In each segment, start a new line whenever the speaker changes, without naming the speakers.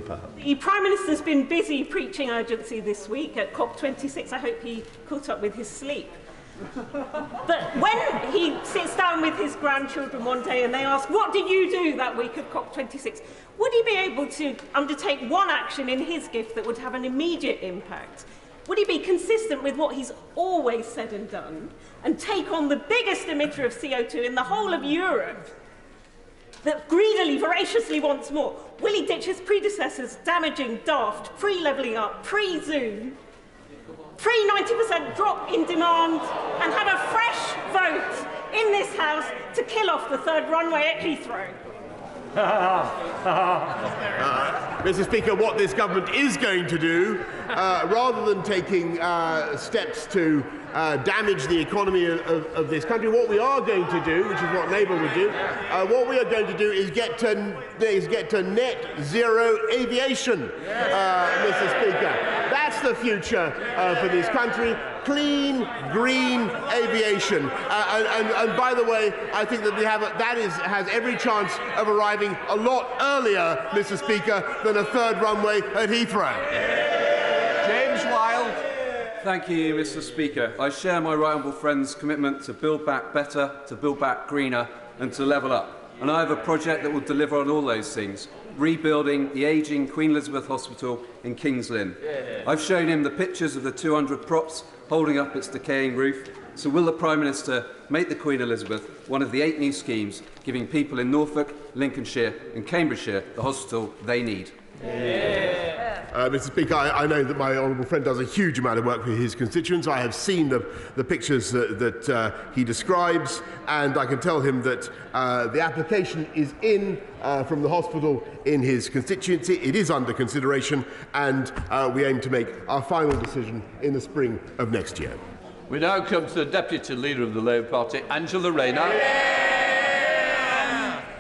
The Prime Minister's been busy preaching urgency this week at COP26. I hope he caught up with his sleep. But when he sits down with his grandchildren one day and they ask, what did you do that week of COP26? Would he be able to undertake one action in his gift that would have an immediate impact? Would he be consistent with what he's always said and done and take on the biggest emitter of CO2 in the whole of Europe that greedily, voraciously wants more? Will he ditch his predecessors, damaging, daft, pre-levelling up, pre-Zoom, pre-90% drop in demand, and have a fresh vote in this House to kill off the third runway at Heathrow?
Mr. Speaker, what this government is going to do, rather than taking steps to damage the economy of this country, what we are going to do, which is what Labour would do, what we are going to do is get to net zero aviation, Mr. Speaker. That's the future for this country. Clean, green aviation. And by the way, I think that has every chance of arriving a lot earlier, Mr. Speaker, than a third runway at Heathrow.
James Wilde.
Thank you, Mr. Speaker. I share my right honourable friend's commitment to build back better, to build back greener and to level up. And I have a project that will deliver on all those things. Rebuilding the ageing Queen Elizabeth Hospital in King's Lynn. I've shown him the pictures of the 200 props holding up its decaying roof. So will the Prime Minister make the Queen Elizabeth one of the 8 new schemes giving people in Norfolk, Lincolnshire and Cambridgeshire the hospital they need?
Mr. Speaker, I know that my honourable friend does a huge amount of work for his constituents. I have seen the pictures that he describes, and I can tell him that the application is in from the hospital in his constituency. It is under consideration, and we aim to make our final decision in the spring of next year.
We now come to the Deputy Leader of the Labour Party, Angela Rayner.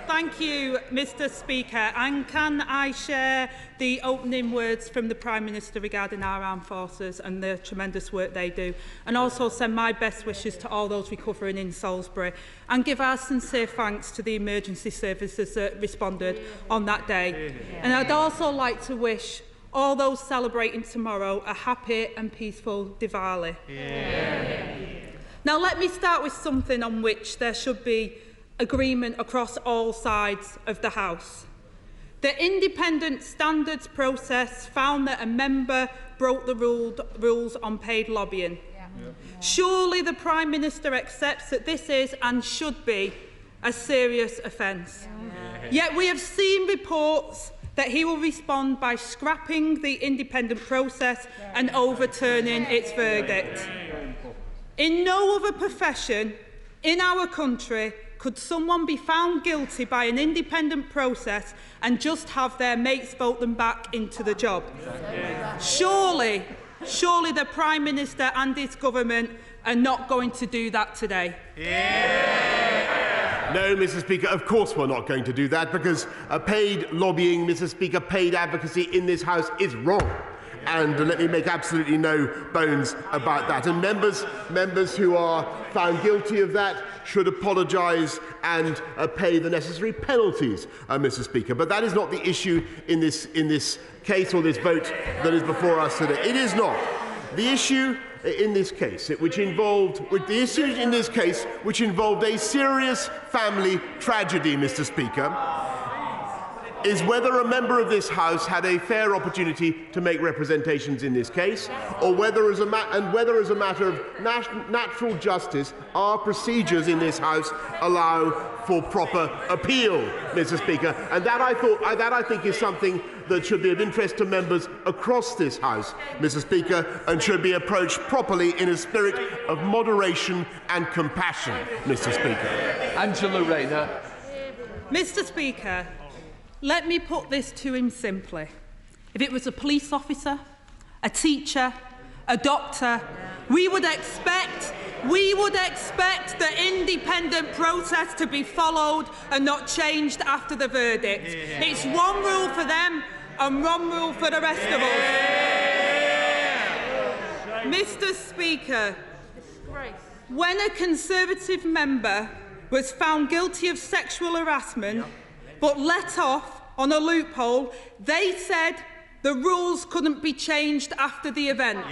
Thank you, Mr. Speaker. And can I share the opening words from the Prime Minister regarding our armed forces and the tremendous work they do, and also send my best wishes to all those recovering in Salisbury, and give our sincere thanks to the emergency services that responded on that day. And I'd also like to wish all those celebrating tomorrow a happy and peaceful Diwali. Now, let me start with something on which there should be agreement across all sides of the House. The independent standards process found that a member broke the rules on paid lobbying. Surely the Prime Minister accepts that this is and should be a serious offence. Yet we have seen reports that he will respond by scrapping the independent process and overturning its verdict. In no other profession in our country could someone be found guilty by an independent process and just have their mates vote them back into the job. Surely the Prime Minister and his government are not going to do that today.
No, Mr. Speaker, of course we're not going to do that, because paid lobbying, Mr. Speaker, paid advocacy in this House is wrong. And let me make absolutely no bones about that. And members who are found guilty of that should apologise and pay the necessary penalties, Mr. Speaker. But that is not the issue in this case, or this vote that is before us today. It is not. The issue in this case, which involved a serious family tragedy, Mr. Speaker, is whether a member of this House had a fair opportunity to make representations in this case, or whether as a matter of natural justice, our procedures in this House allow for proper appeal, Mr. Speaker. And that I think is something that should be of interest to members across this House, Mr. Speaker, and should be approached properly in a spirit of moderation and compassion, Mr. Speaker.
Angela Rayner.
Mr. Speaker, let me put this to him simply. If it was a police officer, a teacher, a doctor, we would expect the independent process to be followed and not changed after the verdict. It's one rule for them and one rule for the rest of us. Mr. Speaker, when a Conservative member was found guilty of sexual harassment but let off on a loophole. They said the rules couldn't be changed after the event.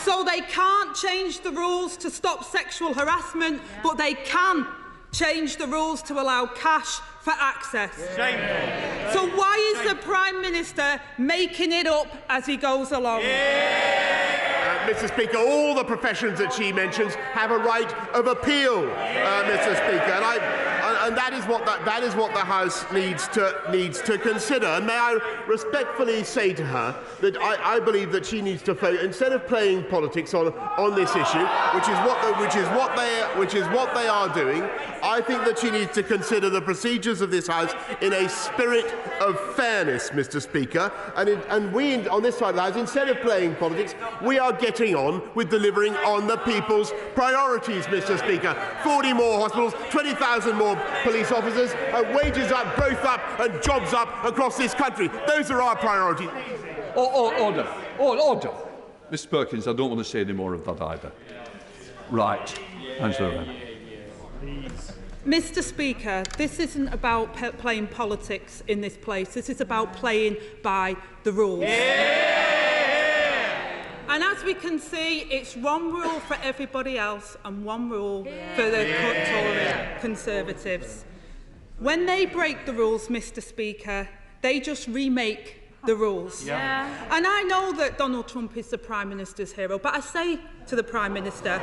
So they can't change the rules to stop sexual harassment, but they can change the rules to allow cash for access. So why is the Prime Minister making it up as he goes along?
Mr. Speaker, all the professions that she mentions have a right of appeal, Mr. Speaker, and that is what the House needs to consider. And may I respectfully say to her that I believe that she needs to focus, instead of playing politics on this issue, which is what they are doing. I think that she needs to consider the procedures of this House in a spirit of fairness, Mr. Speaker. And we on this side of the House, instead of playing politics, we are getting on with delivering on the people's priorities, Mr. Speaker. 40 more hospitals, 20,000 more police officers, wages up, growth up, and jobs up across this country. Those are our priorities.
Order. Mr. Perkins, I don't want to say any more of that either. Right. Angela Rayner.
Mr. Speaker, this isn't about playing politics in this place. This is about playing by the rules. And as we can see, it's one rule for everybody else and one rule for the Tory Conservatives. When they break the rules, Mr. Speaker, they just remake the rules. And I know that Donald Trump is the Prime Minister's hero, but I say to the Prime Minister,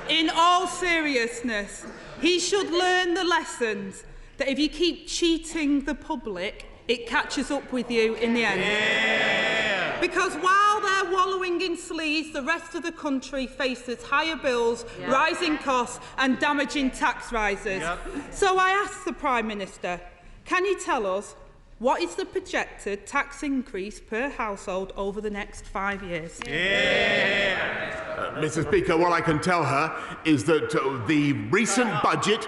in all seriousness, he should learn the lessons that if you keep cheating the public, it catches up with you in the end. Because while they're wallowing in sleaze, the rest of the country faces higher bills, rising costs and damaging tax rises. So I ask the Prime Minister, can you tell us what is the projected tax increase per household over the next 5 years?
Mr. Speaker, what I can tell her is that the recent budget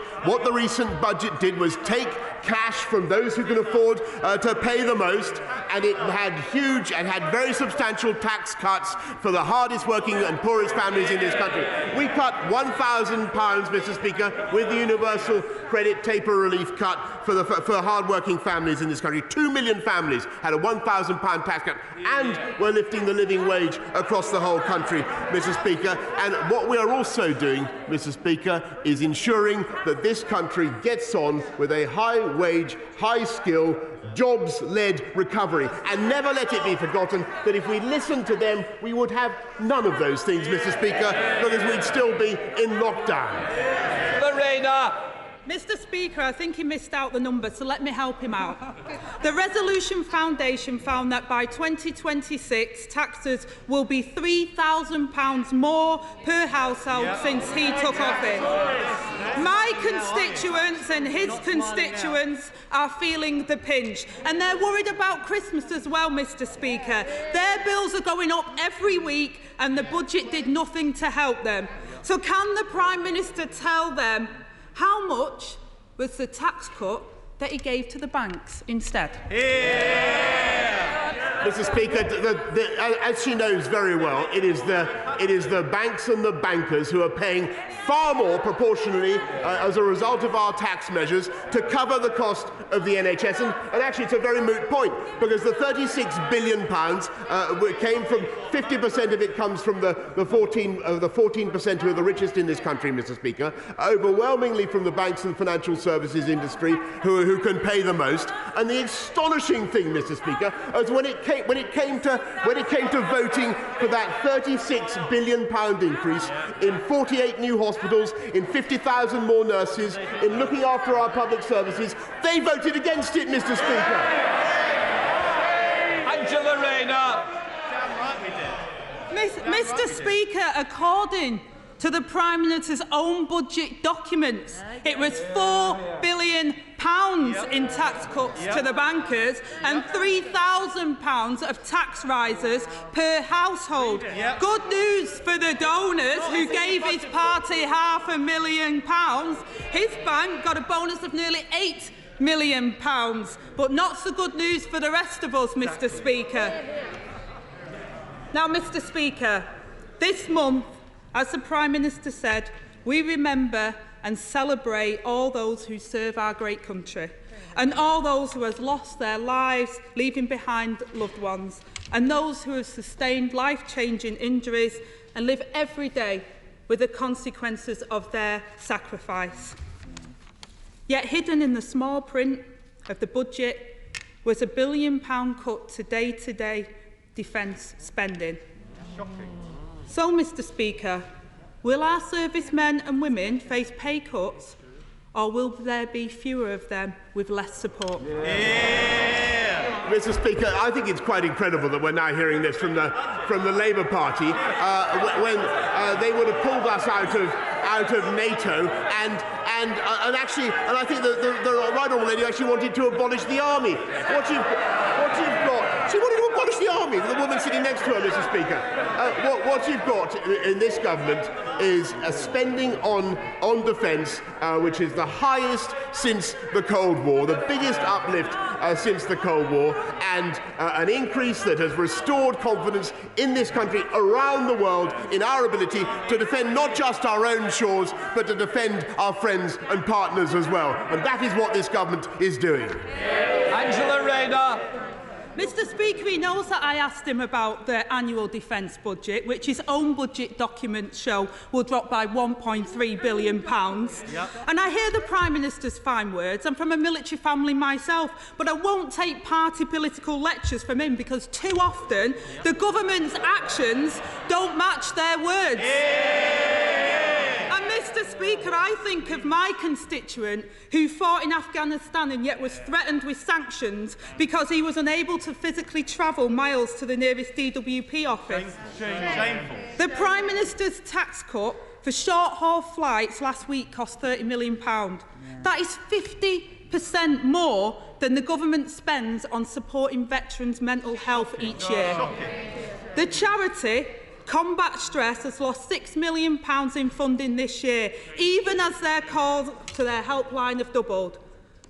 did was take cash from those who can afford to pay the most, and it had very substantial tax cuts for the hardest working and poorest families in this country. We cut £1,000, Mr. Speaker, with the universal credit taper relief cut for hard-working families in this country. 2 million families had a £1,000 tax cut, and we're lifting the living wage across the whole country, Mr. Speaker. And what we are also doing, Mr. Speaker, is ensuring that this country gets on with a high-wage, high-skill, jobs-led recovery. And never let it be forgotten that if we listened to them, we would have none of those things, Mr. Speaker, because we'd still be in lockdown.
Lorena!
Mr. Speaker, I think he missed out the number, so let me help him out. The Resolution Foundation found that by 2026, taxes will be £3,000 more per household since he took office. My constituents and his constituents are feeling the pinch, and they're worried about Christmas as well, Mr. Speaker. Their bills are going up every week, and the budget did nothing to help them. So can the Prime Minister tell them how much was the tax cut that he gave to the banks instead?
Mr. Speaker, as she knows very well, it is the banks and the bankers who are paying far more proportionally as a result of our tax measures to cover the cost of the NHS. And actually, it's a very moot point, because the £36 billion came from 50% of it comes from the 14% who are the richest in this country, Mr. Speaker, overwhelmingly from the banks and financial services industry who can pay the most. And the astonishing thing, Mr. Speaker, is when it came to voting for that £36 billion increase in 48 new hospitals, in 50,000 more nurses, in looking after our public services, they voted against it, Mr. Speaker.
Angela Rayner.
Mr. Speaker, according to the Prime Minister's own budget documents, it was £4 billion in tax cuts to the bankers and £3,000 of tax rises per household. Good news for the donors who gave his party £500,000. His bank got a bonus of nearly £8 million, but not so good news for the rest of us, Mr. Speaker. Now, Mr. Speaker, this month, as the Prime Minister said, we remember and celebrate all those who serve our great country, and all those who have lost their lives, leaving behind loved ones, and those who have sustained life-changing injuries and live every day with the consequences of their sacrifice. Yet hidden in the small print of the budget was a £1 billion cut to day-to-day defence spending. Shocking. So, Mr Speaker, will our servicemen and women face pay cuts, or will there be fewer of them with less support?
Mr Speaker, I think it's quite incredible that we're now hearing this from the Labour Party when they would have pulled us out of NATO and I think the right honourable lady actually wanted to abolish the army. What you've got, she wanted to abolish the army. The woman sitting next to her, Mr Speaker. What you've got in this government is a spending on defence which is the highest since the Cold War, the biggest uplift since the Cold War, and an increase that has restored confidence in this country around the world in our ability to defend not just our own shores, but to defend our friends and partners as well. And that is what this government is doing.
Angela Rayner.
Mr Speaker, he knows that I asked him about the annual defence budget, which his own budget documents show will drop by £1.3 billion. Yep. And I hear the Prime Minister's fine words. I'm from a military family myself, but I won't take party political lectures from him because too often the government's actions don't match their words. Mr Speaker, I think of my constituent who fought in Afghanistan and yet was threatened with sanctions because he was unable to physically travel miles to the nearest DWP office. Shameful. The Prime Minister's tax cut for short-haul flights last week cost £30 million. That is 50% more than the government spends on supporting veterans' mental health each year. The charity Combat Stress has lost £6 million in funding this year, even as their calls to their helpline have doubled.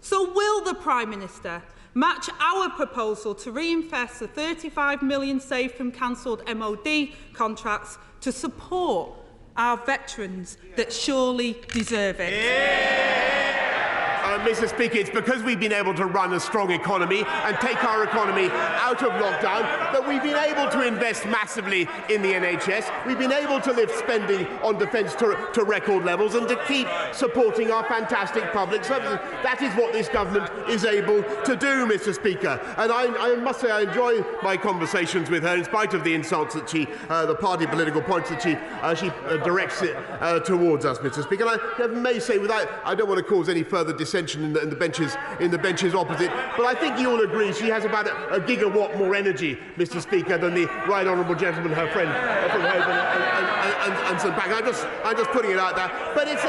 So will the Prime Minister match our proposal to reinvest the £35 million saved from cancelled MOD contracts to support our veterans that surely deserve it?
Mr Speaker, it's because we've been able to run a strong economy and take our economy out of lockdown that we've been able to invest massively in the NHS. We've been able to lift spending on defence to record levels and to keep supporting our fantastic public services. That is what this government is able to do, Mr Speaker. And I must say I enjoy my conversations with her in spite of the insults that the party political points that she directs it towards us, Mr Speaker. And I may say, I don't want to cause any further dissension in the benches opposite, but I think you all agree she has about a gigawatt more energy, Mr Speaker, than the right honourable gentleman, her friend from Holborn and St Pancras. I'm just putting it out there, but it's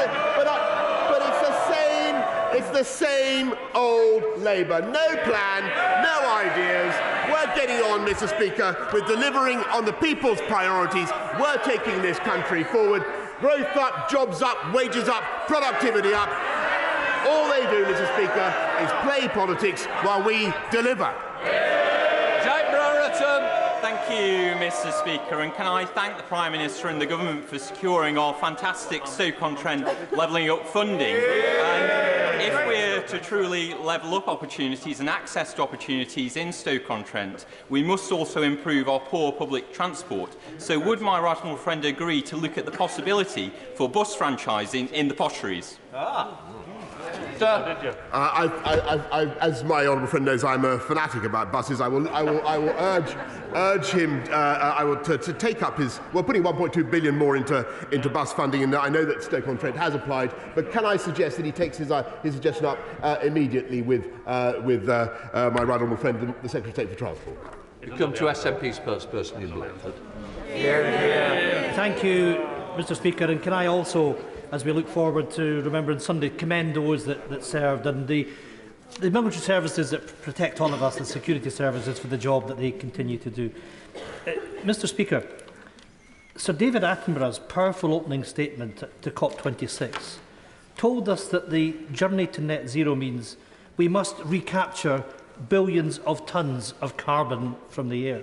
the same old Labour. No plan, no ideas. We're getting on, Mr Speaker, with delivering on the people's priorities. We're taking this country forward. Growth up, jobs up, wages up, productivity up. All they do, Mr Speaker, is play politics while we deliver.
Thank you, Mr Speaker, and can I thank the Prime Minister and the Government for securing our fantastic Stoke-on-Trent levelling up funding. And if we're to truly level up opportunities and access to opportunities in Stoke-on-Trent, we must also improve our poor public transport. So would my right honourable friend agree to look at the possibility for bus franchising in the Potteries?
As my honourable friend knows, I'm a fanatic about buses. I will urge him to take up his. We're putting £1.2 billion more into bus funding, and I know that Stoke-on-Trent has applied. But can I suggest that he takes his suggestion up immediately with my right honourable friend, the Secretary of State for Transport?
We come to SNP spokesperson in Blandford.
Thank you, Mr Speaker, and can I also, as we look forward to Remembrance Sunday, commend those that served and the military services that protect all of us, the security services, for the job that they continue to do. Mr Speaker, Sir David Attenborough's powerful opening statement to COP26 told us that the journey to net zero means we must recapture billions of tonnes of carbon from the air.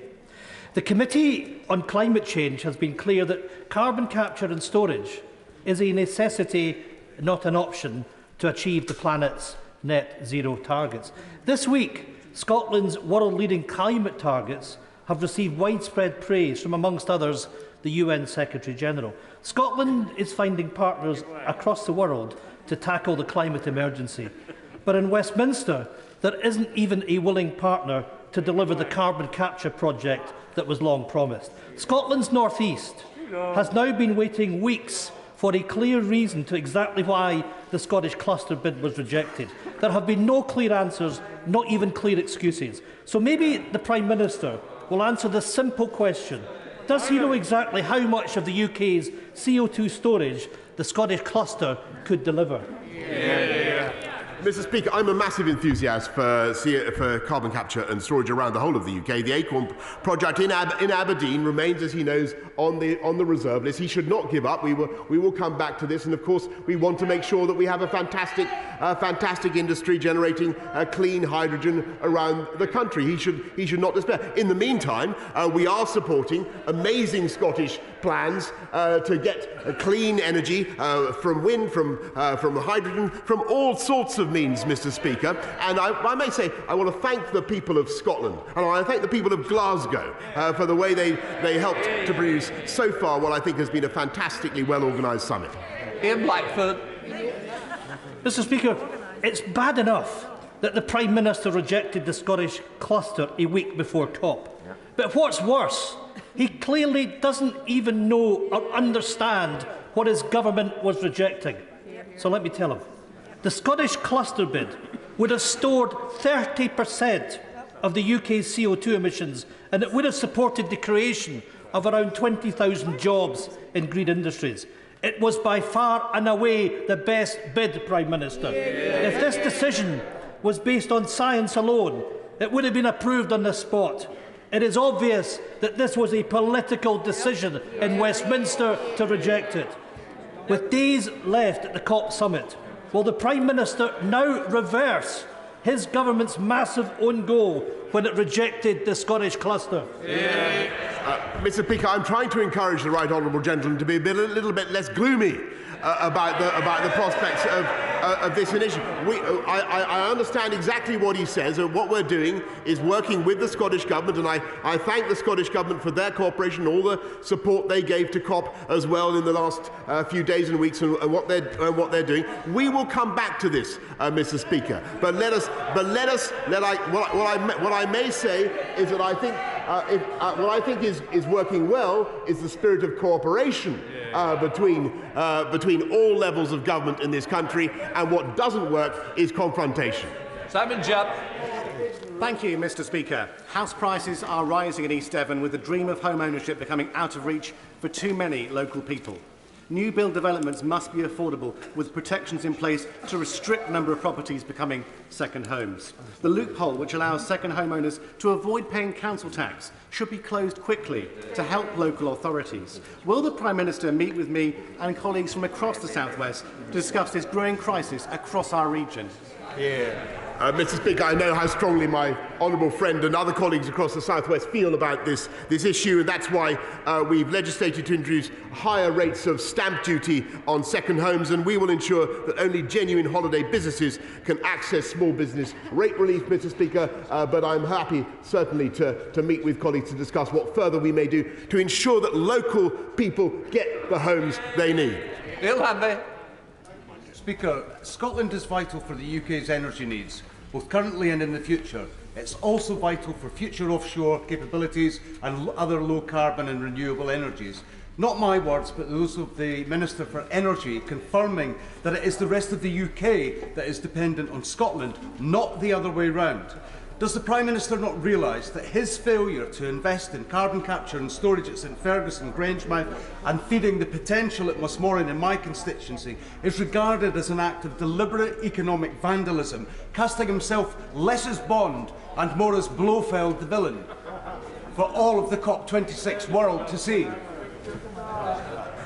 The Committee on Climate Change has been clear that carbon capture and storage is a necessity not an option to achieve the planet's net zero targets. This week, Scotland's world-leading climate targets have received widespread praise from, amongst others, the UN Secretary-General. Scotland is finding partners across the world to tackle the climate emergency. But in Westminster, there isn't even a willing partner to deliver the carbon capture project that was long promised. Scotland's North East has now been waiting weeks for a clear reason to exactly why the Scottish cluster bid was rejected. There have been no clear answers, not even clear excuses. So maybe the Prime Minister will answer the simple question: does he know exactly how much of the UK's CO2 storage the Scottish cluster could deliver?
Mr. Speaker, I'm a massive enthusiast for carbon capture and storage around the whole of the UK. The Acorn project in Aberdeen remains, as he knows, on the reserve list. He should not give up. We will come back to this, and of course, we want to make sure that we have a fantastic industry generating clean hydrogen around the country. He should not despair. In the meantime, we are supporting amazing Scottish plans to get clean energy from wind, from hydrogen, from all sorts of means, Mr. Speaker. And I may say I want to thank the people of Scotland, and I want to thank the people of Glasgow for the way they helped to produce so far what I think has been a fantastically well-organised summit.
Ian Blackford.
Mr. Speaker, it's bad enough that the Prime Minister rejected the Scottish cluster a week before COP. But what's worse, he clearly doesn't even know or understand what his government was rejecting. So let me tell him. The Scottish cluster bid would have stored 30% of the UK's CO2 emissions, and it would have supported the creation of around 20,000 jobs in green industries. It was by far and away the best bid, Prime Minister. If this decision was based on science alone, it would have been approved on the spot. It is obvious that this was a political decision in Westminster to reject it. With days left at the COP summit, will the Prime Minister now reverse his government's massive own goal when it rejected the Scottish cluster?
Mr. Speaker, I'm trying to encourage the right honourable gentleman to be a little bit less gloomy about the prospects of this initiative. I understand exactly what he says, and what we're doing is working with the Scottish Government, and I thank the Scottish Government for their cooperation, all the support they gave to COP as well in the last few days and weeks, and what they're doing. We will come back to this, Mr. Speaker. But what I may say is that I think what I think is working well is the spirit of cooperation between all levels of government in this country, and what doesn't work is confrontation.
Simon Jupp.
Thank you, Mr. Speaker. House prices are rising in East Devon, with the dream of home ownership becoming out of reach for too many local people. New build developments must be affordable, with protections in place to restrict the number of properties becoming second homes. The loophole which allows second homeowners to avoid paying council tax should be closed quickly to help local authorities. Will the Prime Minister meet with me and colleagues from across the South West to discuss this growing crisis across our region?
Mr. Speaker, I know how strongly my honourable friend and other colleagues across the South West feel about this issue, and that's why we've legislated to introduce higher rates of stamp duty on second homes, and we will ensure that only genuine holiday businesses can access small business rate relief, Mr. Speaker. But I'm happy, certainly, to meet with colleagues to discuss what further we may do to ensure that local people get the homes they need.
Bill Hanley.
Speaker, Scotland is vital for the UK's energy needs, both currently and in the future. It's also vital for future offshore capabilities and other low-carbon and renewable energies. Not my words, but those of the Minister for Energy, confirming that it is the rest of the UK that is dependent on Scotland, not the other way round. Does the Prime Minister not realise that his failure to invest in carbon capture and storage at St Ferguson, Grangemouth, and feeding the potential at Musmoran in my constituency is regarded as an act of deliberate economic vandalism, casting himself less as Bond and more as Blofeld the villain for all of the COP26 world to see?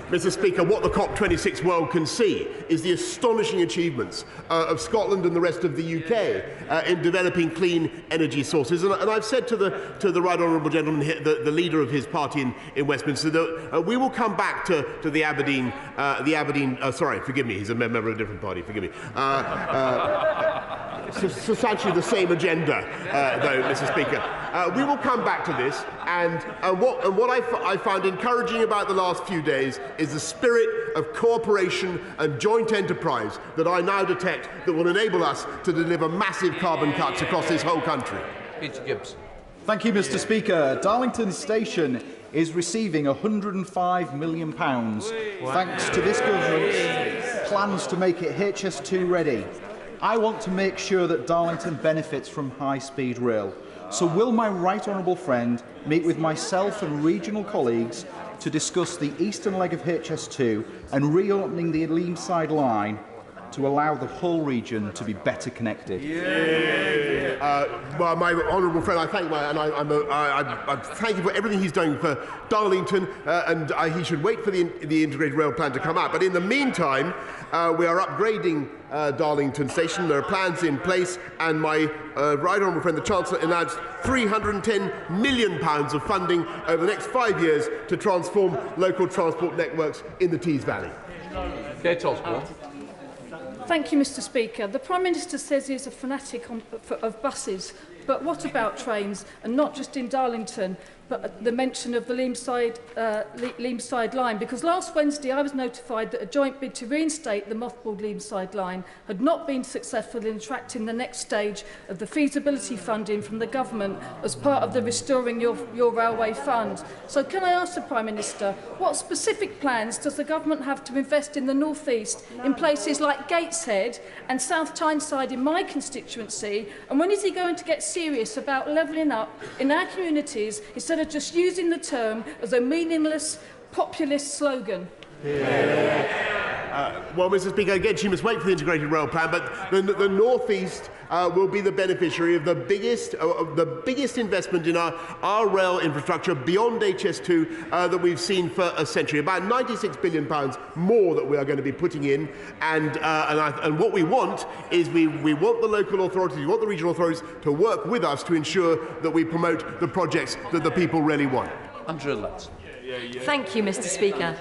Mr. Speaker, what the COP26 world can see is the astonishing achievements of Scotland and the rest of the UK in developing clean energy sources. And I've said to the right honourable gentleman, the leader of his party in Westminster, that we will come back to the Aberdeen. Sorry, forgive me. He's a member of a different party. Forgive me. Substantially the same agenda, though, Mr. Speaker. We will come back to this, and what I found encouraging about the last few days is the spirit of cooperation and joint enterprise that I now detect that will enable us to deliver massive carbon cuts across this whole country.
Peter Gibbs.
Thank you, Mr. Speaker. Darlington Station is receiving £105 million thanks to this government's plans to make it HS2 ready. I want to make sure that Darlington benefits from high-speed rail. So will my right honourable friend meet with myself and regional colleagues to discuss the eastern leg of HS2 and reopening the Leamside line to allow the whole region to be better connected?
Well, my honourable friend, I thank I thank you for everything he's doing for Darlington, and he should wait for the integrated rail plan to come out. But in the meantime, we are upgrading Darlington Station. There are plans in place, and my right honourable friend, the Chancellor, announced £310 million of funding over the next 5 years to transform local transport networks in the Tees Valley.
Thank you, Mr. Speaker. The Prime Minister says he is a fanatic of buses, but what about trains, and not just in Darlington, but the mention of the Leamside line? Because last Wednesday I was notified that a joint bid to reinstate the mothballed Leamside line had not been successful in attracting the next stage of the feasibility funding from the government as part of the Restoring Your Railway Fund. So can I ask the Prime Minister, what specific plans does the government have to invest in the North East, in places like Gateshead and South Tyneside in my constituency, and when is he going to get serious about levelling up in our communities instead of just using the term as a meaningless populist slogan?
Well, Mr. Speaker, again, she must wait for the integrated rail plan, but the North East will be the beneficiary of the biggest investment in our rail infrastructure beyond HS2 that we've seen for a century. About £96 billion more that we are going to be putting in, and what we want is we want the local authorities, we want the regional authorities to work with us to ensure that we promote the projects that the people really want.
Andrea Letts.
Thank you, Mr. Speaker.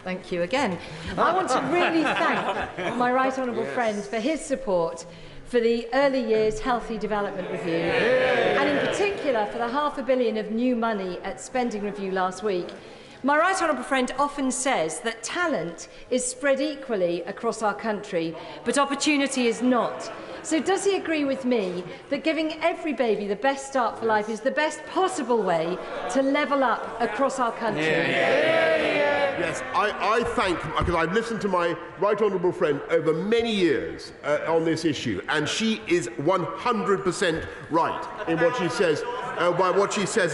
Thank you again. I want to really thank my right honourable friend for his support for the Early Years Healthy Development Review, and in particular for the £500 million of new money at Spending Review last week. My right honourable friend often says that talent is spread equally across our country, but opportunity is not. So does he agree with me that giving every baby the best start for life is the best possible way to level up across our country?
Yes, I thank, because I've listened to my right honourable friend over many years on this issue, and she is 100% right in what she says,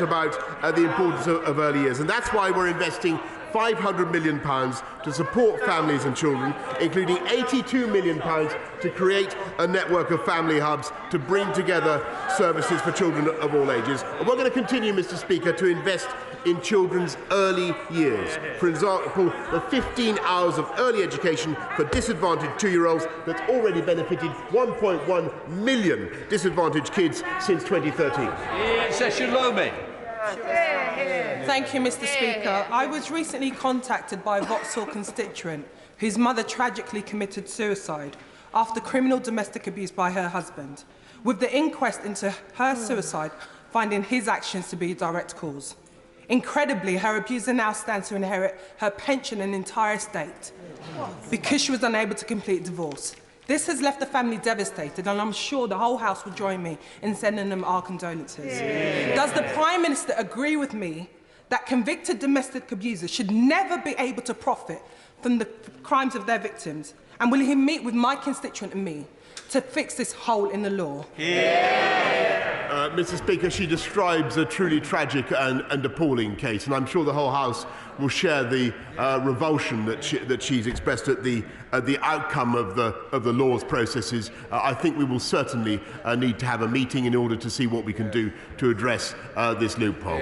about the importance of early years. And that's why we're investing £500 million to support families and children, including £82 million to create a network of family hubs to bring together services for children of all ages. And we're going to continue, Mr. Speaker, to invest in children's early years. For example, the 15 hours of early education for disadvantaged 2-year-olds that's already benefited 1.1 million disadvantaged kids since 2013.
Session Lomi.
Thank you, Mr. Speaker. I was recently contacted by a Vauxhall constituent whose mother tragically committed suicide after criminal domestic abuse by her husband, with the inquest into her suicide finding his actions to be a direct cause. Incredibly, her abuser now stands to inherit her pension and entire estate because she was unable to complete divorce. This has left the family devastated, and I'm sure the whole House will join me in sending them our condolences. Does the Prime Minister agree with me that convicted domestic abusers should never be able to profit from the crimes of their victims? And will he meet with my constituent and me to fix this hole in the law?
Mr. Speaker, she describes a truly tragic and appalling case, and I'm sure the whole House will share the revulsion that she's expressed at the outcome of the law's processes. I think we will certainly need to have a meeting in order to see what we can do to address this loophole.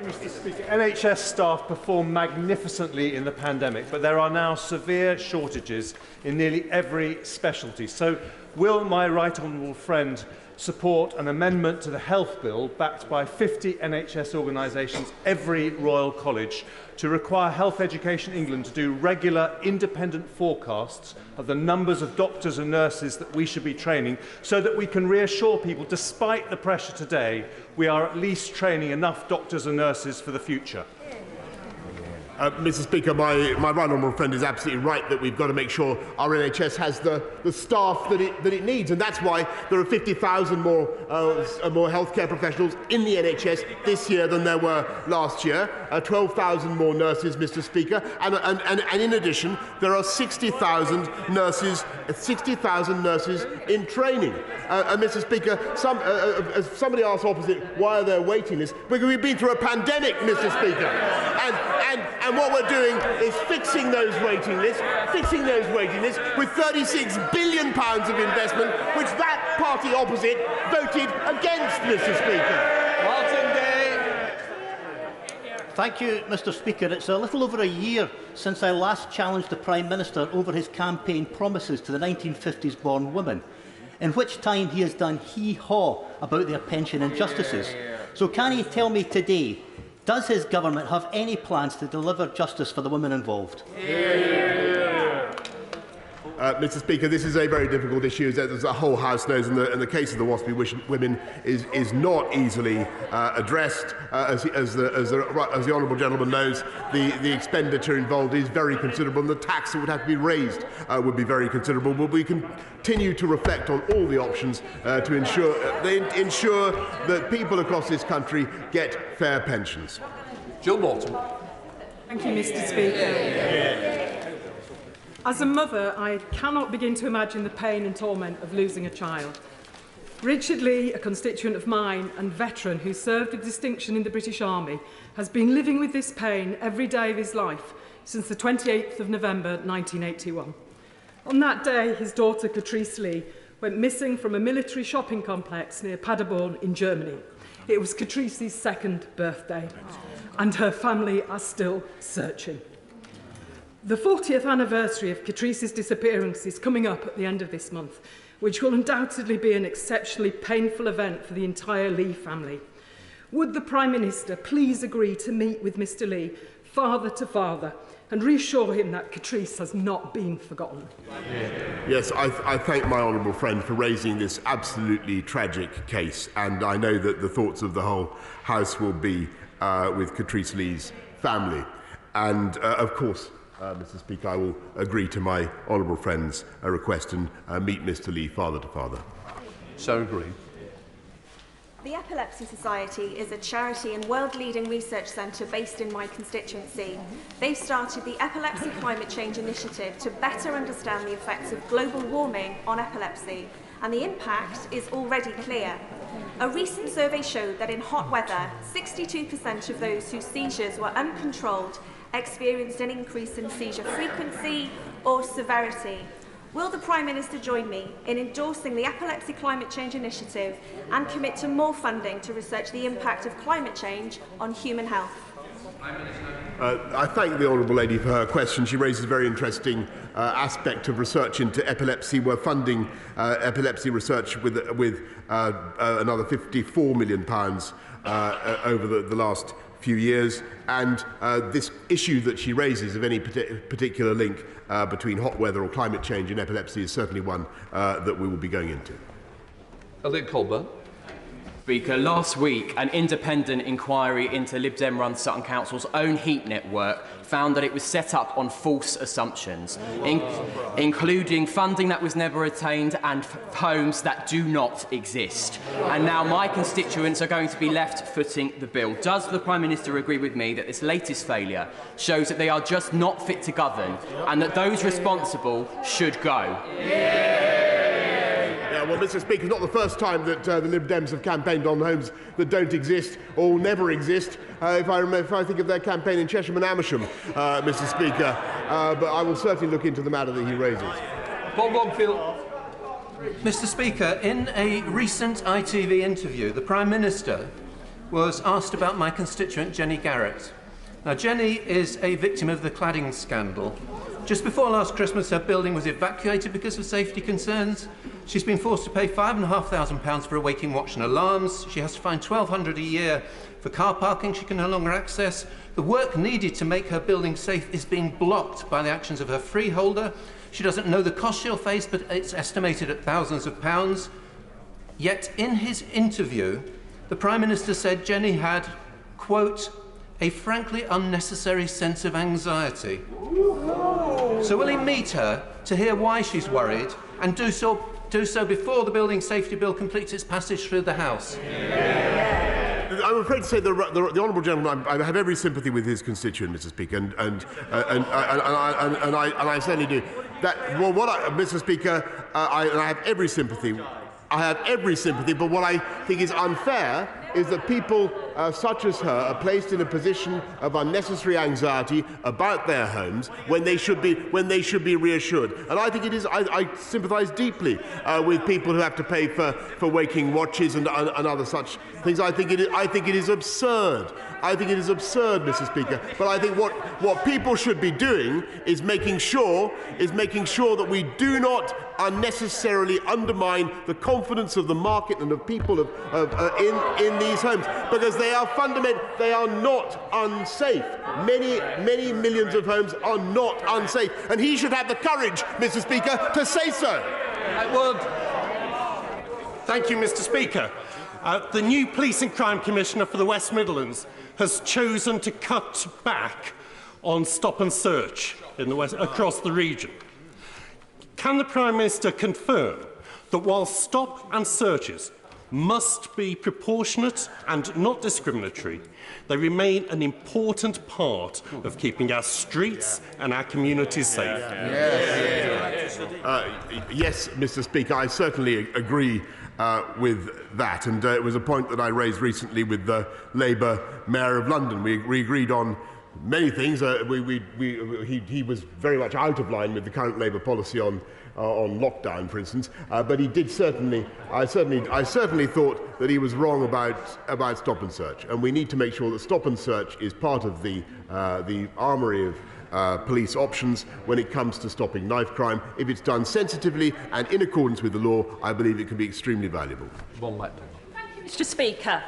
you, Mr. Speaker. NHS staff performed magnificently in the pandemic, but there are now severe shortages in nearly every specialty. So, will my right honourable friend support an amendment to the health bill backed by 50 NHS organisations, every Royal College, to require Health Education England to do regular independent forecasts of the numbers of doctors and nurses that we should be training, so that we can reassure people, despite the pressure today, we are at least training enough doctors and nurses for the future?
Mr. Speaker, my right honourable friend is absolutely right that we've got to make sure our NHS has the staff that it needs, and that's why there are 50,000 more healthcare professionals in the NHS this year than there were last year, 12,000 more nurses, Mr. Speaker, and in addition there are 60,000 nurses in training. Mr. Speaker, as somebody asked opposite, why are there waiting lists? Because we've been through a pandemic, Mr. Speaker, and what we're doing is fixing those waiting lists with £36 billion of investment, which that party opposite voted against, Mr. Speaker.
Martin Day. Thank you, Mr. Speaker. It's a little over a year since I last challenged the Prime Minister over his campaign promises to the 1950s-born women, in which time he has done hee-haw about their pension injustices. So can he tell me today, does his government have any plans to deliver justice for the women involved?
Mr. Speaker, this is a very difficult issue, as the whole House knows, and the case of the WASPy women is not easily addressed. As the honourable gentleman knows, the expenditure involved is very considerable, and the tax that would have to be raised would be very considerable. But we continue to reflect on all the options to ensure that people across this country get fair pensions.
Jill Morton.
Thank you, Mr. Speaker. As a mother, I cannot begin to imagine the pain and torment of losing a child. Richard Lee, a constituent of mine and veteran who served with distinction in the British Army, has been living with this pain every day of his life since the 28th of November 1981. On that day, his daughter Catrice Lee went missing from a military shopping complex near Paderborn in Germany. It was Catrice's second birthday, and her family are still searching. The 40th anniversary of Catrice's disappearance is coming up at the end of this month, which will undoubtedly be an exceptionally painful event for the entire Lee family. Would the Prime Minister please agree to meet with Mr. Lee, father to father, and reassure him that Catrice has not been forgotten?
Yes, I thank my honourable friend for raising this absolutely tragic case, and I know that the thoughts of the whole House will be with Catrice Lee's family. And, of course, Mr. Speaker, I will agree to my honourable friend's request and meet Mr. Lee father to father.
Sarah Green.
The Epilepsy Society is a charity and world-leading research centre based in my constituency. They've started the Epilepsy Climate Change Initiative to better understand the effects of global warming on epilepsy, and the impact is already clear. A recent survey showed that in hot weather, 62% of those whose seizures were uncontrolled experienced an increase in seizure frequency or severity. Will the Prime Minister join me in endorsing the Epilepsy Climate Change Initiative and commit to more funding to research the impact of climate change on human health?
I thank the honourable lady for her question. She raises a very interesting aspect of research into epilepsy. We're funding epilepsy research with another £54 million over the last few years, and this issue that she raises of any particular link between hot weather or climate change and epilepsy is certainly one that we will be going into.
Elliot Colburn.
Speaker, last week an independent inquiry into Lib Dem-run Sutton Council's own heat network found that it was set up on false assumptions, including funding that was never attained and homes that do not exist. And now my constituents are going to be left footing the bill. Does the Prime Minister agree with me that this latest failure shows that they are just not fit to govern and that those responsible should go?
Well, Mr. Speaker, it's not the first time that the Lib Dems have campaigned on homes that don't exist or will never exist. If I think of their campaign in Chesham and Amersham, Mr. Speaker, but I will certainly look into the matter that he raises.
Paul Longfield.
Mr. Speaker, in a recent ITV interview, the Prime Minister was asked about my constituent Jenny Garrett. Now, Jenny is a victim of the cladding scandal. Just before last Christmas, her building was evacuated because of safety concerns. She's been forced to pay £5,500 for a waking watch and alarms. She has to find £1,200 a year for car parking she can no longer access. The work needed to make her building safe is being blocked by the actions of her freeholder. She doesn't know the cost she'll face, but it's estimated at thousands of pounds. Yet in his interview, the Prime Minister said Jenny had, quote, a frankly unnecessary sense of anxiety. So will he meet her to hear why she's worried and do so before the Building Safety Bill completes its passage through the House?
I'm afraid to say the honourable gentleman, I have every sympathy with his constituent, Mr. Speaker, and I certainly do. Mr. Speaker, I have every sympathy. I have every sympathy, but what I think is unfair is that people such as her are placed in a position of unnecessary anxiety about their homes when they should be reassured. And I think it is. I sympathise deeply with people who have to pay for waking watches and other such things. I think it is absurd. I think it is absurd, Mr. Speaker. But I think what people should be doing is making sure that we do not unnecessarily undermine the confidence of the market and of people in these homes, because they are they are not unsafe. Many millions of homes are not unsafe, and he should have the courage, Mr. Speaker, to say so.
Thank you, Mr. Speaker. The new Police and Crime Commissioner for the West Midlands has chosen to cut back on stop and search in the West, across the region. Can the Prime Minister confirm that while stop and searches must be proportionate and not discriminatory, they remain an important part of keeping our streets and our communities safe?
Yes, Mr. Speaker, I certainly agree with that, and it was a point that I raised recently with the Labour Mayor of London. We agreed on many things. He was very much out of line with the current Labour policy on lockdown, for instance, but he did certainly. I certainly thought that he was wrong about stop and search, and we need to make sure that stop and search is part of the armoury of police options when it comes to stopping knife crime. If it's done sensitively and in accordance with the law, I believe it can be extremely valuable.
Mr. Speaker,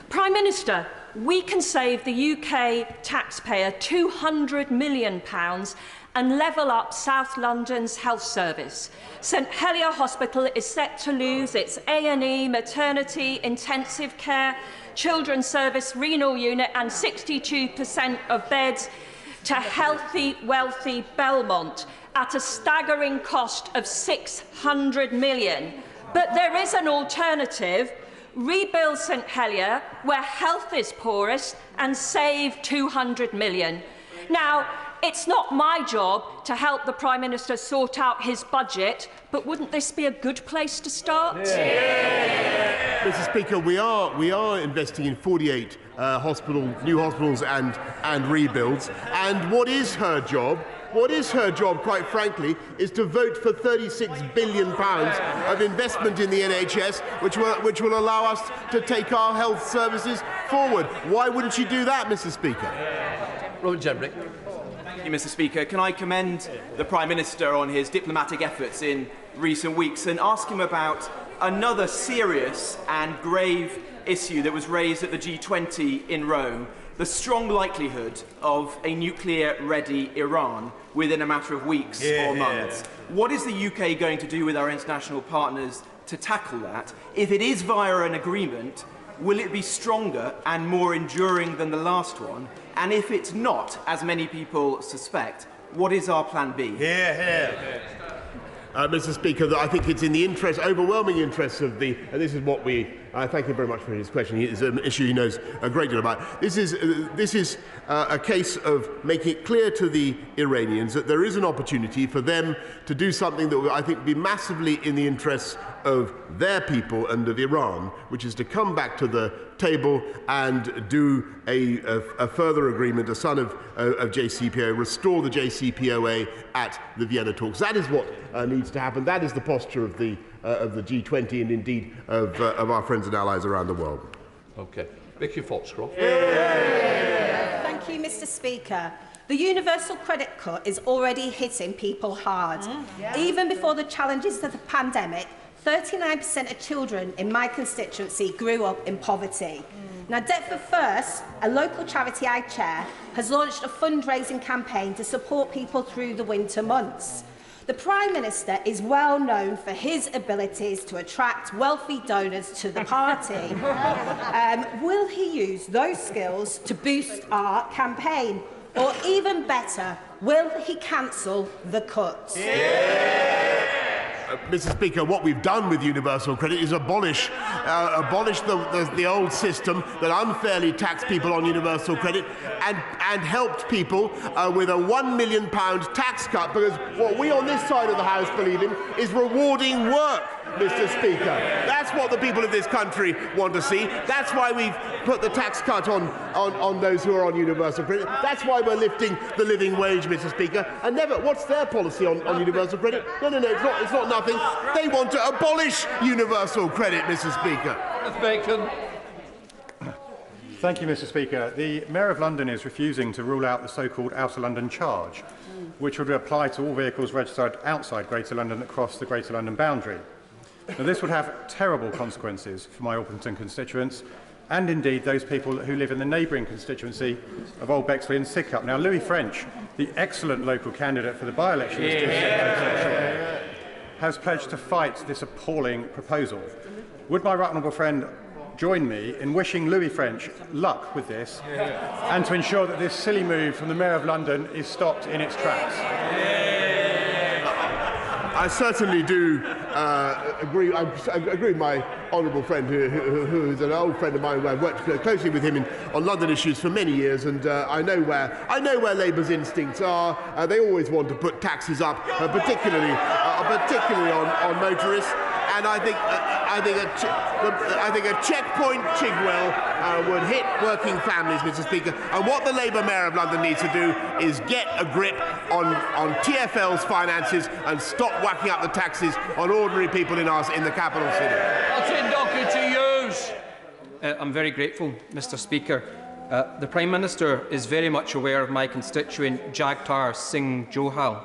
Prime Minister, we can save the UK taxpayer £200 million and level up South London's health service. St Helier Hospital is set to lose its A&E, maternity, intensive care, children's service, renal unit and 62% of beds to healthy, wealthy Belmont at a staggering cost of £600 million. But there is an alternative. Rebuild St Helier, where health is poorest, and save £200 million. Now, it's not my job to help the Prime Minister sort out his budget, but wouldn't this be a good place to start?
Mr. Speaker, we are investing in 48 new hospitals and rebuilds. And what is her job? What is her job, quite frankly, is to vote for £36 billion of investment in the NHS, which will allow us to take our health services forward. Why wouldn't she do that, Mr. Speaker?
Robert Jembrick. Thank you, Mr. Speaker. Can I commend the Prime Minister on his diplomatic efforts in recent weeks and ask him about another serious and grave issue that was raised at the G20 in Rome, the strong likelihood of a nuclear-ready Iran within a matter of weeks or months. What is the UK going to do with our international partners to tackle that? If it is via an agreement, will it be stronger and more enduring than the last one? And if it's not, as many people suspect, what is our plan B?
Mr. Speaker, I think it's in the overwhelming interests of the, and this is what we, thank you very much for his question. It's an issue he knows a great deal about. This is a case of making it clear to the Iranians that there is an opportunity for them to do something that I think would be massively in the interests of their people and of Iran, which is to come back to the table and do a further agreement, a son of JCPOA, restore the JCPOA at the Vienna talks. That is what needs to happen. That is the posture of the G20 and indeed of our friends and allies around the world.
Okay. Vicky Foxcroft.
Thank you, Mr. Speaker. The universal credit cut is already hitting people hard. Even before the challenges of the pandemic, 39% of children in my constituency grew up in poverty. Now, Deptford First, a local charity I chair, has launched a fundraising campaign to support people through the winter months. The Prime Minister is well known for his abilities to attract wealthy donors to the party. Will he use those skills to boost our campaign? Or even better, will he cancel the cuts?
Mr. Speaker, what we've done with universal credit is abolish the old system that unfairly taxed people on universal credit and helped people with a £1 million tax cut, because what we on this side of the House believe in is rewarding work, Mr. Speaker. That's what the people of this country want to see. That's why we've put the tax cut on those who are on universal credit. That's why we're lifting the living wage, Mr. Speaker. And never, what's their policy on universal credit? No, it's not nothing. They want to abolish universal credit, Mr. Speaker.
Bacon.
Thank you, Mr. Speaker. The Mayor of London is refusing to rule out the so-called Outer London charge, which would apply to all vehicles registered outside Greater London that cross the Greater London boundary. Now, this would have terrible consequences for my Orpington constituents, and indeed those people who live in the neighbouring constituency of Old Bexley and Sidcup. Now, Louis French, the excellent local candidate for the by-election, has pledged to fight this appalling proposal. Would my right honourable friend join me in wishing Louis French luck with this and to ensure that this silly move from the Mayor of London is stopped in its tracks?
I certainly do agree. I agree with my honourable friend, who is an old friend of mine. I've worked closely with him on London issues for many years, and I know where Labour's instincts are. They always want to put taxes up, particularly on motorists. And I think a checkpoint Chigwell would hit working families, Mr. Speaker. And what the Labour Mayor of London needs to do is get a grip on TfL's finances and stop whacking up the taxes on ordinary people in the capital city.
Martin Docherty, use. I'm very grateful, Mr. Speaker. The Prime Minister is very much aware of my constituent Jagtar Singh Johal,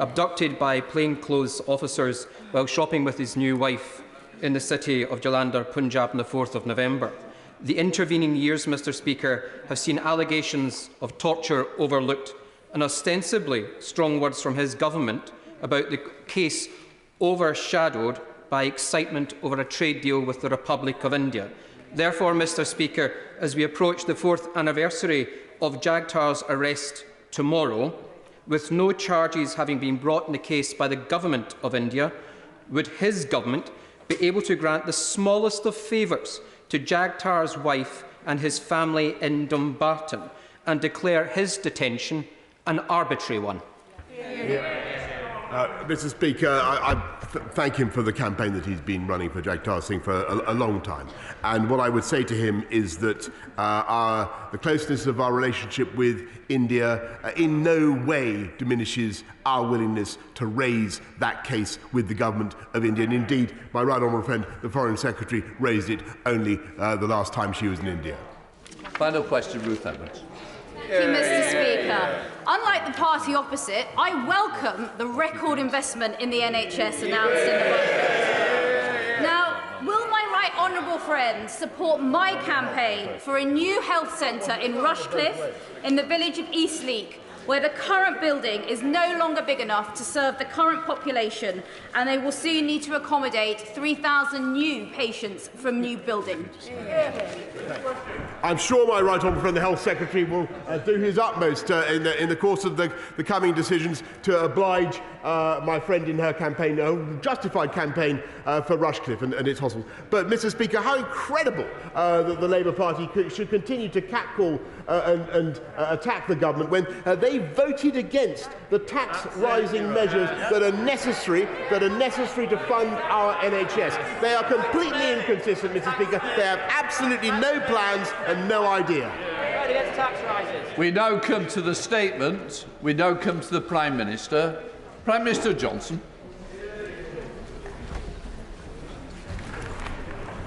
abducted by plainclothes officers while shopping with his new wife in the city of Jalandhar, Punjab on the 4th of November. The intervening years, Mr. Speaker, have seen allegations of torture overlooked and ostensibly strong words from his government about the case overshadowed by excitement over a trade deal with the Republic of India. Therefore, Mr. Speaker, as we approach the 4th anniversary of Jagtar's arrest tomorrow, with no charges having been brought in the case by the Government of India, would his government be able to grant the smallest of favours to Jagtar's wife and his family in Dumbarton and declare his detention an arbitrary one?
Mr. Speaker, I thank him for the campaign that he's been running for Jagtar Singh for a long time. And what I would say to him is that the closeness of our relationship with India in no way diminishes our willingness to raise that case with the government of India. And indeed, my right honourable friend, the Foreign Secretary, raised it only the last time she was in India.
Final question, Ruth Edwards.
Thank you, Mr. Speaker. Unlike the party opposite, I welcome the record investment in the NHS announced in the budget. Now, will my right honourable friend support my campaign for a new health centre in Rushcliffe, in the village of Eastleek, where the current building is no longer big enough to serve the current population, and they will soon need to accommodate 3,000 new patients from new building?
I'm sure my right honourable friend, the Health Secretary, will do his utmost in the course of the coming decisions to oblige my friend in her campaign, justified campaign for Rushcliffe and its hospital. But, Mr. Speaker, how incredible that the Labour Party should continue to catcall and attack the government when they voted against the tax-rising measures that are necessary to fund our NHS. They are completely inconsistent, Mr. Speaker. They have absolutely no plans and no idea.
We now come to the statement. We now come to the Prime Minister. Prime Minister Johnson.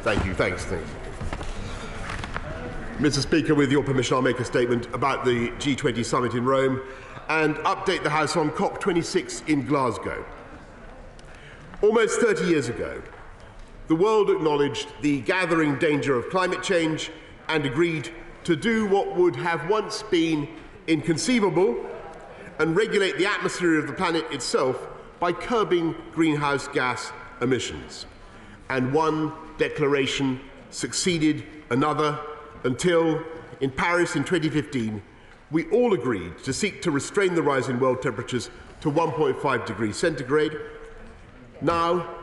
Thank you. Thanks. Mr. Speaker, with your permission, I'll make a statement about the G20 summit in Rome and update the House on COP26 in Glasgow. Almost 30 years ago, the world acknowledged the gathering danger of climate change and agreed to do what would have once been inconceivable and regulate the atmosphere of the planet itself by curbing greenhouse gas emissions. And one declaration succeeded another until, in Paris in 2015, we all agreed to seek to restrain the rise in world temperatures to 1.5 degrees centigrade. Now,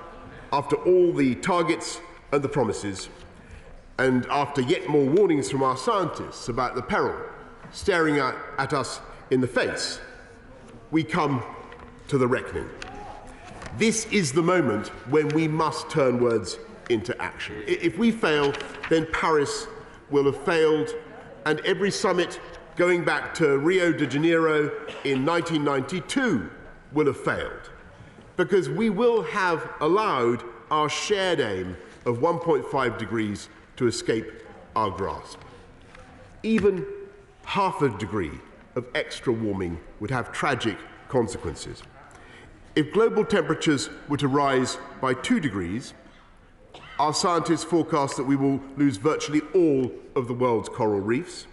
after all the targets and the promises, and after yet more warnings from our scientists about the peril staring at us in the face, we come to the reckoning. This is the moment when we must turn words into action. If we fail, then Paris will have failed, and every summit going back to Rio de Janeiro in 1992 will have failed, because we will have allowed our shared aim of 1.5 degrees to escape our grasp. Even half a degree of extra warming would have tragic consequences. If global temperatures were to rise by 2 degrees, our scientists forecast that we will lose virtually all of the world's coral reefs.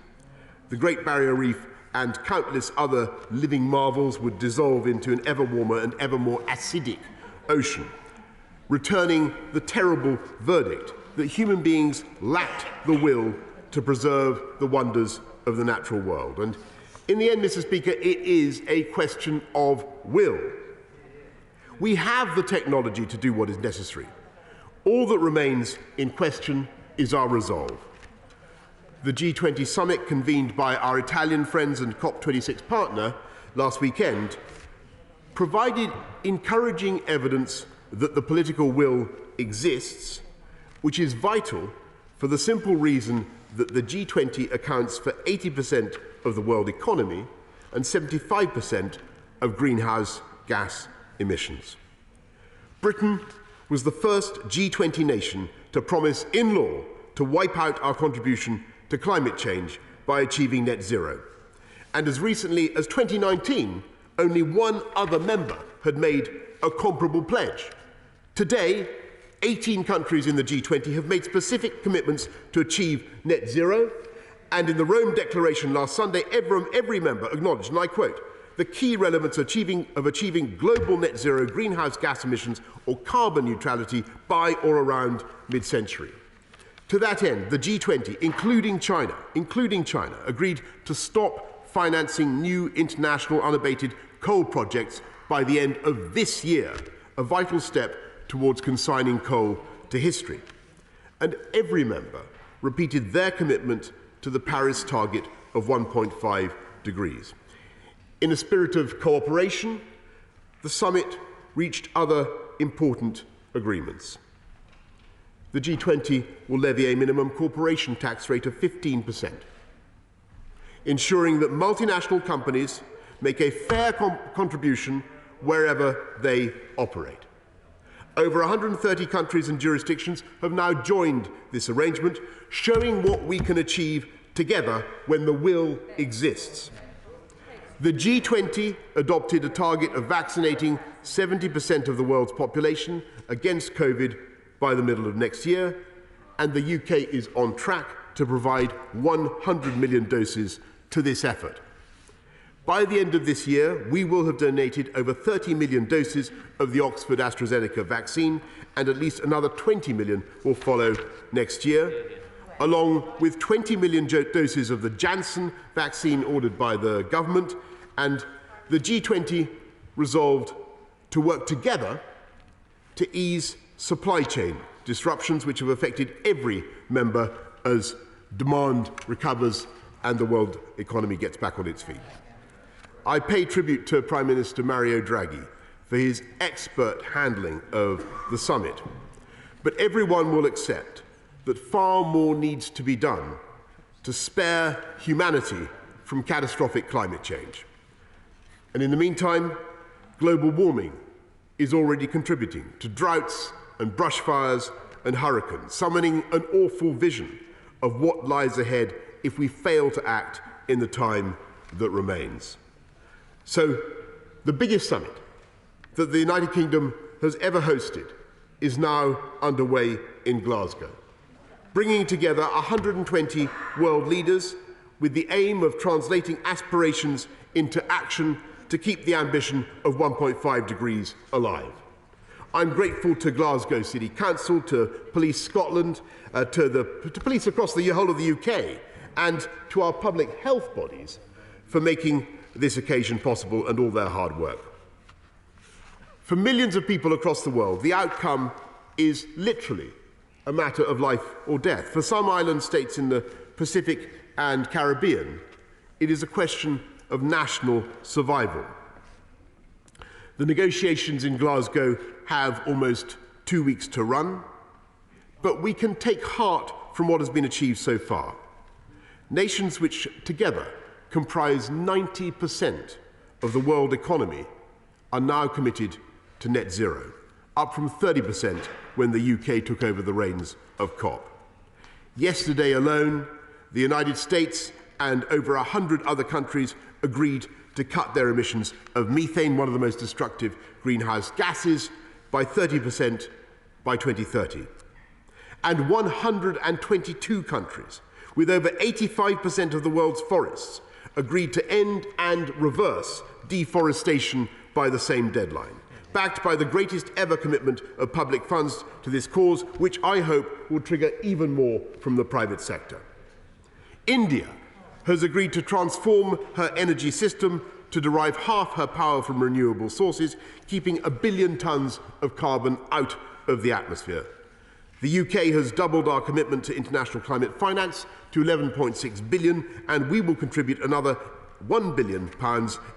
The Great Barrier Reef and countless other living marvels would dissolve into an ever warmer and ever more acidic ocean, returning the terrible verdict that human beings lacked the will to preserve the wonders of the natural world. And in the end, Mr. Speaker, it is a question of will. We have the technology to do what is necessary. All that remains in question is our resolve. The G20 summit, convened by our Italian friends and COP26 partner last weekend, provided encouraging evidence that the political will exists, which is vital for the simple reason that the G20 accounts for 80% of the world economy and 75% of greenhouse gas emissions. Britain was the first G20 nation to promise in law to wipe out our contribution to climate change by achieving net zero. And as recently as 2019, only one other member had made a comparable pledge. Today, 18 countries in the G20 have made specific commitments to achieve net zero, and in the Rome Declaration last Sunday, every member acknowledged, and I quote, the key relevance of achieving global net zero greenhouse gas emissions or carbon neutrality by or around mid-century. To that end, the G20, including China, agreed to stop financing new international unabated coal projects by the end of this year, a vital step towards consigning coal to history. And every member repeated their commitment to the Paris target of 1.5 degrees. In a spirit of cooperation, the summit reached other important agreements. The G20 will levy a minimum corporation tax rate of 15%, ensuring that multinational companies make a fair contribution wherever they operate. Over 130 countries and jurisdictions have now joined this arrangement, showing what we can achieve together when the will exists. The G20 adopted a target of vaccinating 70% of the world's population against COVID by the middle of next year, and the UK is on track to provide 100 million doses to this effort. By the end of this year, we will have donated over 30 million doses of the Oxford AstraZeneca vaccine, and at least another 20 million will follow next year, along with 20 million doses of the Janssen vaccine ordered by the government. And the G20 resolved to work together to ease supply chain disruptions which have affected every member as demand recovers and the world economy gets back on its feet. I pay tribute to Prime Minister Mario Draghi for his expert handling of the summit, but everyone will accept that far more needs to be done to spare humanity from catastrophic climate change. And in the meantime, global warming is already contributing to droughts and brush fires and hurricanes, summoning an awful vision of what lies ahead if we fail to act in the time that remains. So, the biggest summit that the United Kingdom has ever hosted is now underway in Glasgow, bringing together 120 world leaders with the aim of translating aspirations into action to keep the ambition of 1.5 degrees alive. I'm grateful to Glasgow City Council, to Police Scotland, to police across the whole of the UK, and to our public health bodies for making this occasion possible and all their hard work. For millions of people across the world, the outcome is literally a matter of life or death. For some island states in the Pacific and Caribbean, it is a question of national survival. The negotiations in Glasgow have almost 2 weeks to run, but we can take heart from what has been achieved so far. Nations which together comprise 90% of the world economy are now committed to net zero, up from 30% when the UK took over the reins of COP. Yesterday alone, the United States and over 100 other countries agreed to cut their emissions of methane, one of the most destructive greenhouse gases, by 30% by 2030. And 122 countries, with over 85% of the world's forests, agreed to end and reverse deforestation by the same deadline, backed by the greatest ever commitment of public funds to this cause, which I hope will trigger even more from the private sector. India has agreed to transform her energy system to derive half her power from renewable sources, keeping 1 billion tonnes of carbon out of the atmosphere. The UK has doubled our commitment to international climate finance to 11.6 billion, and we will contribute another £1 billion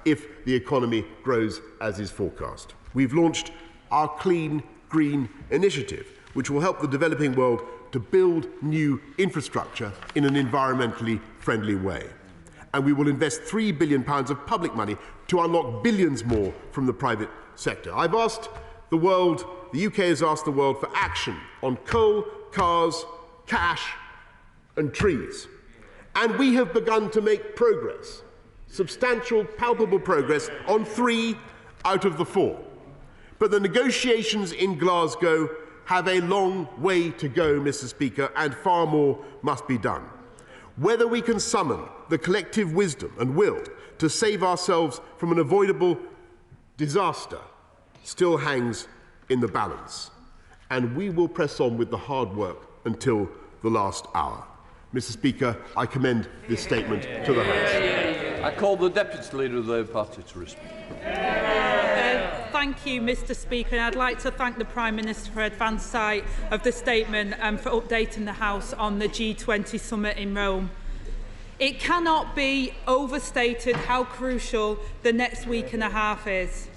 if the economy grows as is forecast. We've launched our Clean Green Initiative, which will help the developing world to build new infrastructure in an environmentally friendly way. And we will invest £3 billion of public money to unlock billions more from the private sector. I've asked the world, the UK has asked the world for action on coal, cars, cash and trees. And we have begun to make progress, substantial, palpable progress on 3 out of the 4. But the negotiations in Glasgow have a long way to go, Mr. Speaker, and far more must be done. Whether we can summon the collective wisdom and will to save ourselves from an avoidable disaster still hangs in the balance. And we will press on with the hard work until the last hour. Mr. Speaker, I commend this statement to the House.
I call the Deputy Leader of the Labour Party to respond.
Thank you, Mr. Speaker. And I'd like to thank the Prime Minister for advance sight of the statement and for updating the House on the G20 summit in Rome. It cannot be overstated how crucial the next week and a half is.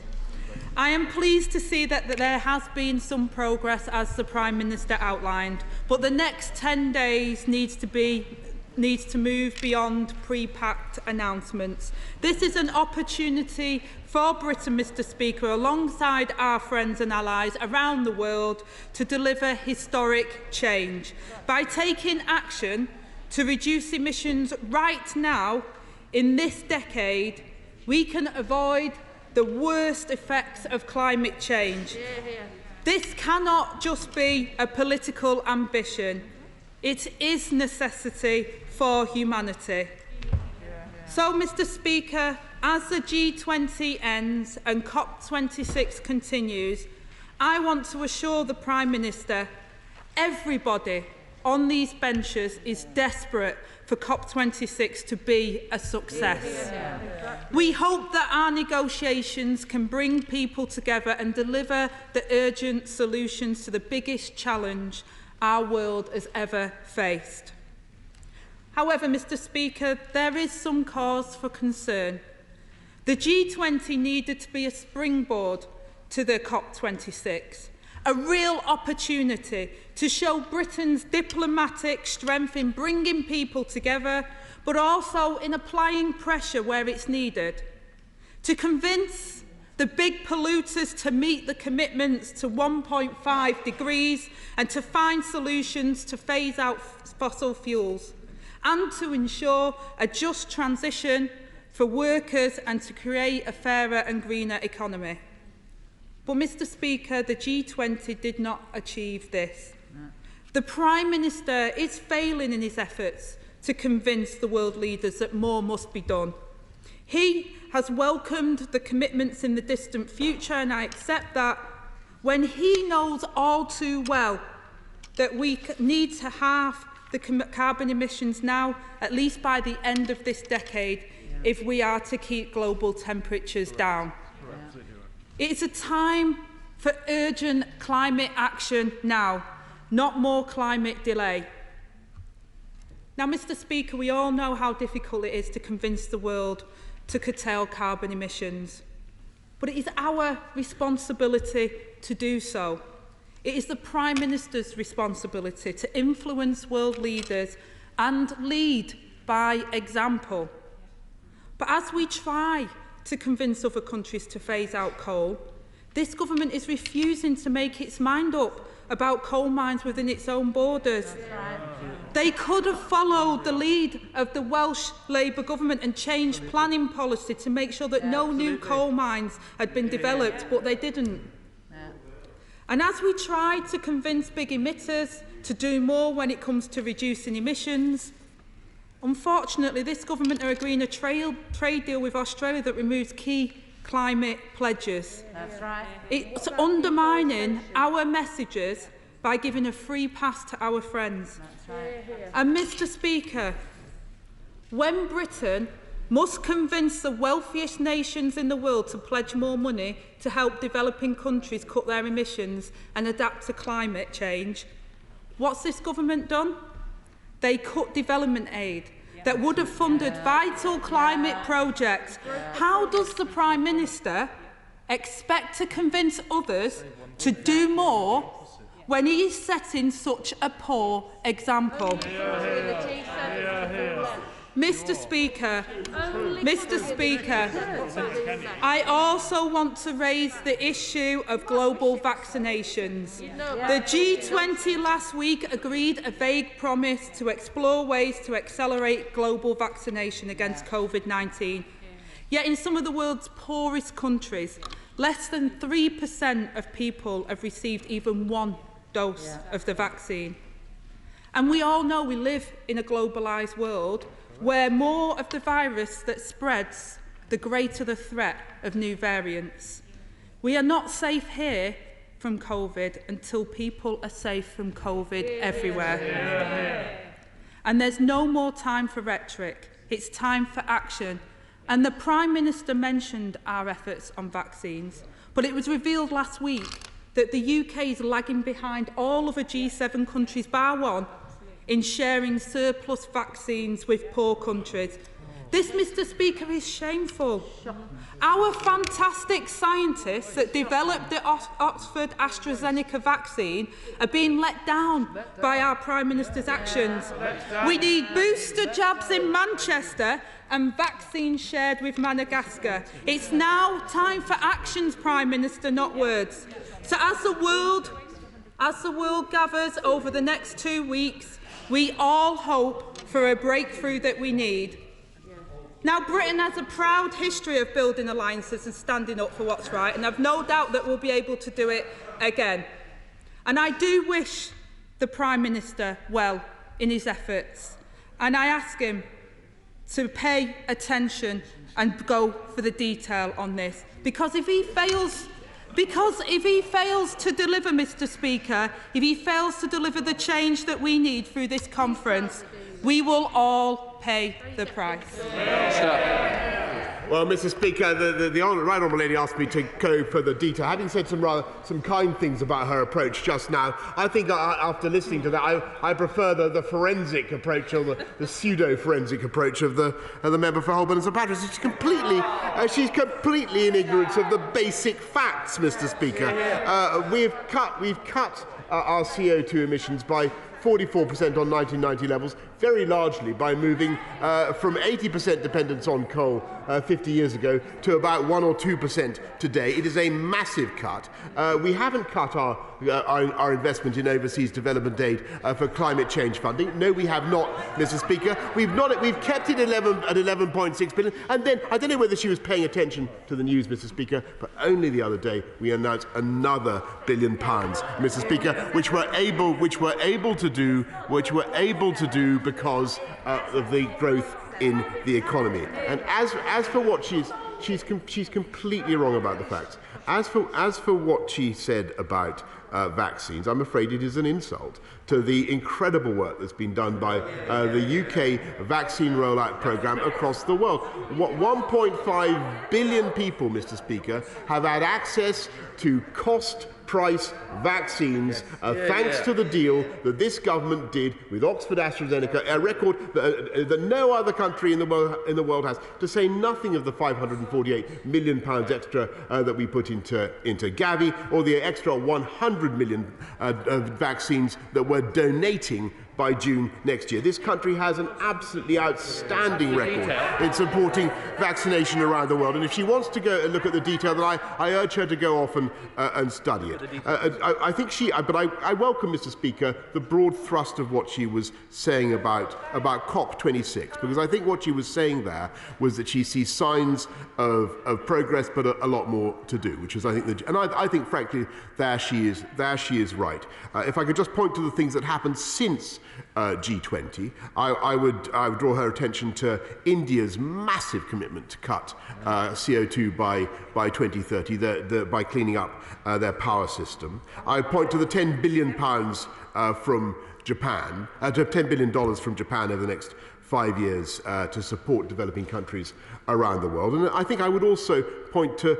I am pleased to see that there has been some progress, as the Prime Minister outlined, but the next 10 days needs to move beyond pre-packed announcements. This is an opportunity for Britain, Mr. Speaker, alongside our friends and allies around the world, to deliver historic change. By taking action to reduce emissions right now, in this decade, we can avoid the worst effects of climate change. This cannot just be a political ambition. It is necessity for humanity. So, Mr. Speaker, as the G20 ends and COP26 continues, I want to assure the Prime Minister everybody on these benches is desperate for COP26 to be a success. We hope that our negotiations can bring people together and deliver the urgent solutions to the biggest challenge our world has ever faced. However, Mr. Speaker, there is some cause for concern. The G20 needed to be a springboard to the COP26, a real opportunity to show Britain's diplomatic strength in bringing people together, but also in applying pressure where it's needed, to convince the big polluters to meet the commitments to 1.5 degrees and to find solutions to phase out fossil fuels, and to ensure a just transition for workers and to create a fairer and greener economy. But, Mr. Speaker, the G20 did not achieve this. The Prime Minister is failing in his efforts to convince the world leaders that more must be done. He has welcomed the commitments in the distant future, and I accept that, when he knows all too well that we need to halve the carbon emissions now, at least by the end of this decade, if we are to keep global temperatures down. It is a time for urgent climate action now, not more climate delay. Now, Mr. Speaker, we all know how difficult it is to convince the world to curtail carbon emissions, but it is our responsibility to do so. It is the Prime Minister's responsibility to influence world leaders and lead by example. But as we try to convince other countries to phase out coal, this government is refusing to make its mind up about coal mines within its own borders. They could have followed the lead of the Welsh Labour government and changed planning policy to make sure that no new coal mines had been developed, but they didn't. And as we try to convince big emitters to do more when it comes to reducing emissions, unfortunately, this government are agreeing a trade deal with Australia that removes key climate pledges.
That's right.
It's undermining our messages by giving a free pass to our friends.
That's right.
And, Mr. Speaker, when Britain must convince the wealthiest nations in the world to pledge more money to help developing countries cut their emissions and adapt to climate change, what's this government done? They cut development aid that would have funded vital climate projects. How does the Prime Minister expect to convince others to do more when he is setting such a poor example? Mr. Speaker, I also want to raise the issue of global vaccinations. The G20 last week agreed a vague promise to explore ways to accelerate global vaccination against COVID-19. Yet in some of the world's poorest countries, less than 3% of people have received even one dose of the vaccine. And we all know we live in a globalised world where more of the virus that spreads, the greater the threat of new variants. We are not safe here from COVID until people are safe from COVID everywhere. And there's no more time for rhetoric. It's time for action. And the Prime Minister mentioned our efforts on vaccines, but it was revealed last week that the UK is lagging behind all other G7 countries, bar one, in sharing surplus vaccines with poor countries. This, Mr. Speaker, is shameful. Our fantastic scientists that developed the Oxford AstraZeneca vaccine are being let down by our Prime Minister's actions. We need booster jabs in Manchester and vaccines shared with Madagascar. It's now time for actions, Prime Minister, not words. So as the world gathers over the next 2 weeks, we all hope for a breakthrough that we need. Now, Britain has a proud history of building alliances and standing up for what's right, and I've no doubt that we'll be able to do it again. And I do wish the Prime Minister well in his efforts, and I ask him to pay attention and go for the detail on this, because if he fails to deliver, Mr. Speaker, if he fails to deliver the change that we need through this conference, we will all pay the price.
Well, Mr. Speaker, the right honourable lady asked me to go for the detail. Having said some kind things about her approach just now, I think after listening to that, I prefer the forensic approach, or the pseudo-forensic approach of the member for Holborn and St Patrick's. She's completely in ignorance of the basic facts, Mr. Speaker. We've cut our CO2 emissions by 44% on 1990 levels, very largely by moving from 80% dependence on coal 50 years ago to about 1 or 2% today. It is a massive cut. We haven't cut our investment in overseas development aid for climate change funding. No, we have not, Mr. Speaker. We've kept it at 11.6 billion. And then I don't know whether she was paying attention to the news, Mr. Speaker, but only the other day we announced another £1 billion, Mr. Speaker, which we're able to do because of the growth in the economy. And as for what she's completely wrong about the facts. As for what she said about vaccines, I'm afraid it is an insult to the incredible work that's been done by the UK vaccine rollout programme across the world. 1.5 billion people, Mr. Speaker, have had access to cost-price vaccines thanks to the deal that this government did with Oxford AstraZeneca, a record that no other country in the world has, to say nothing of the £548 million extra that we put into Gavi, or the extra 100 million vaccines that we're donating by June next year. This country has an absolutely outstanding record in supporting vaccination around the world. And if she wants to go and look at the detail, then I urge her to go off and study it. I welcome, Mr. Speaker, the broad thrust of what she was saying about COP26, because I think what she was saying there was that she sees signs of progress, but a lot more to do, which is, I think, I think, frankly, there she is right. If I could just point to the things that happened since G20, I would draw her attention to India's massive commitment to cut CO2 by 2030 by cleaning up their power system. I would point to the £10 billion from Japan, to $10 billion from Japan over the next 5 years to support developing countries around the world. And I think I would also point to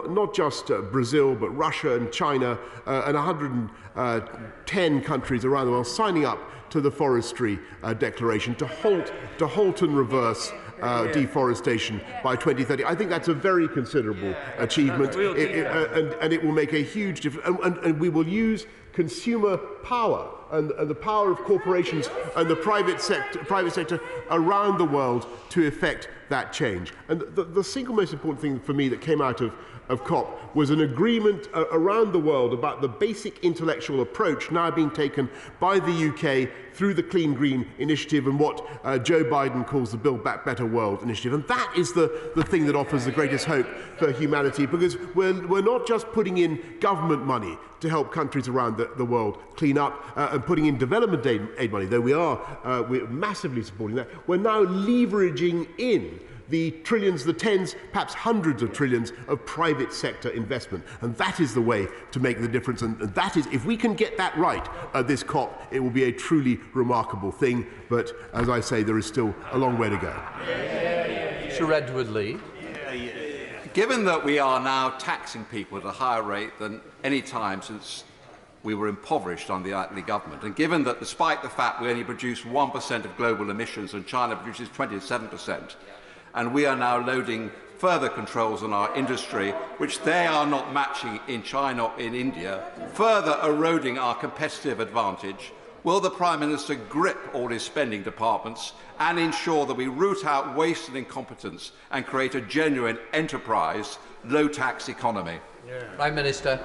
not just Brazil, but Russia and China and 110 countries around the world signing up to the Forestry Declaration to halt and reverse deforestation by 2030. I think that's a very considerable achievement, and it will make a huge difference. And we will use consumer power and the power of corporations and the private sector around the world to effect that change. And the single most important thing for me that came out of COP was an agreement around the world about the basic intellectual approach now being taken by the UK through the Clean Green Initiative and what Joe Biden calls the Build Back Better World Initiative. And that is the thing that offers the greatest hope for humanity, because we're not just putting in government money to help countries around the world clean up and putting in development aid money, though we're massively supporting that. We're now leveraging in the trillions, the tens, perhaps hundreds of trillions of private sector investment. And that is the way to make the difference. And that is, if we can get that right at this COP, it will be a truly remarkable thing. But as I say, there is still a long way to go.
Sir Edward Lee.
Given that we are now taxing people at a higher rate than any time since we were impoverished on the Attlee government, and given that despite the fact we only produce 1% of global emissions and China produces 27%, and we are now loading further controls on our industry, which they are not matching in China or in India, further eroding our competitive advantage, will the Prime Minister grip all his spending departments and ensure that we root out waste and incompetence and create a genuine enterprise, low-tax economy?
Prime Minister.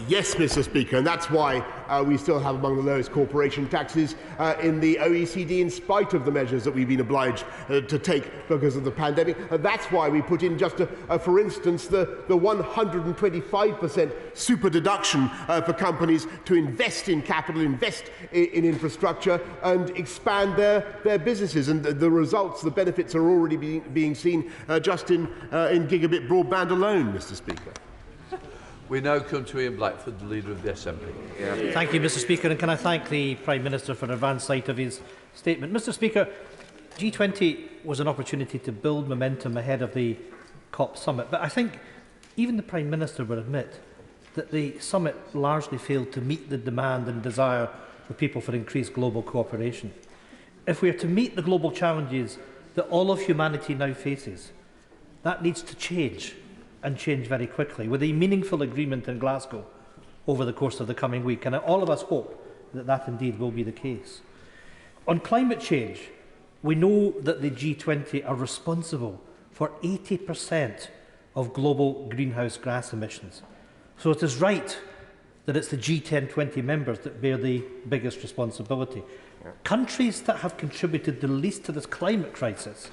Yes, Mr. Speaker, and that's why we still have among the lowest corporation taxes in the OECD, in spite of the measures that we've been obliged to take because of the pandemic. That's why we put in, just for instance, the 125% super deduction for companies to invest in capital, invest in infrastructure, and expand their businesses. And the results, the benefits are already being seen just in gigabit broadband alone, Mr. Speaker.
We now come to Ian Blackford, the Leader of the Assembly.
Thank you, Mr. Speaker, and can I thank the Prime Minister for an advance sight of his statement. Mr. Speaker, G20 was an opportunity to build momentum ahead of the COP summit, but I think even the Prime Minister will admit that the summit largely failed to meet the demand and desire of people for increased global cooperation. If we are to meet the global challenges that all of humanity now faces, that needs to change, and change very quickly, with a meaningful agreement in Glasgow over the course of the coming week. And all of us hope that that indeed will be the case. On climate change, we know that the G20 are responsible for 80% of global greenhouse gas emissions. So it is right that it's the G10-20 members that bear the biggest responsibility. Countries that have contributed the least to this climate crisis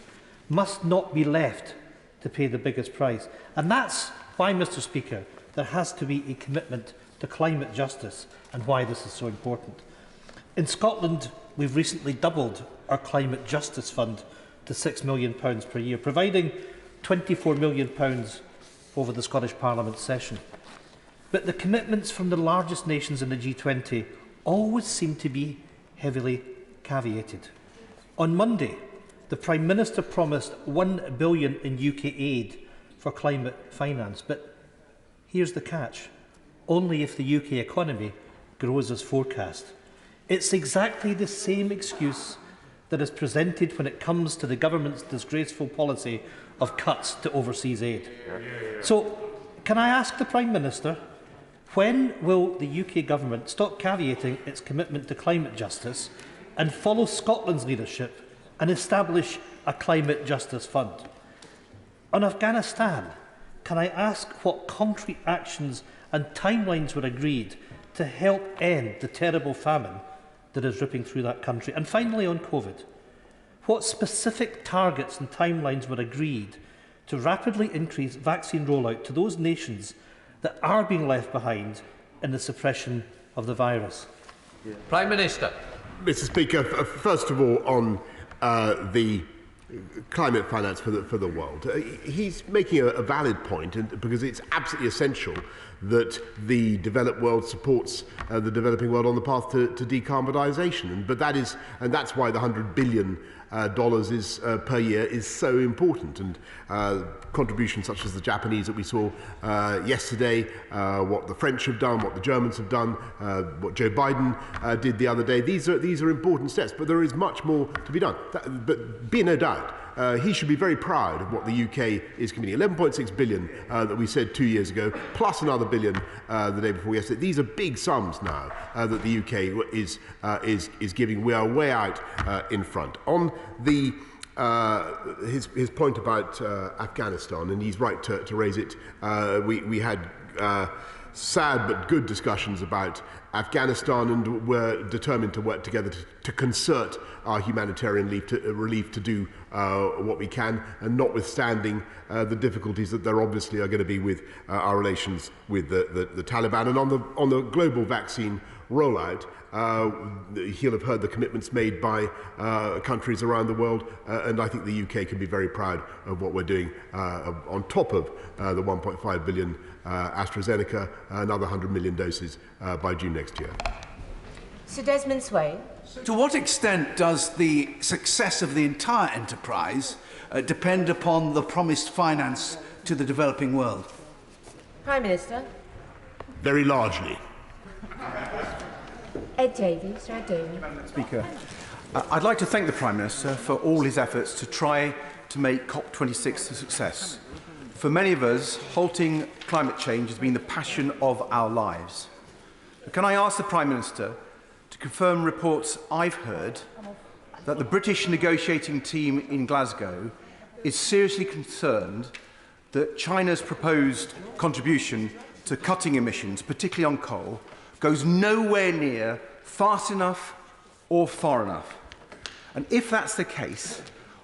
must not be left to pay the biggest price. And that's why, Mr. Speaker, there has to be a commitment to climate justice and why this is so important. In Scotland, we've recently doubled our Climate Justice Fund to £6 million per year, providing £24 million over the Scottish Parliament session. But the commitments from the largest nations in the G20 always seem to be heavily caveated. On Monday, the Prime Minister promised £1 billion in UK aid for climate finance, but here's the catch: only if the UK economy grows as forecast. It's exactly the same excuse that is presented when it comes to the government's disgraceful policy of cuts to overseas aid. So, can I ask the Prime Minister, when will the UK government stop caveating its commitment to climate justice and follow Scotland's leadership and establish a climate justice fund? On Afghanistan, can I ask what concrete actions and timelines were agreed to help end the terrible famine that is ripping through that country? And finally, on COVID, what specific targets and timelines were agreed to rapidly increase vaccine rollout to those nations that are being left behind in the suppression of the virus?
Prime Minister.
Mr. Speaker, first of all, on the climate finance for the world, he's making a valid point, because it's absolutely essential that the developed world supports the developing world on the path to decarbonisation. But that's why the $100 billion per year is so important, and contributions such as the Japanese that we saw yesterday, what the French have done, what the Germans have done, what Joe Biden did the other day, these are important steps, but there is much more to be done. But be no doubt, he should be very proud of what the UK is committing. 11.6 billion that we said 2 years ago, plus another billion the day before yesterday. These are big sums now that the UK is giving. We are way out in front. On the his point about Afghanistan, and he's right to raise it. We had sad but good discussions about Afghanistan, and we're determined to work together to concert our humanitarian relief to do what we can, and notwithstanding the difficulties that there obviously are going to be with our relations with the Taliban. And on the global vaccine rollout, he'll have heard the commitments made by countries around the world, and I think the UK can be very proud of what we're doing on top of the 1.5 billion AstraZeneca, another 100 million doses by June next year.
Sir Desmond Swayne.
To what extent does the success of the entire enterprise depend upon the promised finance to the developing world?
Prime Minister.
Very largely.
Ed Davies. Sir Ed Davies.
Speaker, I'd like to thank the Prime Minister for all his efforts to try to make COP26 a success. For many of us, halting climate change has been the passion of our lives. Can I ask the Prime Minister to confirm reports I've heard that the British negotiating team in Glasgow is seriously concerned that China's proposed contribution to cutting emissions, particularly on coal, goes nowhere near fast enough or far enough? And if that's the case,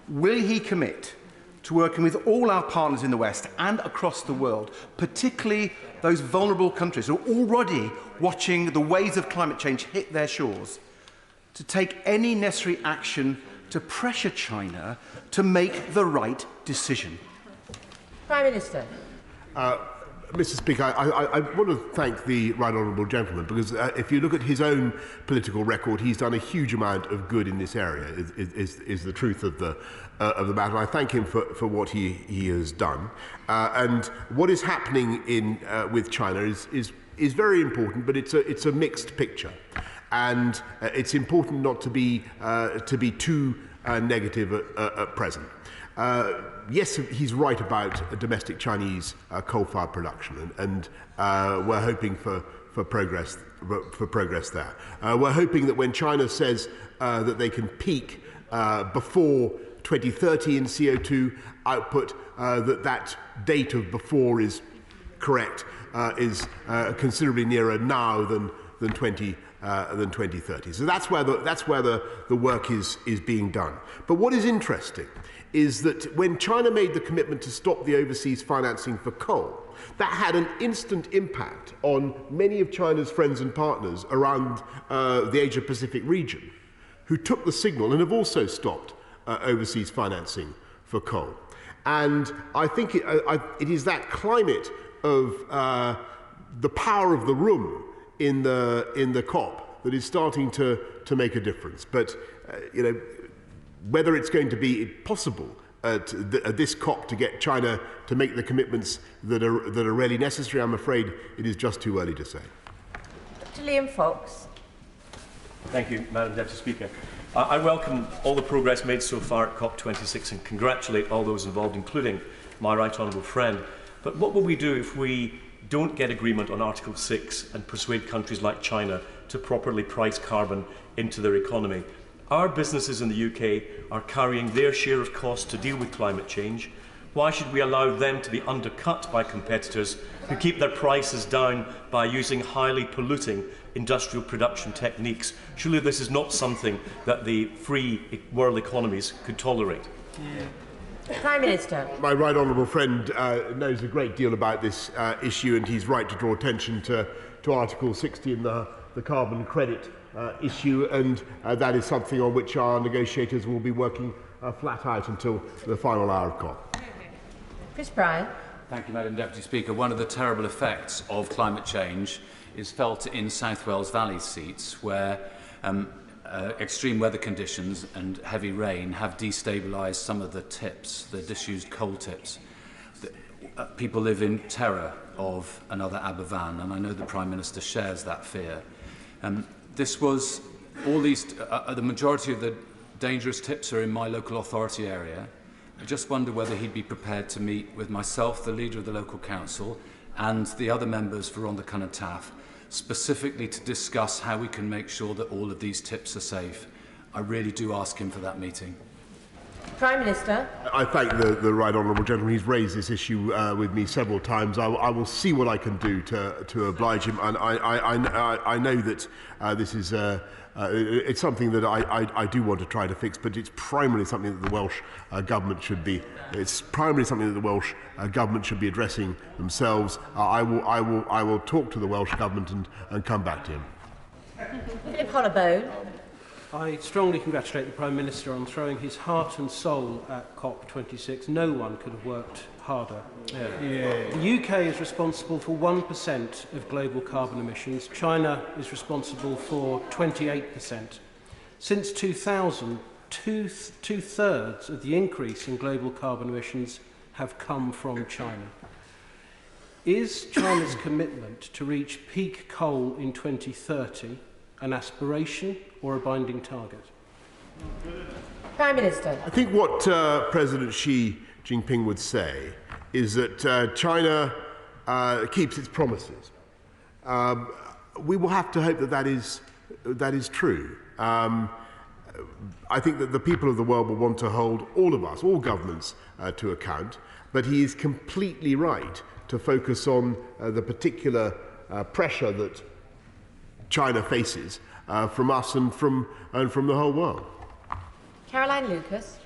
will he commit to working with all our partners in the West and across the world, particularly those vulnerable countries who are already watching the waves of climate change hit their shores, to take any necessary action to pressure China to make the right decision?
Prime Minister.
Mr. Speaker, I want to thank the right honourable gentleman, because if you look at his own political record, he's done a huge amount of good in this area, is the truth of the matter. I thank him for what he has done. And what is happening with China is very important, but it's a mixed picture. And it's important not to be too negative at present. Yes, he's right about domestic Chinese coal-fired production, and we're hoping for progress progress there. We're hoping that when China says that they can peak before 2030 in CO2 output, that date of before is correct, is considerably nearer now than 2030. So that's where the work is being done. But what is interesting is that when China made the commitment to stop the overseas financing for coal, that had an instant impact on many of China's friends and partners around the Asia-Pacific region, who took the signal and have also stopped overseas financing for coal. And I think it is that climate of the power of the room in the COP that is starting to make a difference. But whether it's going to be possible at this COP to get China to make the commitments that are really necessary, I'm afraid it is just too early to say.
Dr. Liam Fox.
Thank you, Madam Deputy Speaker. I welcome all the progress made so far at COP26 and congratulate all those involved, including my right honourable friend. But what will we do if we don't get agreement on Article 6 and persuade countries like China to properly price carbon into their economy? Our businesses in the UK are carrying their share of costs to deal with climate change. Why should we allow them to be undercut by competitors who keep their prices down by using highly polluting industrial production techniques? Surely this is not something that the free world economies could tolerate.
Prime Minister.
My right honourable friend knows a great deal about this issue, and he's right to draw attention to Article 60 and the carbon credit issue, and that is something on which our negotiators will be working flat out until the final hour of COP.
Chris Bryan.
Thank you, Madam Deputy Speaker. One of the terrible effects of climate change is felt in South Wales Valley seats, where extreme weather conditions and heavy rain have destabilised some of the tips, the disused coal tips. People live in terror of another Aberfan, and I know the Prime Minister shares that fear. The majority of the dangerous tips are in my local authority area. I just wonder whether he'd be prepared to meet with myself, the leader of the local council, and the other members for Rhondda and Taff, specifically to discuss how we can make sure that all of these tips are safe. I really do ask him for that meeting.
Prime Minister.
I thank the right honourable gentleman. He's raised this issue with me several times. I will see what I can do to oblige him, and I know that this is it's something that I do want to try to fix, but it's primarily something that the Welsh government should be. It's primarily something that the Welsh government should be addressing themselves. I will talk to the Welsh government and come back to him.
Philip Hollowbone.
I strongly congratulate the Prime Minister on throwing his heart and soul at COP26. No one could have worked harder. The UK is responsible for 1% of global carbon emissions. China is responsible for 28%. Since 2000, two-thirds of the increase in global carbon emissions have come from China. Is China's commitment to reach peak coal in 2030 an aspiration or a binding target?
Prime Minister.
I think what President Xi Jinping would say is that China keeps its promises. We will have to hope that is true. I think that the people of the world will want to hold all of us, all governments, to account, but he is completely right to focus on the particular pressure that China faces from us and from the whole world.
Caroline Lucas.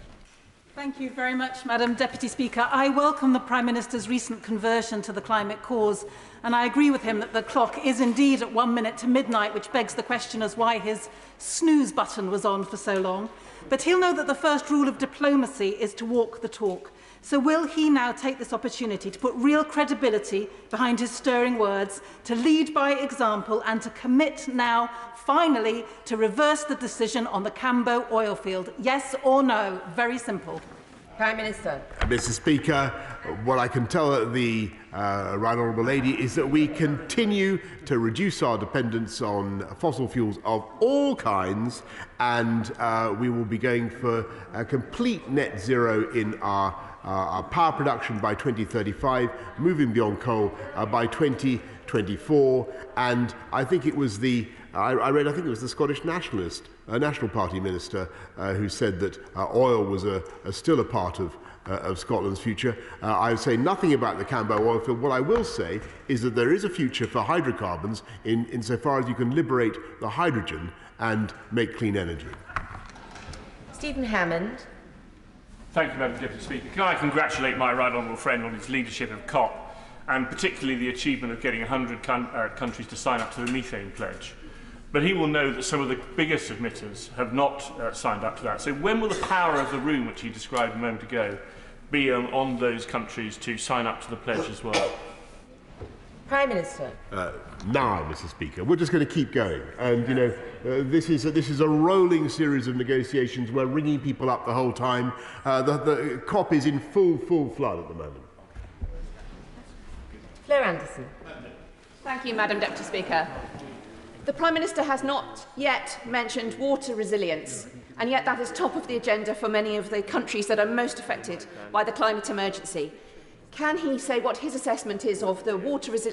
Thank you very much, Madam Deputy Speaker. I welcome the Prime Minister's recent conversion to the climate cause, and I agree with him that the clock is indeed at 1 minute to midnight, which begs the question as why his snooze button was on for so long. But he'll know that the first rule of diplomacy is to walk the talk. So will he now take this opportunity to put real credibility behind his stirring words, to lead by example and to commit now, finally, to reverse the decision on the Cambo oil field? Yes or no? Very simple.
Prime Minister.
Mr. Speaker, what I can tell the Right Honourable Lady, is that we continue to reduce our dependence on fossil fuels of all kinds, and we will be going for a complete net zero in our power production by 2035, moving beyond coal by 2024. And I think it was I think it was the Scottish National Party minister who said that oil was still a part of Scotland's future. I would say nothing about the Cambo oil field. What I will say is that there is a future for hydrocarbons insofar as you can liberate the hydrogen and make clean energy.
Stephen Hammond.
Thank you, Madam Deputy Speaker. Can I congratulate my right honourable friend on his leadership of COP, and particularly the achievement of getting 100 countries to sign up to the methane pledge. But he will know that some of the biggest emitters have not signed up to that. So when will the power of the room, which he described a moment ago, be on those countries to sign up to the pledge as well?
Prime Minister.
Now, Mr. Speaker, we're just going to keep going, and you know, this is a rolling series of negotiations. We're ringing people up the whole time. The COP is in full flood at the moment.
Claire Anderson.
Thank you, Madam Deputy Speaker. The Prime Minister has not yet mentioned water resilience, and yet that is top of the agenda for many of the countries that are most affected by the climate emergency. Can he say what his assessment is of the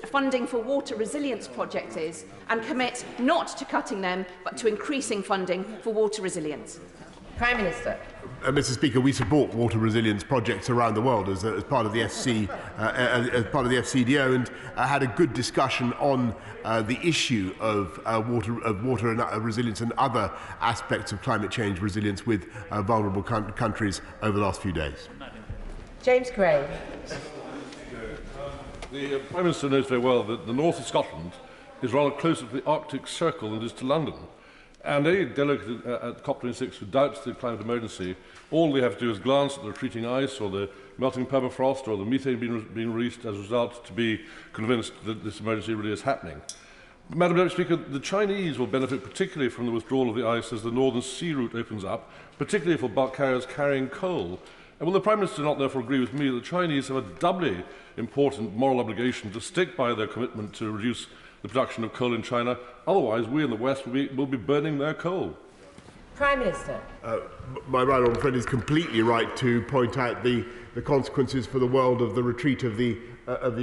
funding for water resilience projects is, and commit not to cutting them, but to increasing funding for water resilience?
Prime Minister.
Mr. Speaker, we support water resilience projects around the world as part of the FCDO, and had a good discussion on the issue of water resilience and other aspects of climate change resilience with vulnerable countries over the last few days.
James Gray.
The Prime Minister knows very well that the north of Scotland is rather closer to the Arctic Circle than it is to London. And any delegate at COP26 who doubts the climate emergency, all they have to do is glance at the retreating ice or the melting permafrost or the methane being released as a result to be convinced that this emergency really is happening. Madam Deputy Speaker, the Chinese will benefit particularly from the withdrawal of the ice as the northern sea route opens up, particularly for bulk carriers carrying coal. And will the Prime Minister not therefore agree with me that the Chinese have a doubly important moral obligation to stick by their commitment to reduce the production of coal in China? Otherwise, we in the West will be burning their coal.
Prime Minister.
My right honourable friend is completely right to point out the consequences for the world of the retreat of the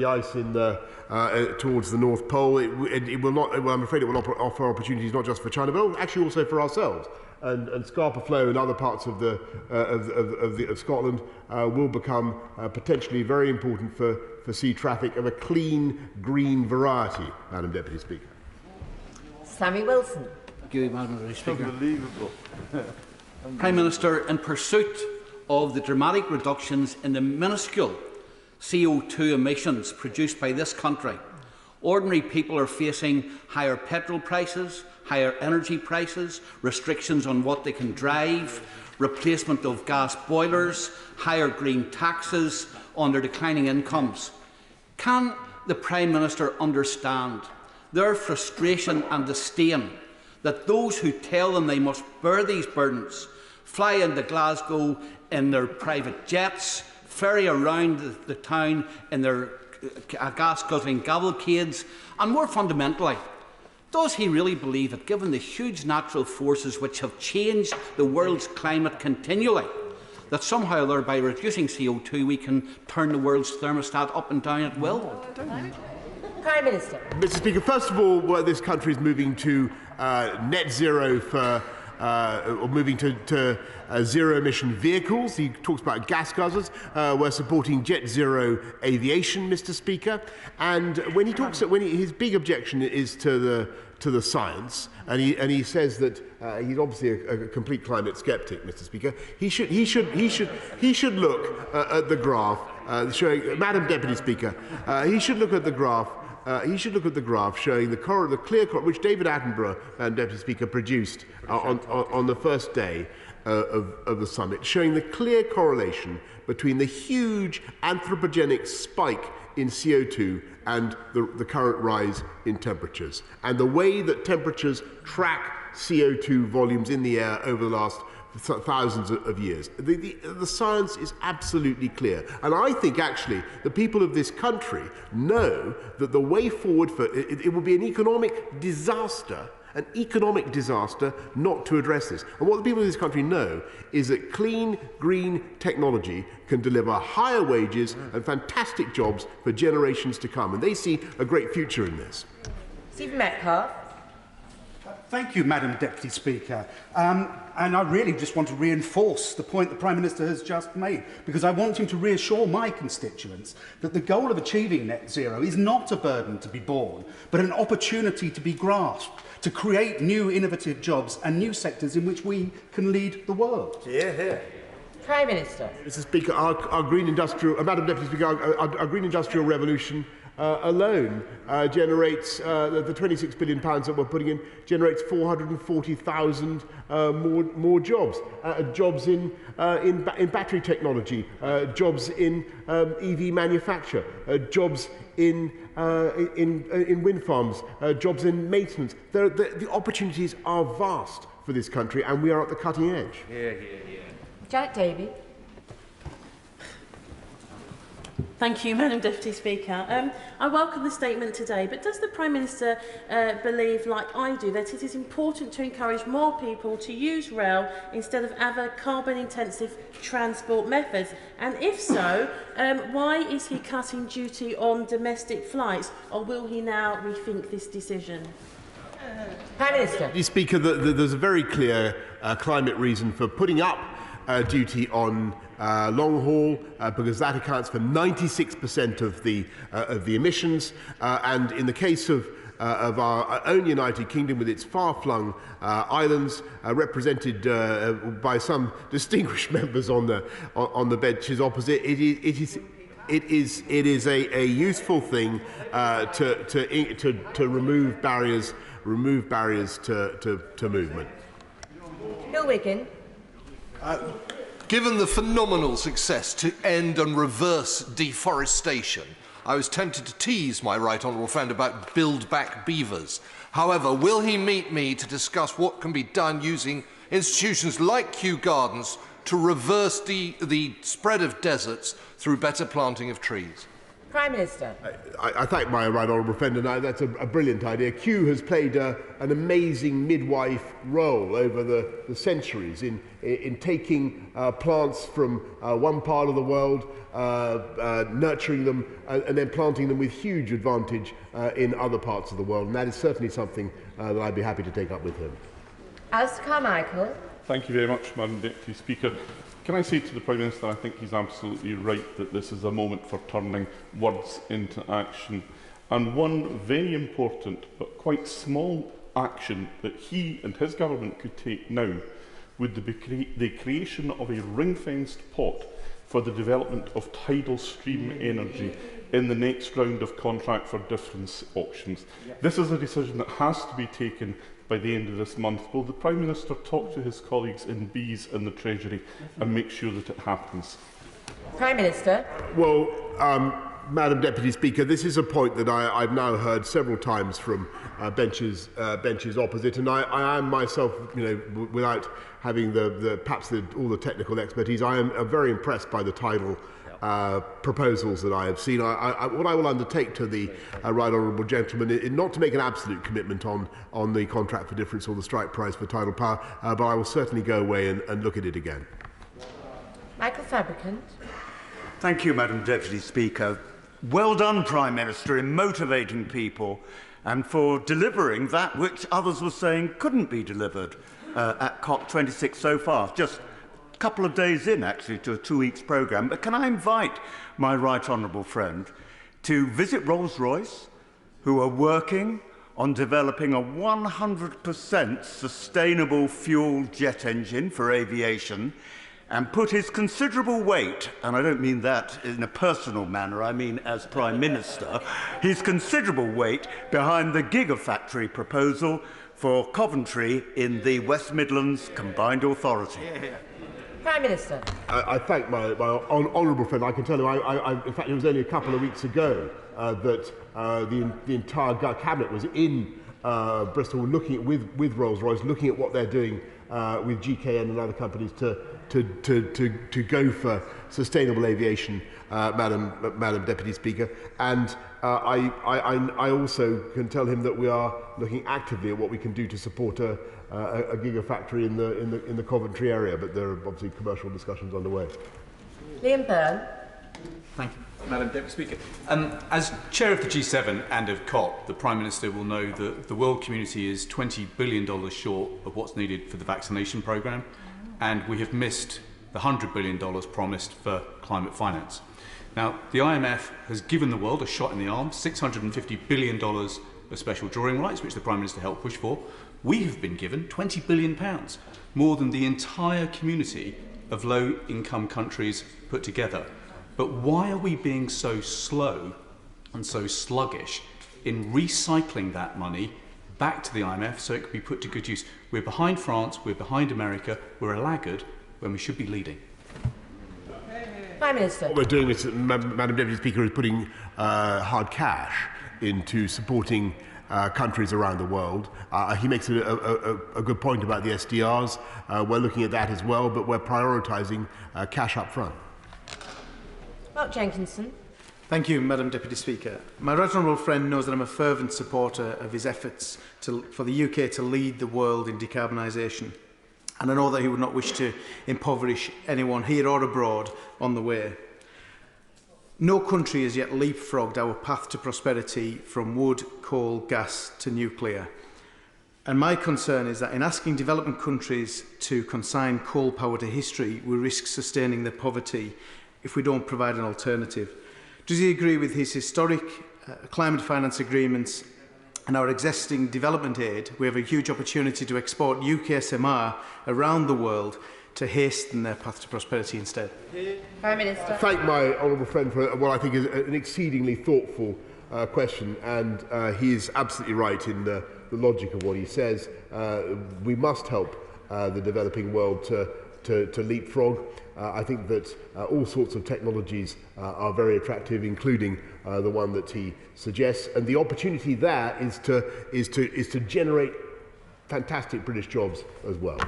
ice in towards the North Pole. It will not. Well, I'm afraid it will offer opportunities not just for China, but actually also for ourselves. And Scapa Flow and other parts of Scotland will become potentially very important for sea traffic of a clean, green variety, Madam Deputy Speaker.
Sammy Wilson.
Thank you, Madam Deputy Speaker.
Unbelievable.
Prime Minister, in pursuit of the dramatic reductions in the minuscule CO2 emissions produced by this country, ordinary people are facing higher petrol prices, higher energy prices, restrictions on what they can drive, replacement of gas boilers, higher green taxes on their declining incomes. Can the Prime Minister understand their frustration and disdain that those who tell them they must bear these burdens fly into Glasgow in their private jets, ferry around the town in their gas-guzzling cavalcades, and more fundamentally, does he really believe that, given the huge natural forces which have changed the world's climate continually, that somehow or by reducing CO2 we can turn the world's thermostat up and down at will?
Prime Minister.
Mr. Speaker, first of all, this country is moving to net zero or moving to zero-emission vehicles. He talks about gas guzzlers. We're supporting jet zero aviation, Mr. Speaker. And when he talks, his big objection is to the science, and he says that he's obviously a complete climate skeptic, Mr. Speaker. He should look at the graph showing, Madam Deputy Speaker. He should look at the graph. He should look at the graph showing the clear which David Attenborough, Deputy Speaker, produced on the first day of the summit, showing the clear correlation between the huge anthropogenic spike in CO2 and the current rise in temperatures, and the way that temperatures track CO2 volumes in the air over the last for thousands of years. The science is absolutely clear. And I think, actually, the people of this country know that the way forward for it will be an economic disaster not to address this. And what the people of this country know is that clean, green technology can deliver higher wages and fantastic jobs for generations to come. And they see a great future in this.
Stephen Metcalfe.
Thank you, Madam Deputy Speaker. And I really just want to reinforce the point the Prime Minister has just made, because I want him to reassure my constituents that the goal of achieving net zero is not a burden to be borne, but an opportunity to be grasped, to create new innovative jobs and new sectors in which we can lead the world.
Prime Minister.
Mr. Speaker, our green industrial, Madam Deputy Speaker, our green industrial revolution alone generates the £26 billion that we're putting in generates 440,000 more jobs. Jobs in battery technology, jobs in EV manufacture, jobs in wind farms, jobs in maintenance. The opportunities are vast for this country, and we are at the cutting edge.
Janet Davey.
Thank you, Madam Deputy Speaker. I welcome the statement today, but does the Prime Minister believe, like I do, that it is important to encourage more people to use rail instead of other carbon-intensive transport methods? And if so, why is he cutting duty on domestic flights, or will he now rethink this decision?
Prime Minister.
Mr. Speaker, there's a very clear climate reason for putting up duty on long haul, because that accounts for 96% of the emissions, and in the case of our own United Kingdom, with its far-flung islands, represented by some distinguished members on the benches opposite, it is a useful thing to remove barriers to movement.
Bill Wiggin.
Given the phenomenal success to end and reverse deforestation, I was tempted to tease my right honourable friend about build back beavers. However, will he meet me to discuss what can be done using institutions like Kew Gardens to reverse the spread of deserts through better planting of trees?
Prime Minister.
I thank my right honourable friend, and that's a brilliant idea. Kew has played an amazing midwife role over the centuries in taking plants from one part of the world, nurturing them, and then planting them with huge advantage in other parts of the world. And that is certainly something that I'd be happy to take up with him.
Alistair Carmichael.
Thank you very much, Madam Deputy Speaker. Can I say to the Prime Minister, I think he's absolutely right that this is a moment for turning words into action. And one very important but quite small action that he and his government could take now would be the creation of a ring-fenced pot for the development of tidal stream energy in the next round of contract for difference auctions. This is a decision that has to be taken by the end of this month. Will the Prime Minister talk to his colleagues in Bees and the Treasury and make sure that it happens?
Prime Minister.
Well, Madam Deputy Speaker, this is a point that I've now heard several times from benches opposite, and I am myself, without having perhaps all the technical expertise, I am very impressed by the tidal proposals that I have seen. What I will undertake to the right honourable gentleman is not to make an absolute commitment on the contract for difference or the strike price for tidal power, but I will certainly go away and look at it again.
Michael Fabricant.
Thank you, Madam Deputy Speaker. Well done, Prime Minister, in motivating people and for delivering that which others were saying couldn't be delivered at COP26 so far. Just a couple of days in, actually, to a 2-week programme. But can I invite my right honourable friend to visit Rolls-Royce, who are working on developing a 100% sustainable fuel jet engine for aviation, and put his considerable weight, and I don't mean that in a personal manner, I mean as Prime Minister, his considerable weight behind the Gigafactory proposal for Coventry in the West Midlands Combined Authority.
Prime Minister.
I thank my honourable friend. I can tell you, in fact, it was only a couple of weeks ago that the entire Cabinet was in Bristol looking at, with Rolls-Royce, looking at what they're doing with GKN and other companies to go for sustainable aviation, Madam Deputy Speaker. And I also can tell him that we are looking actively at what we can do to support a gigafactory in the Coventry area, but there are obviously commercial discussions underway.
Liam Byrne.
Thank you, Madam Deputy Speaker. As chair of the G7 and of COP, the Prime Minister will know that the world community is $20 billion short of what's needed for the vaccination programme, and we have missed the $100 billion promised for climate finance. Now, the IMF has given the world a shot in the arm, $650 billion of special drawing rights, which the Prime Minister helped push for. We have been given £20 billion, more than the entire community of low-income countries put together. But why are we being so slow and so sluggish in recycling that money back to the IMF so it can be put to good use? We're behind France, we're behind America, we're a laggard when we should be leading.
Prime Minister.
What we're doing is, Madam Deputy Speaker, is putting hard cash into supporting countries around the world. He makes a good point about the SDRs. We're looking at that as well, but we're prioritising cash up front.
Mark Jenkinson.
Thank you, Madam Deputy Speaker. My right honourable friend knows that I'm a fervent supporter of his efforts for the UK to lead the world in decarbonisation. And I know that he would not wish to impoverish anyone here or abroad on the way. No country has yet leapfrogged our path to prosperity from wood, coal, gas to nuclear. And my concern is that in asking developing countries to consign coal power to history, we risk sustaining their poverty if we don't provide an alternative. Does he agree with his historic climate finance agreements and our existing development aid? We have a huge opportunity to export UK SMR around the world to hasten their path to prosperity instead.
Prime Minister.
I thank my honourable friend for what I think is an exceedingly thoughtful question, and he is absolutely right in the logic of what he says. We must help the developing world to leapfrog. I think that all sorts of technologies are very attractive, including the one that he suggests, and the opportunity there is to generate fantastic British jobs as well.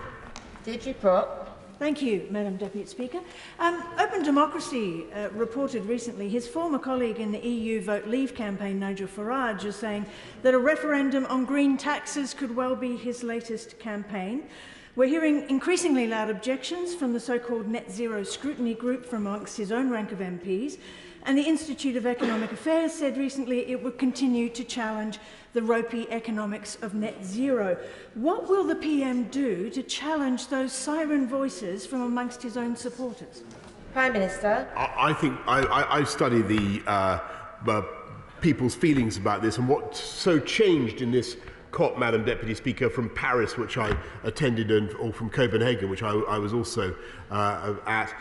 Deirdre Prop.
Thank you, Madam Deputy Speaker. Open Democracy reported recently his former colleague in the EU Vote Leave campaign, Nigel Farage, is saying that a referendum on green taxes could well be his latest campaign. We're hearing increasingly loud objections from the so-called Net Zero Scrutiny Group from amongst his own rank of MPs, and the Institute of Economic Affairs said recently it would continue to challenge the ropey economics of net zero. What will the PM do to challenge those siren voices from amongst his own supporters?
Prime Minister.
I think I study the people's feelings about this and what's so changed in this COP, Madam Deputy Speaker, from Paris, which I attended, or from Copenhagen, which I was also at.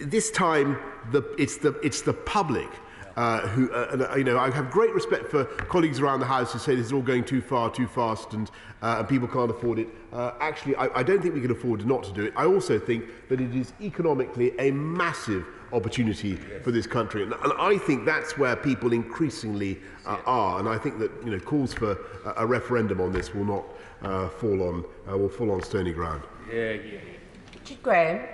This time, it's the public who, you know, I have great respect for colleagues around the House who say this is all going too far, too fast, and people can't afford it. Actually, I don't think we can afford not to do it. I also think that it is economically a massive opportunity for this country, and I think that's where people increasingly are. And I think that, you know, calls for a referendum on this will not fall on stony ground.
Richard Graham.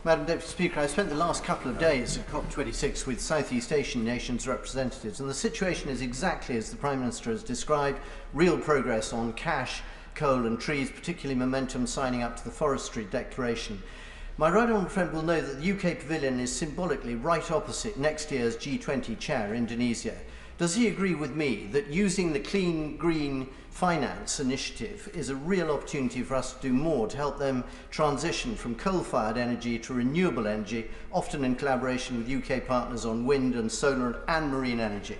Madam Deputy Speaker, I spent the last couple of days at COP26 with Southeast Asian nations' representatives, and the situation is exactly as the Prime Minister has described: real progress on cash, coal and trees, particularly momentum signing up to the Forestry Declaration. My right honourable friend will know that the UK Pavilion is symbolically right opposite next year's G20 chair, Indonesia. Does he agree with me that using the Clean Green Finance initiative is a real opportunity for us to do more to help them transition from coal-fired energy to renewable energy, often in collaboration with UK partners on wind and solar and marine energy?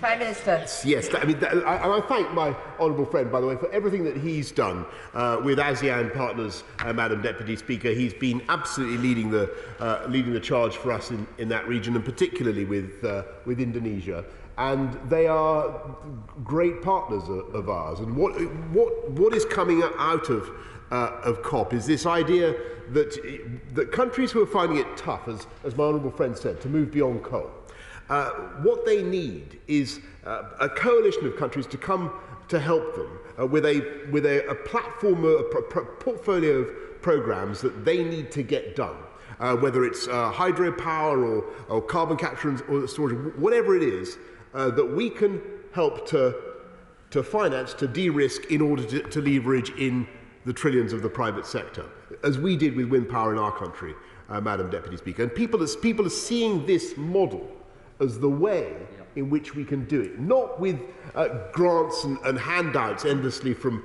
Prime Minister.
Yes, and I thank my honourable friend, by the way, for everything that he's done with ASEAN partners, Madam Deputy Speaker. He's been absolutely leading the charge for us in that region, and particularly with Indonesia. And they are great partners of ours. And what is coming out of COP is this idea that countries who are finding it tough, as my honourable friend said, to move beyond coal, what they need is a coalition of countries to come to help them with a platform, a portfolio of programs that they need to get done. Whether it's hydropower or carbon capture or storage, whatever it is, that we can help to finance, to de-risk in order to leverage in the trillions of the private sector, as we did with wind power in our country, Madam Deputy Speaker. And people are seeing this model as the way in which we can do it, not with grants and handouts endlessly from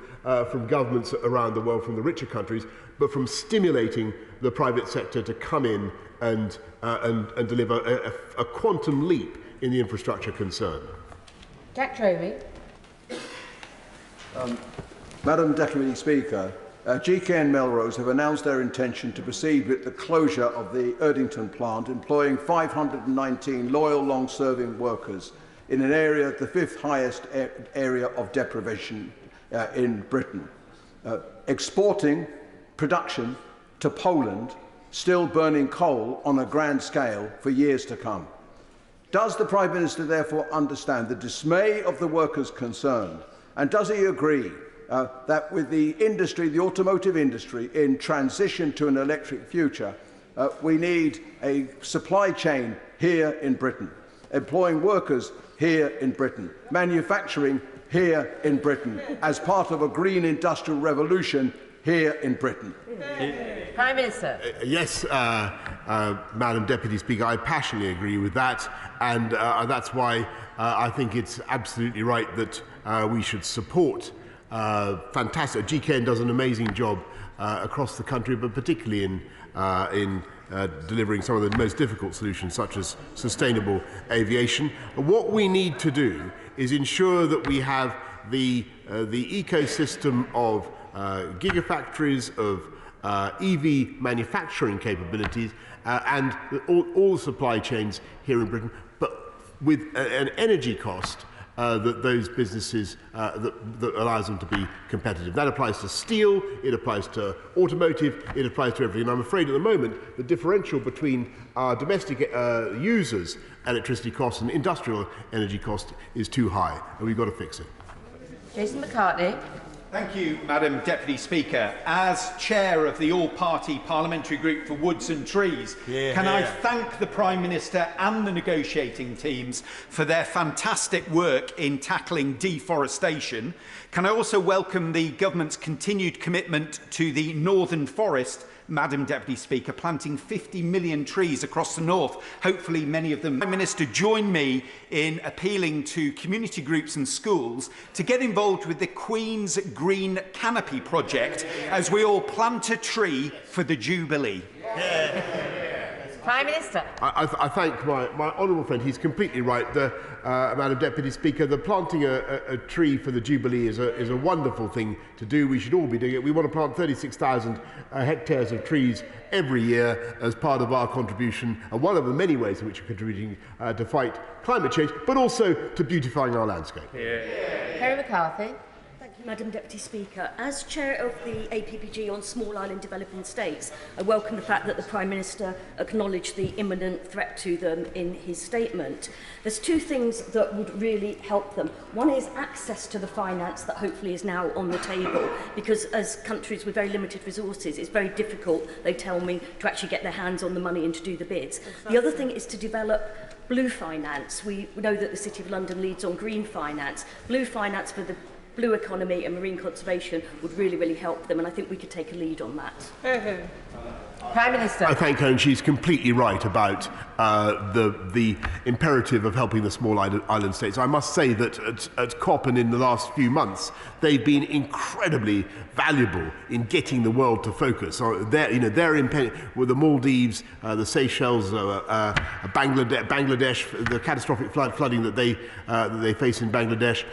governments around the world, from the richer countries, but from stimulating the private sector to come in and deliver a quantum leap in the infrastructure concern.
Jack Trovey.
Madam Deputy Speaker, GK and Melrose have announced their intention to proceed with the closure of the Erdington plant, employing 519 loyal, long-serving workers in an area, the fifth highest area of deprivation in Britain. Exporting production to Poland, still burning coal on a grand scale for years to come. Does the Prime Minister therefore understand the dismay of the workers concerned, and does he agree that with the industry, the automotive industry, in transition to an electric future, we need a supply chain here in Britain, employing workers here in Britain, manufacturing here in Britain, as part of a green industrial revolution here in Britain?
Prime Minister.
Yes, Madam Deputy Speaker, I passionately agree with that, and that's why I think it's absolutely right that we should support fantastic. GKN does an amazing job across the country, but particularly in delivering some of the most difficult solutions, such as sustainable aviation. What we need to do is ensure that we have the ecosystem of gigafactories, of EV manufacturing capabilities, and all the supply chains here in Britain, but with an energy cost that those businesses, that allows them to be competitive. That applies to steel, it applies to automotive, it applies to everything. And I'm afraid at the moment the differential between our domestic users' electricity costs and industrial energy cost is too high, and we've got to fix it.
Jason McCartney.
Thank you, Madam Deputy Speaker. As chair of the all-party parliamentary group for Woods and Trees, can I thank the Prime Minister and the negotiating teams for their fantastic work in tackling deforestation? Can I also welcome the government's continued commitment to the Northern Forest, Madam Deputy Speaker, planting 50 million trees across the north, hopefully many of them. Prime Minister, join me in appealing to community groups and schools to get involved with the Queen's Green Canopy project as we all plant a tree for the Jubilee.
Prime Minister.
I thank my honourable friend. He's completely right. Madam Deputy Speaker, the planting a tree for the Jubilee is a wonderful thing to do. We should all be doing it. We want to plant 36,000 hectares of trees every year as part of our contribution, and one of the many ways in which we're contributing to fight climate change, but also to beautifying our landscape.
Kerry McCarthy.
Thank you, Madam Deputy Speaker. As chair of the APPG on small island developing states, I welcome the fact that the Prime Minister acknowledged the imminent threat to them in his statement. There's two things that would really help them. One is access to the finance that hopefully is now on the table, because as countries with very limited resources, it's very difficult, they tell me, to actually get their hands on the money and to do the bids. The other thing is to develop blue finance. We know that the City of London leads on green finance. Blue finance for the blue economy and marine conservation would really help them, and I think we could take a lead on that.
Prime Minister.
I thank her, and she's completely right about the imperative of helping the small island states. I must say that at COP and in the last few months, they've been incredibly valuable in getting the world to focus. They're with the Maldives, the Seychelles, Bangladesh, the catastrophic flooding that they face in Bangladesh.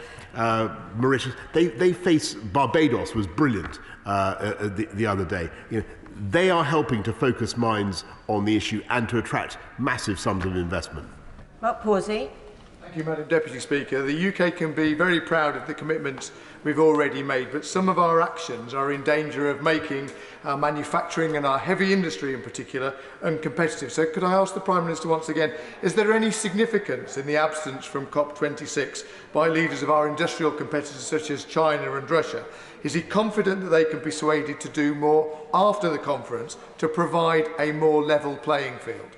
Mauritius, they face Barbados was brilliant the other day. They are helping to focus minds on the issue and to attract massive sums of investment.
Mark Pawsey.
Thank
Thank you, Madam Deputy Speaker. The UK can be very proud of the commitments we've already made, but some of our actions are in danger of making our manufacturing and our heavy industry in particular uncompetitive. So could I ask the Prime Minister once again, is there any significance in the absence from COP26 by leaders of our industrial competitors such as China and Russia? Is he confident that they can be persuaded to do more after the conference to provide a more level playing field?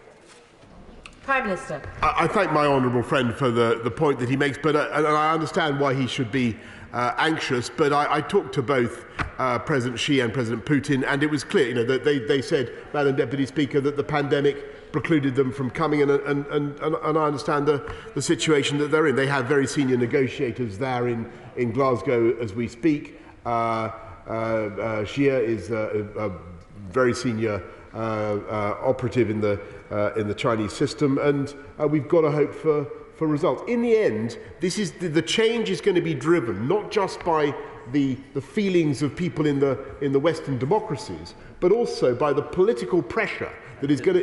Prime Minister.
I thank my honourable friend for the point that he makes, but and I understand why he should be anxious. But I talked to both President Xi and President Putin, and it was clear, that they said, Madam Deputy Speaker, that the pandemic precluded them from coming, and I understand the situation that they're in. They have very senior negotiators there in Glasgow as we speak. Xi is a very senior operative in the Chinese system, and we've got to hope for results. In the end, this is the change is going to be driven not just by the feelings of people in the Western democracies, but also by the political pressure that is and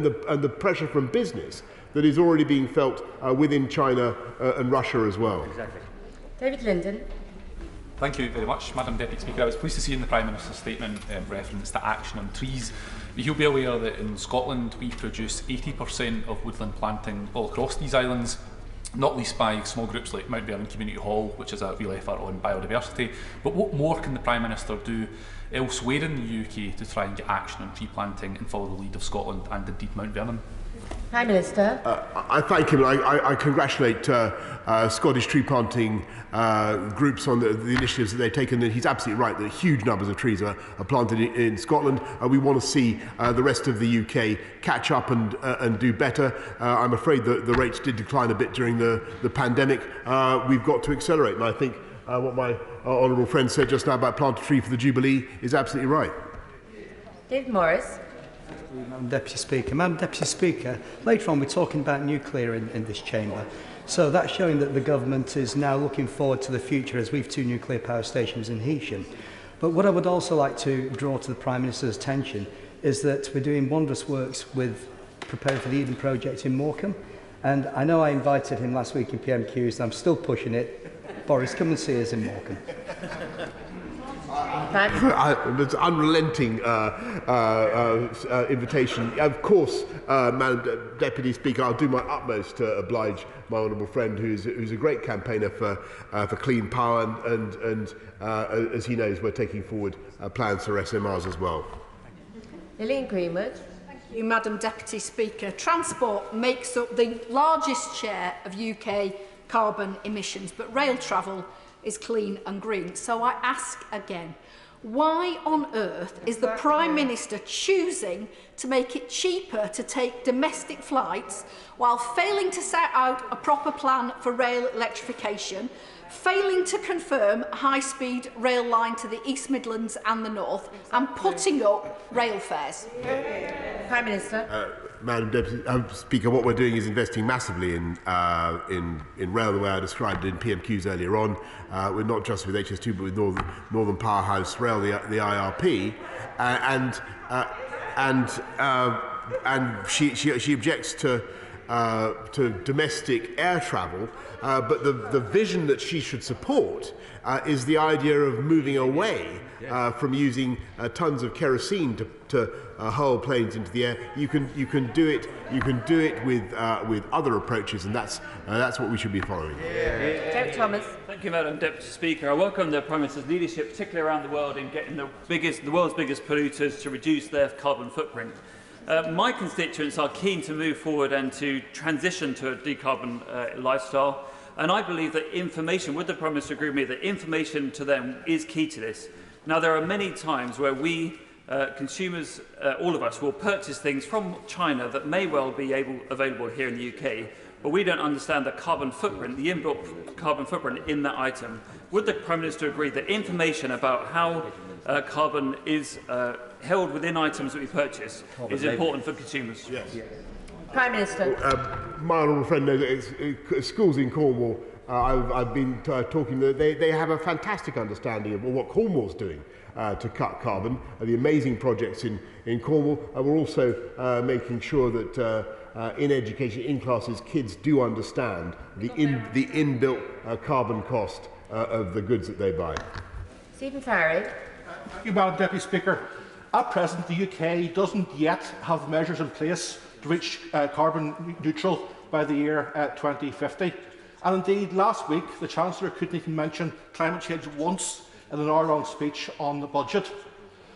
the pressure from business that is already being felt within China and Russia as well.
Exactly. David Linden.
Thank you very much, Madam Deputy Speaker. I was pleased to see in the Prime Minister's statement reference to action on trees. You'll be aware that in Scotland we produce 80% of woodland planting all across these islands, not least by small groups like Mount Vernon Community Hall, which is a real effort on biodiversity. But what more can the Prime Minister do elsewhere in the UK to try and get action on tree planting and follow the lead of Scotland and indeed Mount Vernon?
Prime Minister.
I thank him. I congratulate Scottish tree planting groups on the initiatives that they've taken. And he's absolutely right that huge numbers of trees are planted in Scotland. We want to see the rest of the UK catch up and do better. I'm afraid that the rates did decline a bit during the pandemic. We've got to accelerate. And I think what my honourable friend said just now about plant a tree for the Jubilee is absolutely right.
David Morris.
Madam Deputy Speaker. Madam Deputy Speaker, later on we're talking about nuclear in this chamber. So that's showing that the government is now looking forward to the future as we have 2 nuclear power stations in Heysham. But what I would also like to draw to the Prime Minister's attention is that we're doing wondrous works with preparing for the Eden project in Morecambe. And I know I invited him last week in PMQs, and I'm still pushing it. Boris, come and see us in Morecambe.
It's unrelenting invitation. Of course, Madam Deputy Speaker, I'll do my utmost to oblige my honourable friend, who's a great campaigner for clean power, and as he knows, we're taking forward plans for SMRs as well.
Lillian Greenwood.
Thank you, Madam Deputy Speaker. Transport makes up the largest share of UK carbon emissions, but rail travel is clean and green. So I ask again, why on earth is the Prime Minister choosing to make it cheaper to take domestic flights while failing to set out a proper plan for rail electrification, failing to confirm a high-speed rail line to the East Midlands and the North, and putting up rail fares?
Prime Minister.
Madam Deputy Speaker, what we're doing is investing massively in rail, the way I described it in PMQs earlier on. We're not just with HS2, but with Northern Powerhouse Rail, the IRP, and she objects to domestic air travel, but the vision that she should support is the idea of moving away from using tons of kerosene to hurl planes into the air. You can do it. You can do it with other approaches, and that's what we should be following.
Derek Thomas.
Thank you, Madam Deputy Speaker. I welcome the Prime Minister's leadership, particularly around the world, in getting the world's biggest polluters to reduce their carbon footprint. My constituents are keen to move forward and to transition to a decarbon lifestyle, and I believe that information, would the Prime Minister agree with me, that information to them is key to this. Now, there are many times where we, consumers, all of us, will purchase things from China that may well be available here in the UK, but we don't understand the carbon footprint, the inbuilt carbon footprint in that item. Would the Prime Minister agree that information about how carbon is held within items that we purchase is important for consumers?
Yes.
Prime Minister.
My honourable friend knows that schools in Cornwall, I've been talking, they have a fantastic understanding of what Cornwall's doing to cut carbon. The amazing projects in Cornwall. We're also making sure that in education, in classes, kids do understand the inbuilt carbon cost of the goods that they buy.
Stephen Farrig.
Thank you, Madam Deputy Speaker. At present, the UK doesn't yet have measures in place to reach carbon neutral by the year 2050. And indeed, last week, the Chancellor couldn't even mention climate change once in an hour-long speech on the budget.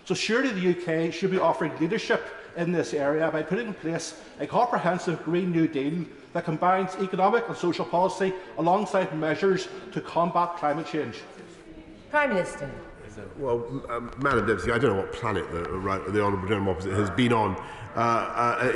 So surely the UK should be offering leadership in this area by putting in place a comprehensive Green New Deal that combines economic and social policy alongside measures to combat climate change.
Prime Minister.
Well, Madam Deputy, I don't know what planet the Honourable Gentleman opposite has been on.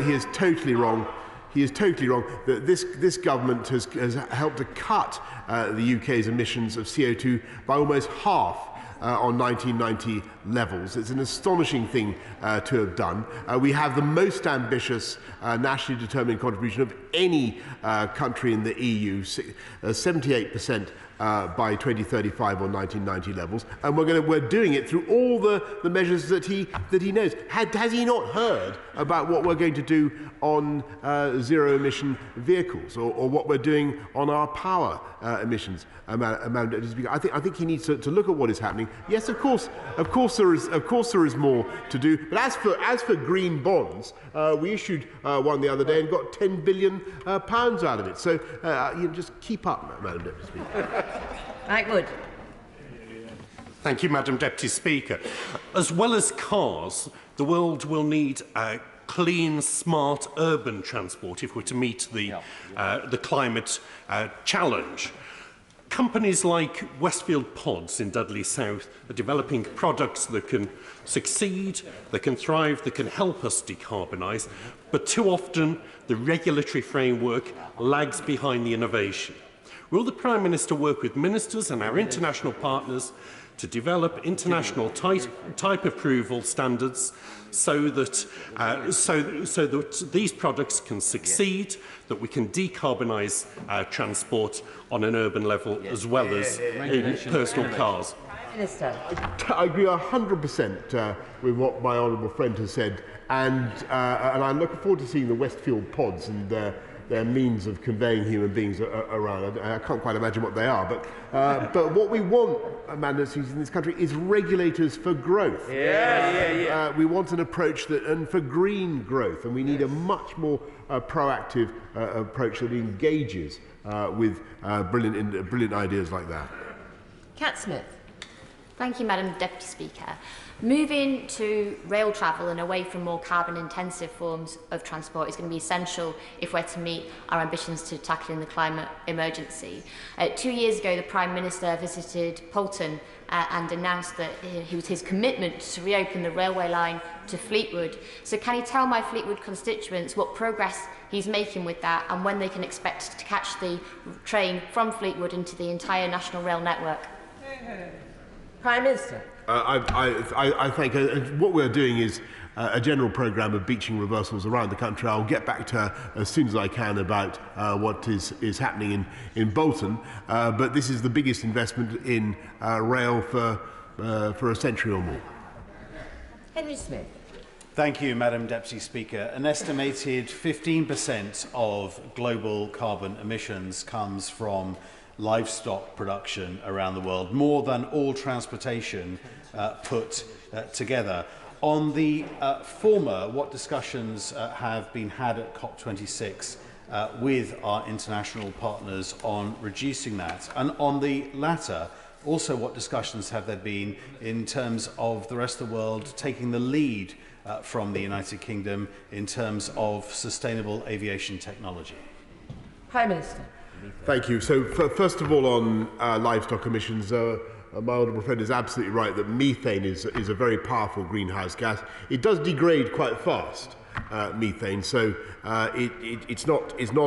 He is totally wrong. He is totally wrong. That this government has helped to cut the UK's emissions of CO2 by almost half on 1990 levels. It's an astonishing thing to have done. We have the most ambitious nationally determined contribution of any country in the EU, 78%. By 2035 on 1990 levels, and we're doing it through all the measures that he knows. Has he not heard about what we're going to do on zero emission vehicles, or what we're doing on our power emissions? Madam Deputy Speaker, I think he needs to look at what is happening. Yes, of course there is more to do. But as for green bonds, we issued one the other day and got £10 billion out of it. So just keep up, Madam Deputy Speaker.
Mike Wood.
Thank you, Madam Deputy Speaker. As well as cars, the world will need clean, smart urban transport if we're to meet the climate challenge. Companies like Westfield Pods in Dudley South are developing products that can succeed, that can thrive, that can help us decarbonise, but too often the regulatory framework lags behind the innovation. Will the Prime Minister work with ministers and our international partners to develop international type approval standards so that these products can succeed, that we can decarbonise transport on an urban level as well as in personal cars?
Minister.
I agree 100% with what my honourable friend has said, and I'm looking forward to seeing the Westfield Pods and their means of conveying human beings around. I can't quite imagine what they are, but what we want, Amanda, in this country is regulators for growth. We want an approach and for green growth, and we need a much more proactive approach that engages with brilliant ideas like that.
Cat Smith.
Thank you, Madam Deputy Speaker. Moving to rail travel and away from more carbon-intensive forms of transport is going to be essential if we're to meet our ambitions to tackling the climate emergency. 2 years ago, the Prime Minister visited Poulton and announced that it was his commitment to reopen the railway line to Fleetwood. So can he tell my Fleetwood constituents what progress he's making with that and when they can expect to catch the train from Fleetwood into the entire national rail network?
Prime Minister.
I think what we're doing is a general programme of beaching reversals around the country. I'll get back to her as soon as I can about what is happening in Bolton, but this is the biggest investment in rail for a century or more.
Henry Smith.
Thank you, Madam Deputy Speaker. An estimated 15% of global carbon emissions comes from livestock production around the world, more than all transportation put together. On the former, what discussions have been had at COP26 with our international partners on reducing that? And on the latter, also what discussions have there been in terms of the rest of the world taking the lead from the United Kingdom in terms of sustainable aviation technology?
Prime Minister.
Thank you. So first of all, on livestock emissions, my honourable friend is absolutely right that methane is a very powerful greenhouse gas. It does degrade quite fast, methane, so it's not as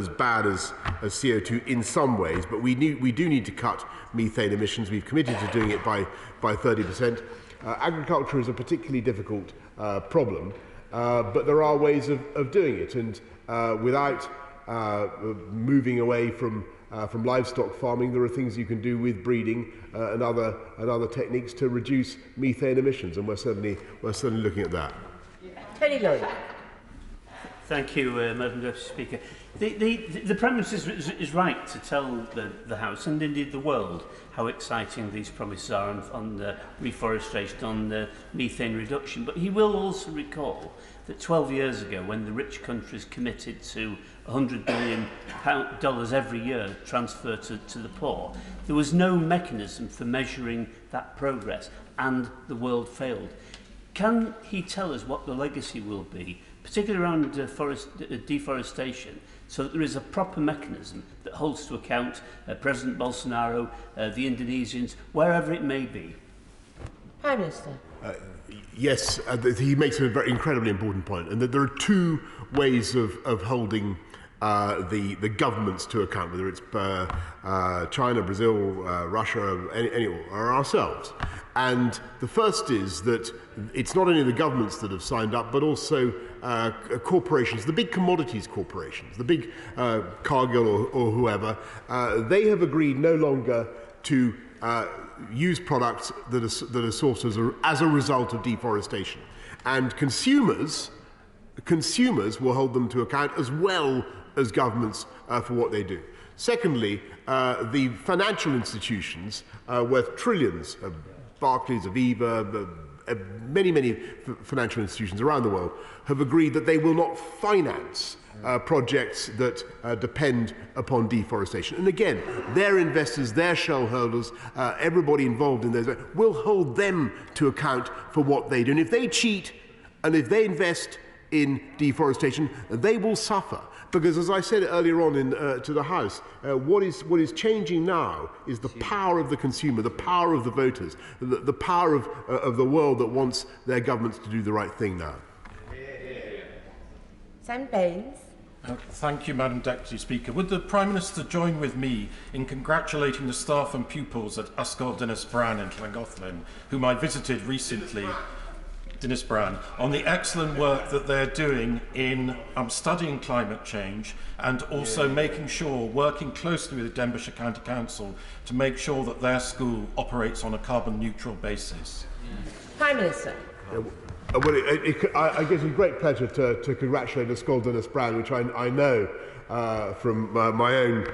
bad as CO2 in some ways, but we do need to cut methane emissions. We've committed to doing it by 30%. Agriculture is a particularly difficult problem, but there are ways of doing it, and without moving away from from livestock farming. There are things you can do with breeding and other techniques to reduce methane emissions, and we're certainly looking at that.
Tony Lloyd.
Thank you, Madam Deputy Speaker. The Prime Minister is right to tell the House and indeed the world how exciting these promises are on reforestation, on methane reduction. But he will also recall that 12 years ago, when the rich countries committed to $100 billion every year transfer to the poor, there was no mechanism for measuring that progress, and the world failed. Can he tell us what the legacy will be, particularly around deforestation, so that there is a proper mechanism that holds to account President Bolsonaro, the Indonesians, wherever it may be?
Prime Minister.
Yes, he makes a very incredibly important point, and that there are two ways of holding the governments to account, whether it's China, Brazil, Russia, or ourselves. And the first is that it's not only the governments that have signed up, but also corporations, the big commodities corporations, the big Cargill or whoever. They have agreed no longer to use products that are sourced as a result of deforestation. And consumers will hold them to account as well as governments for what they do. Secondly, the financial institutions worth trillions, Barclays, Aviva, many financial institutions around the world have agreed that they will not finance projects that depend upon deforestation. And again, their investors, their shareholders, everybody involved in those will hold them to account for what they do. And if they cheat and if they invest in deforestation, they will suffer. Because, as I said earlier on to the House, what is changing now is the power of the consumer, the power of the voters, the power of the world that wants their governments to do the right thing now.
Sam Baines.
Thank you, Madam Deputy Speaker. Would the Prime Minister join with me in congratulating the staff and pupils at Ysgol Dinas Bran in Llangollen, whom I visited recently, Dinas Bran, on the excellent work that they're doing in studying climate change and also making sure, working closely with the Denbighshire County Council to make sure that their school operates on a carbon neutral basis.
Prime Minister.
Well, I guess it's a great pleasure to congratulate Ysgol Dinas Bran, which I know from my own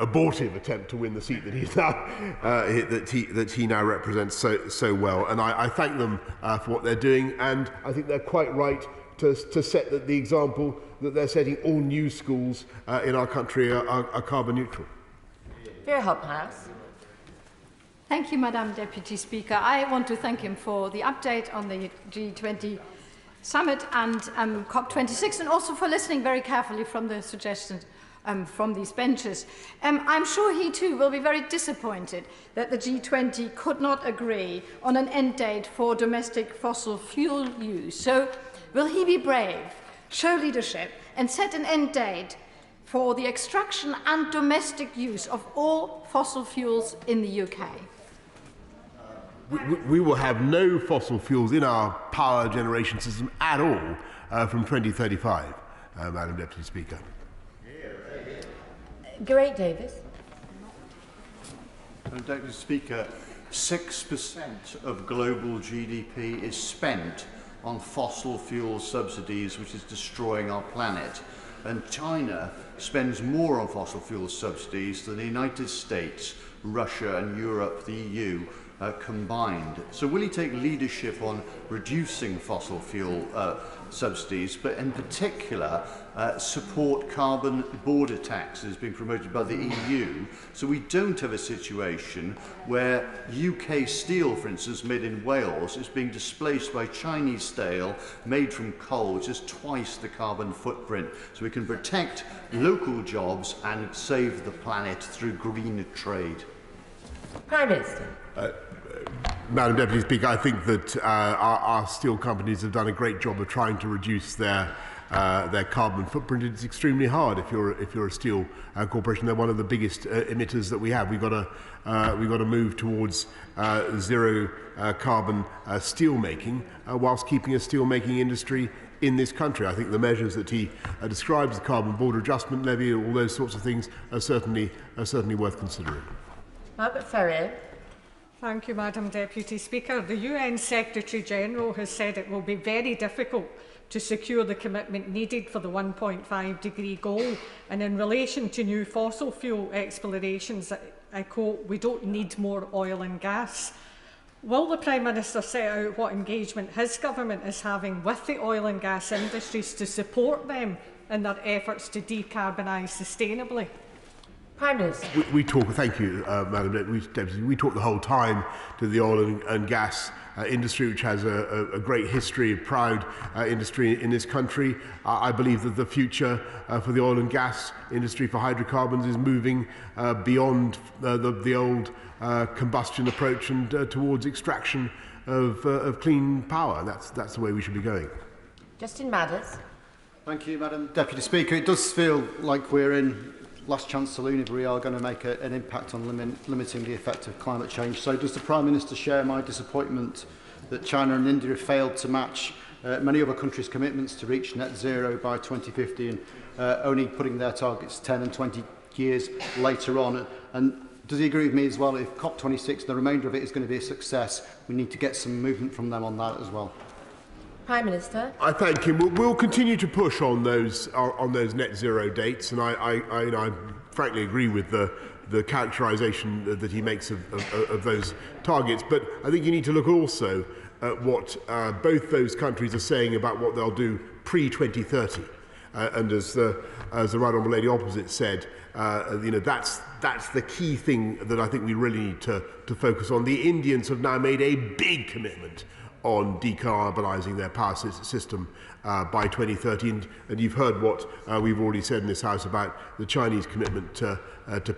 abortive attempt to win the seat that he's now that he now represents so well, and I thank them for what they're doing, and I think they're quite right to set the example that they're setting. All new schools in our country are carbon neutral.
Vera Hophouse.
Thank you, Madam Deputy Speaker. I want to thank him for the update on the G20 summit and COP26, and also for listening very carefully from the suggestions from these benches. I'm sure he too will be very disappointed that the G20 could not agree on an end date for domestic fossil fuel use. So will he be brave, show leadership, and set an end date for the extraction and domestic use of all fossil fuels in the UK?
We will have no fossil fuels in our power generation system at all from 2035, Madam Deputy Speaker.
Great Davis.
Madam Deputy Speaker, 6% of global GDP is spent on fossil fuel subsidies, which is destroying our planet. And China spends more on fossil fuel subsidies than the United States, Russia and Europe, the EU, combined. So will he take leadership on reducing fossil fuel subsidies, but in particular support carbon border taxes being promoted by the EU, so we don't have a situation where UK steel, for instance, made in Wales, is being displaced by Chinese steel made from coal, which is twice the carbon footprint, so we can protect local jobs and save the planet through green trade.
Prime Minister.
Madam Deputy Speaker, I think that our steel companies have done a great job of trying to reduce their carbon footprint. It's extremely hard if you're a steel corporation. They're one of the biggest emitters that we have. We've got to move towards zero carbon steel making whilst keeping a steel making industry in this country. I think the measures that he describes, the carbon border adjustment levy, all those sorts of things, are certainly worth considering.
Margaret Ferrier.
Thank you, Madam Deputy Speaker. The UN Secretary-General has said it will be very difficult to secure the commitment needed for the 1.5-degree goal. And in relation to new fossil fuel explorations, I quote, "We don't need more oil and gas." Will the Prime Minister set out what engagement his government is having with the oil and gas industries to support them in their efforts to decarbonise sustainably?
Prime Minister.
We talk, thank you, Madam Deputy. We talk the whole time to the oil and gas industry, which has a great history, a proud industry in this country. I believe that the future for the oil and gas industry for hydrocarbons is moving beyond the old combustion approach and towards extraction of clean power. That's the way we should be going.
Justin Madders.
Thank you, Madam Deputy Speaker. It does feel like we're in last chance saloon if we are going to make an impact on limiting the effect of climate change. So does the Prime Minister share my disappointment that China and India have failed to match many other countries' commitments to reach net zero by 2050 and only putting their targets 10 and 20 years later on? And does he agree with me as well, if COP26, the remainder of it is going to be a success, we need to get some movement from them on that as well?
Prime Minister.
I thank him. We'll continue to push on those net zero dates, and I frankly agree with the characterisation that he makes of those targets. But I think you need to look also at what both those countries are saying about what they'll do pre-2030. And as the Right Honourable Lady opposite said, that's the key thing that I think we really need to focus on. The Indians have now made a big commitment on decarbonising their power system by 2030, and you've heard what we've already said in this House about the Chinese commitment to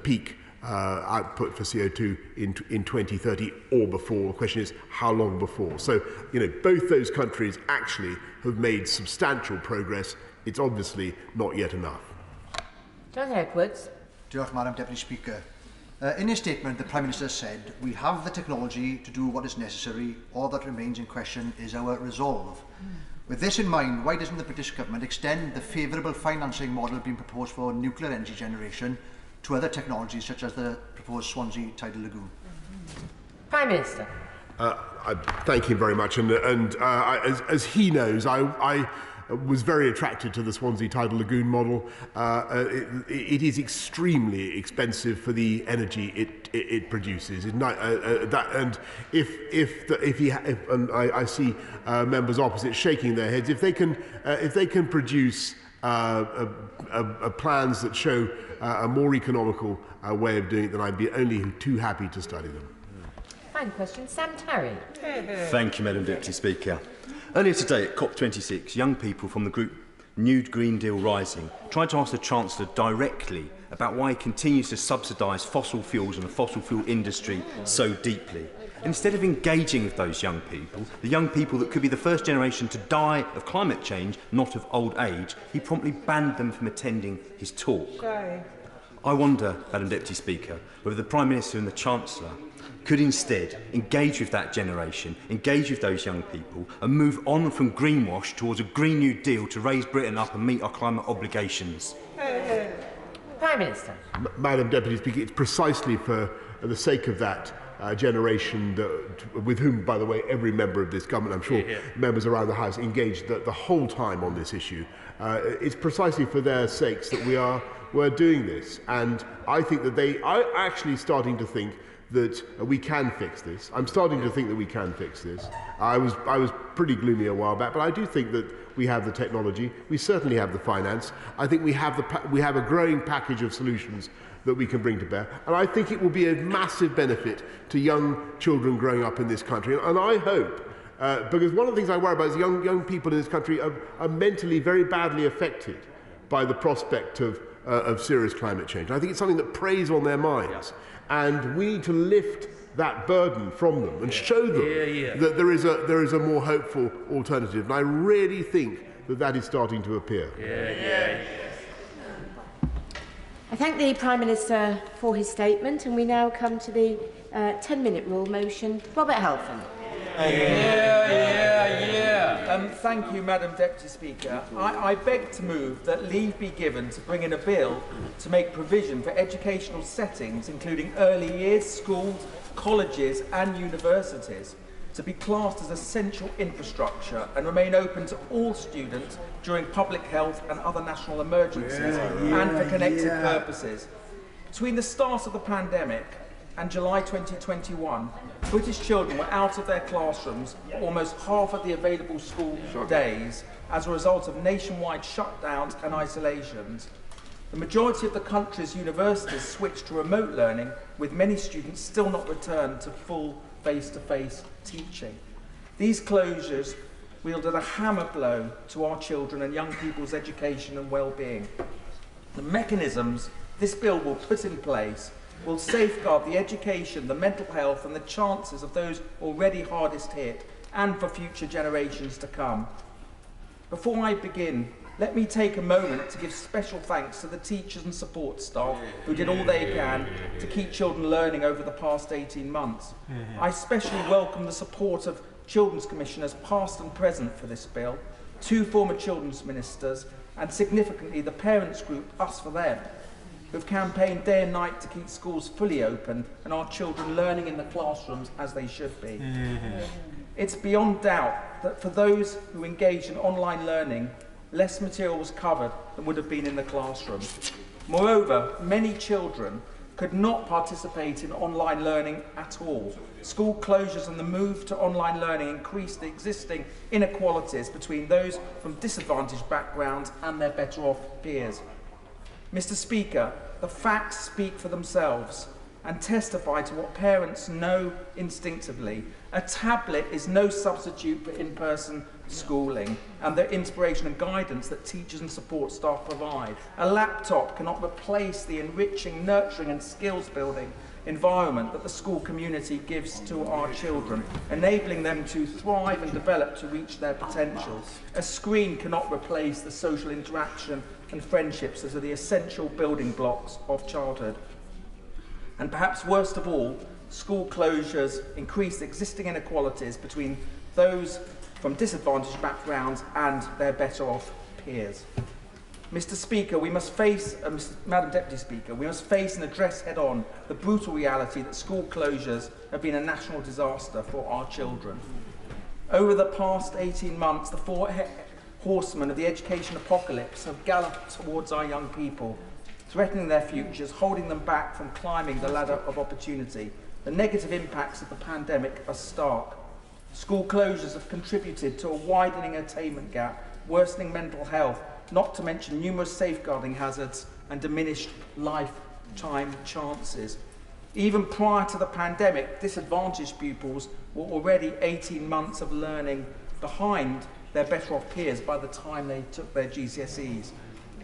peak output for CO2 in 2030 or before. The question is, how long before? So, both those countries actually have made substantial progress. It's obviously not yet enough.
John Edwards.
Diolch, Madam Deputy Speaker. In his statement, the Prime Minister said, "We have the technology to do what is necessary. All that remains in question is our resolve." With this in mind, why doesn't the British Government extend the favourable financing model being proposed for nuclear energy generation to other technologies such as the proposed Swansea Tidal Lagoon?
Prime Minister.
I thank him very much, and as he knows, I was very attracted to the Swansea Tidal Lagoon model. It is extremely expensive for the energy it produces. I see members opposite shaking their heads. If they can produce plans that show a more economical way of doing it, then I'd be only too happy to study them.
Final question, Sam Tarry.
Thank you, Madam Deputy Speaker. Earlier today at COP26, young people from the group New Green Deal Rising tried to ask the Chancellor directly about why he continues to subsidise fossil fuels and the fossil fuel industry so deeply. Instead of engaging with those young people, the young people that could be the first generation to die of climate change, not of old age, he promptly banned them from attending his talk.
Sorry.
I wonder, Madam Deputy Speaker, whether the Prime Minister and the Chancellor could instead engage with that generation, engage with those young people and move on from greenwash towards a Green New Deal to raise Britain up and meet our climate obligations.
Prime Minister.
Madam Deputy Speaker, it's precisely for the sake of that generation with whom, by the way, every member of this government, I'm sure members around the House, engaged the whole time on this issue. It's precisely for their sakes that we're doing this, and I think that they are actually starting to think that we can fix this. I'm starting to think that we can fix this. I was pretty gloomy a while back, but I do think that we have the technology. We certainly have the finance. I think we have a growing package of solutions that we can bring to bear. And I think it will be a massive benefit to young children growing up in this country. And I hope, because one of the things I worry about is young people in this country are mentally very badly affected by the prospect of serious climate change. I think it's something that preys on their minds. And we need to lift that burden from them and show them that there is a more hopeful alternative. And I really think that that is starting to appear.
I thank the Prime Minister for his statement, and we now come to the 10-minute rule motion. Robert Halfon.
Thank you, Madam Deputy Speaker. I beg to move that leave be given to bring in a bill to make provision for educational settings, including early years, schools, colleges and universities, to be classed as essential infrastructure and remain open to all students during public health and other national emergencies and for connected purposes. Between the start of the pandemic and July 2021, British children were out of their classrooms for almost half of the available school days as a result of nationwide shutdowns and isolations. The majority of the country's universities switched to remote learning, with many students still not returned to full face-to-face teaching. These closures wielded a hammer blow to our children and young people's education and well-being. The mechanisms this bill will put in place will safeguard the education, the mental health and the chances of those already hardest hit, and for future generations to come. Before I begin, let me take a moment to give special thanks to the teachers and support staff who did all they can to keep children learning over the past 18 months. I especially welcome the support of Children's Commissioners past and present for this bill, 2 former Children's Ministers, and significantly the parents group Us For Them, who've campaigned day and night to keep schools fully open and our children learning in the classrooms as they should be. It's beyond doubt that for those who engage in online learning, less material was covered than would have been in the classroom. Moreover, many children could not participate in online learning at all. School closures and the move to online learning increased the existing inequalities between those from disadvantaged backgrounds and their better off peers. Mr. Speaker, the facts speak for themselves and testify to what parents know instinctively. A tablet is no substitute for in-person schooling and the inspiration and guidance that teachers and support staff provide. A laptop cannot replace the enriching, nurturing and skills-building environment that the school community gives to our children, enabling them to thrive and develop to reach their potential. A screen cannot replace the social interaction and friendships that are the essential building blocks of childhood. And perhaps worst of all, school closures increase existing inequalities between those from disadvantaged backgrounds and their better off peers. Mr. Speaker, we must face, Madam Deputy Speaker, we must face and address head-on the brutal reality that school closures have been a national disaster for our children. Over the past 18 months, the 4 horsemen of the education apocalypse have galloped towards our young people, threatening their futures, holding them back from climbing the ladder of opportunity. The negative impacts of the pandemic are stark. School closures have contributed to a widening attainment gap, worsening mental health, not to mention numerous safeguarding hazards and diminished lifetime chances. Even prior to the pandemic, disadvantaged pupils were already 18 months of learning behind their better off peers by the time they took their GCSEs.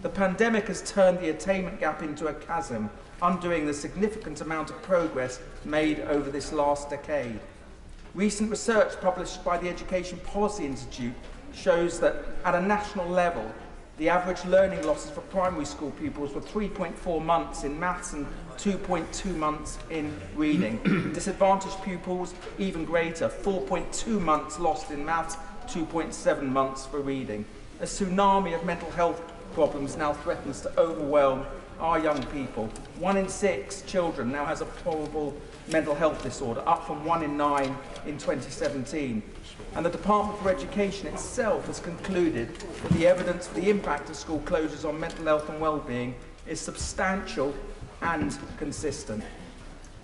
The pandemic has turned the attainment gap into a chasm, undoing the significant amount of progress made over this last decade. Recent research published by the Education Policy Institute shows that at a national level, the average learning losses for primary school pupils were 3.4 months in maths and 2.2 months in reading. Disadvantaged pupils, even greater, 4.2 months lost in maths, 2.7 months for reading. A tsunami of mental health problems now threatens to overwhelm our young people. 1 in 6 children now has a probable mental health disorder, up from 1 in 9 in 2017. And the Department for Education itself has concluded that the evidence for the impact of school closures on mental health and well-being is substantial and consistent.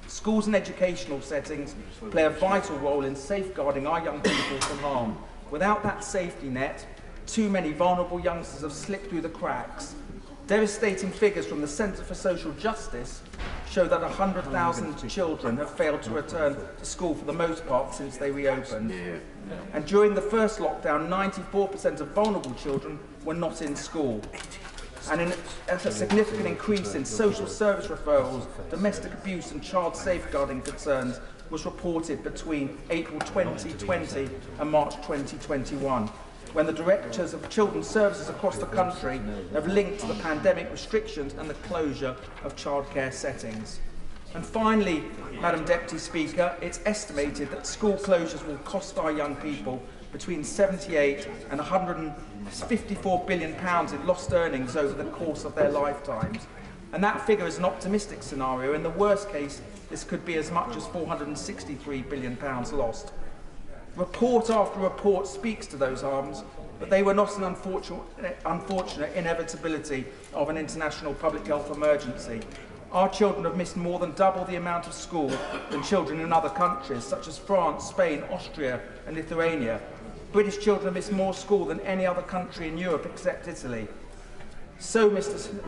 Schools and educational settings play a vital role in safeguarding our young people from harm. Without that safety net, too many vulnerable youngsters have slipped through the cracks. Devastating figures from the Centre for Social Justice show that 100,000 children have failed to return to school for the most part since they reopened. And during the first lockdown, 94% of vulnerable children were not in school. And a significant increase in social service referrals, domestic abuse and child safeguarding concerns was reported between April 2020 and March 2021, when the directors of children's services across the country have linked the pandemic restrictions and the closure of childcare settings. And finally, Madam Deputy Speaker, it's estimated that school closures will cost our young people between £78 and £154 billion in lost earnings over the course of their lifetimes. And that figure is an optimistic scenario. In the worst case, this could be as much as £463 billion lost. Report after report speaks to those harms, but they were not an unfortunate inevitability of an international public health emergency. Our children have missed more than double the amount of school than children in other countries, such as France, Spain, Austria and Lithuania. British children have missed more school than any other country in Europe except Italy. So,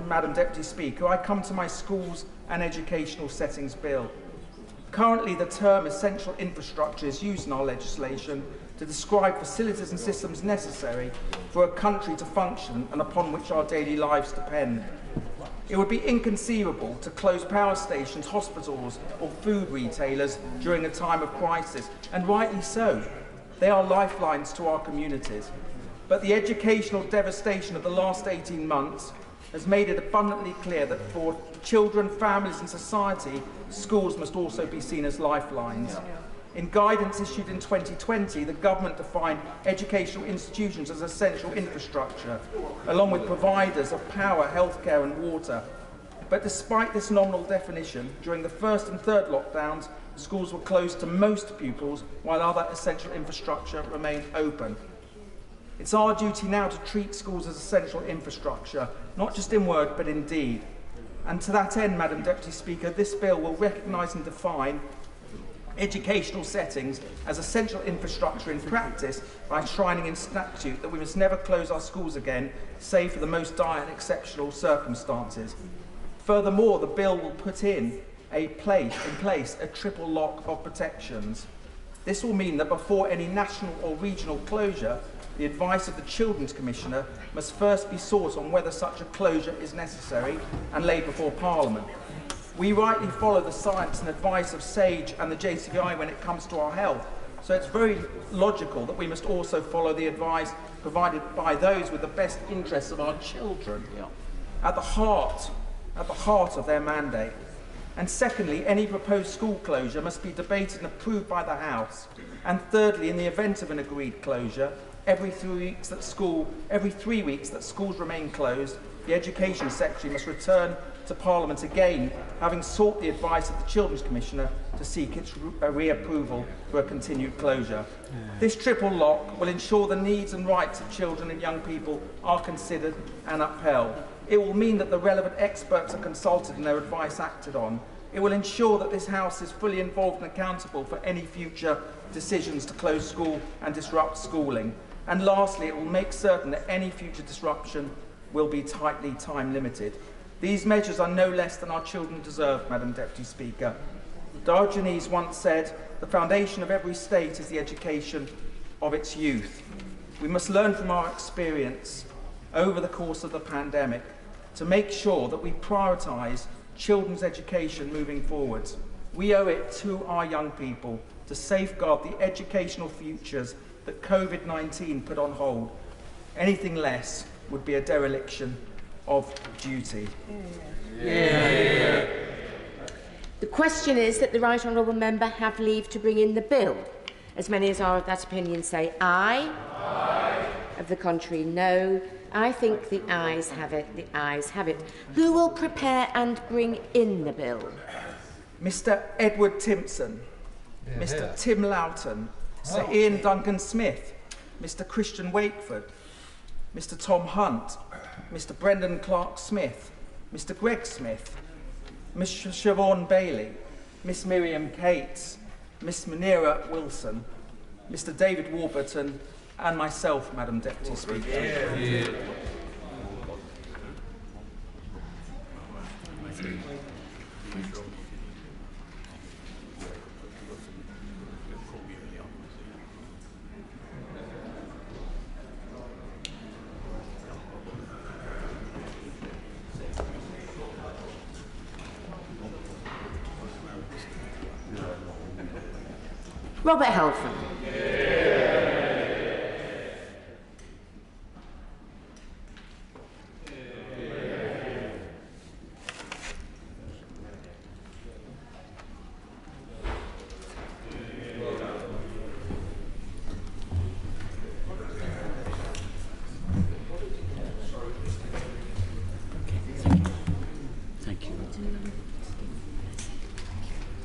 Madam Deputy Speaker, I come to my schools and educational settings bill. Currently, the term essential infrastructure is used in our legislation to describe facilities and systems necessary for a country to function and upon which our daily lives depend. It would be inconceivable to close power stations, hospitals or food retailers during a time of crisis, and rightly so. They are lifelines to our communities. But the educational devastation of the last 18 months has made it abundantly clear that for children, families and society, schools must also be seen as lifelines. In guidance issued in 2020, the government defined educational institutions as essential infrastructure, along with providers of power, healthcare and water. But despite this nominal definition, during the first and third lockdowns, schools were closed to most pupils, while other essential infrastructure remained open. It's our duty now to treat schools as essential infrastructure, not just in word, but in deed. And to that end, Madam Deputy Speaker, this bill will recognise and define educational settings as essential infrastructure in practice by enshrining in statute that we must never close our schools again, save for the most dire and exceptional circumstances. Furthermore, the bill will put in place a triple lock of protections. This will mean that before any national or regional closure, the advice of the Children's Commissioner must first be sought on whether such a closure is necessary and laid before Parliament. We rightly follow the science and advice of SAGE and the JCVI when it comes to our health, so it's very logical that we must also follow the advice provided by those with the best interests of our children at the heart of their mandate. And secondly, any proposed school closure must be debated and approved by the House. And thirdly, in the event of an agreed closure, every 3 weeks that schools remain closed, the Education Secretary must return to Parliament again, having sought the advice of the Children's Commissioner to seek its reapproval for a continued closure. This triple lock will ensure the needs and rights of children and young people are considered and upheld. It will mean that the relevant experts are consulted and their advice acted on. It will ensure that this House is fully involved and accountable for any future decisions to close school and disrupt schooling. And lastly, it will make certain that any future disruption will be tightly time limited. These measures are no less than our children deserve, Madam Deputy Speaker. Diogenes once said, "The foundation of every state is the education of its youth." We must learn from our experience over the course of the pandemic to make sure that we prioritise children's education moving forwards. We owe it to our young people to safeguard the educational futures that COVID-19 put on hold. Anything less would be a dereliction of duty.
The question is that the Right Honourable Member have leave to bring in the bill. As many as are of that opinion say aye. Aye. Of the contrary, no. I think the ayes have it. The ayes have it. Who will prepare and bring in the bill?
Mr. Edward Timpson, Mr. Tim Loughton, Sir Ian Duncan Smith, Mr. Christian Wakeford, Mr. Tom Hunt, Mr. Brendan Clark Smith, Mr. Greg Smith, Miss Siobhan Bailey, Miss Miriam Cates, Miss Munira Wilson, Mr. David Warburton, and myself, Madam Deputy Speaker.
Robert Halfon.
Thank you.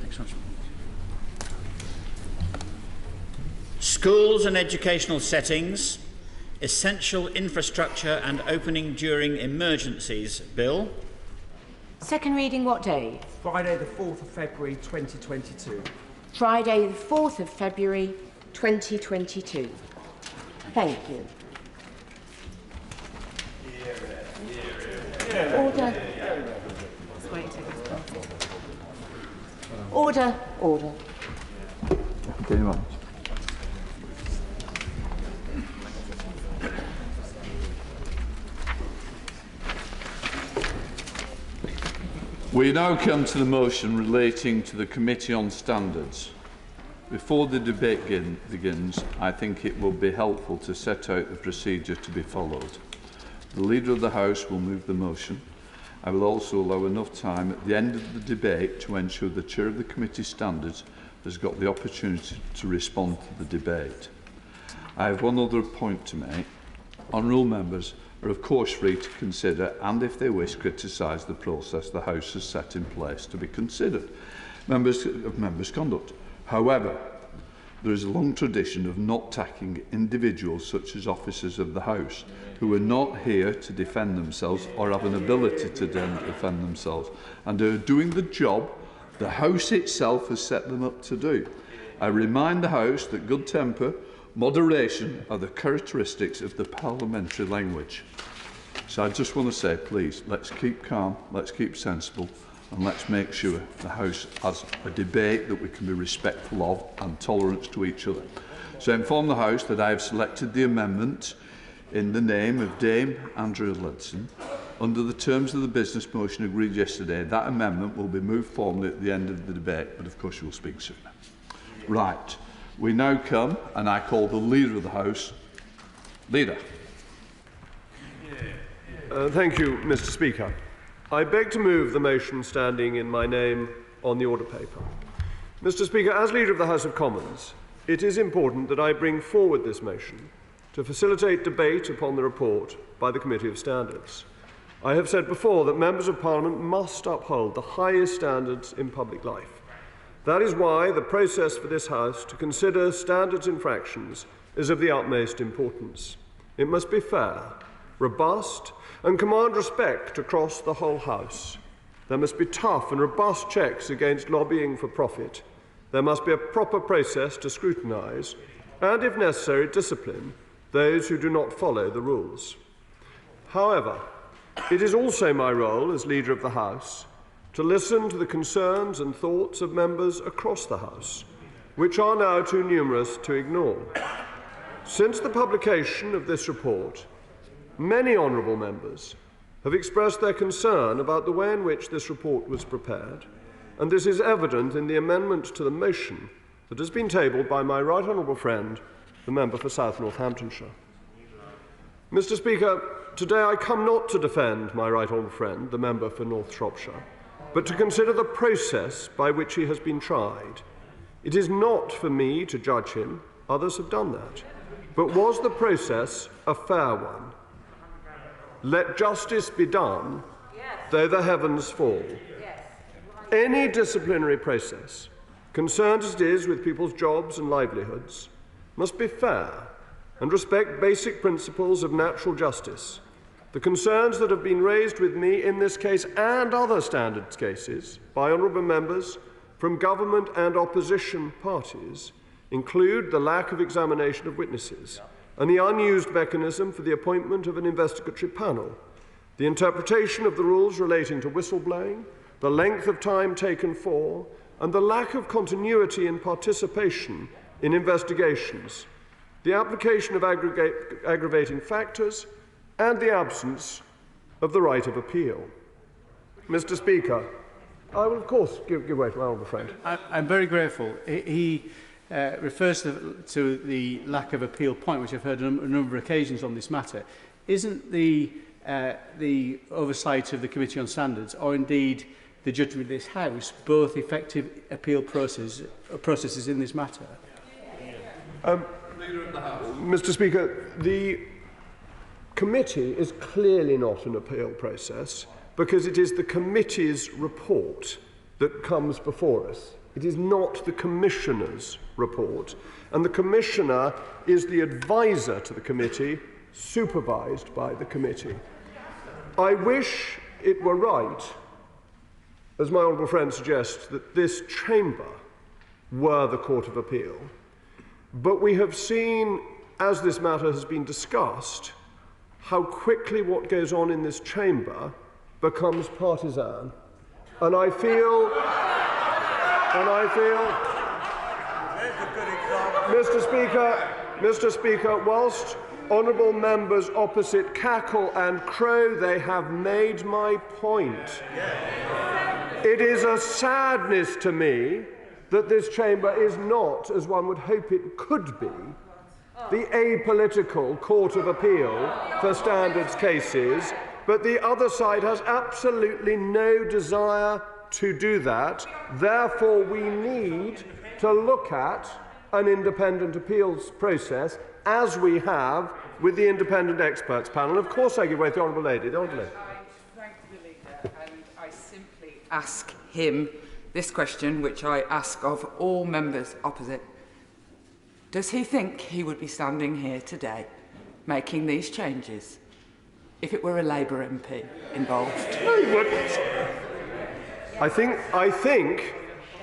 Thanks much. Schools and educational settings, essential infrastructure and opening during emergencies bill.
Second reading what day?
Friday the 4th of February 2022.
Friday the 4th of February 2022. Thank you. Order. Order. Order.
Thank you very much. We now come to the motion relating to the Committee on Standards. Before the debate begins, I think it will be helpful to set out the procedure to be followed. The Leader of the House will move the motion. I will also allow enough time at the end of the debate to ensure the Chair of the Committee Standards has got the opportunity to respond to the debate. I have one other point to make. Honourable members are of course free to consider and, if they wish, criticise the process the House has set in place to be considered of members' conduct. However, there is a long tradition of not tackling individuals such as officers of the House who are not here to defend themselves or have an ability to defend themselves and are doing the job the House itself has set them up to do. I remind the House that good temper, moderation are the characteristics of the parliamentary language. So I just want to say, please, let's keep calm, let's keep sensible, and let's make sure the House has a debate that we can be respectful of and tolerant to each other. So I inform the House that I have selected the amendment in the name of Dame Andrea Leadsom. Under the terms of the business motion agreed yesterday, that amendment will be moved formally at the end of the debate, but of course you will speak sooner. Right. We now come, and I call the Leader of the House. Leader.
Thank you, Mr. Speaker. I beg to move the motion standing in my name on the order paper. Mr. Speaker, as Leader of the House of Commons, it is important that I bring forward this motion to facilitate debate upon the report by the Committee of Standards. I have said before that members of Parliament must uphold the highest standards in public life. That is why the process for this House to consider standards infractions is of the utmost importance. It must be fair, robust, and command respect across the whole House. There must be tough and robust checks against lobbying for profit. There must be a proper process to scrutinise and, if necessary, discipline those who do not follow the rules. However, it is also my role as Leader of the House to listen to the concerns and thoughts of members across the House, which are now too numerous to ignore. Since the publication of this report, many honourable members have expressed their concern about the way in which this report was prepared, and this is evident in the amendment to the motion that has been tabled by my right honourable friend, the member for South Northamptonshire. Mr. Speaker, today I come not to defend my right honourable friend, the member for North Shropshire, but to consider the process by which he has been tried. It is not for me to judge him, others have done that, but was the process a fair one? Let justice be done, though the heavens fall. Any disciplinary process, concerned as it is with people's jobs and livelihoods, must be fair and respect basic principles of natural justice. The concerns that have been raised with me in this case and other standards cases by honourable members from government and opposition parties include the lack of examination of witnesses and the unused mechanism for the appointment of an investigatory panel, the interpretation of the rules relating to whistleblowing, the length of time taken for, and the lack of continuity in participation in investigations, the application of aggravating factors, and the absence of the right of appeal. Mr. Speaker, I will of course give way to my honourable friend.
I'm very grateful. He
refers to the lack of appeal point, which I've heard on a number of occasions on this matter. Isn't the oversight of the Committee on Standards, or indeed the judgment of this House, both effective appeal processes in this matter?
Mr. Speaker, the committee is clearly not an appeal process because it is the committee's report that comes before us. It is not the Commissioner's report, and the Commissioner is the advisor to the committee, supervised by the committee. I wish it were right, as my honourable friend suggests, that this chamber were the Court of Appeal. But we have seen, as this matter has been discussed, how quickly what goes on in this chamber becomes partisan. And I feel, Mr. Speaker, whilst honourable members opposite cackle and crow, they have made my point. It is a sadness to me that this chamber is not, as one would hope it could be, the apolitical Court of Appeal for standards cases, but the other side has absolutely no desire to do that. Therefore, we need to look at an independent appeals process, as we have with the independent experts panel. Of course, I give way to the Honourable Lady. The Honourable Lady.
I thank the Leader, and I simply ask him this question, which I ask of all members opposite. Does he think he would be standing here today making these changes if it were a Labour MP involved?
No, he wouldn't. I think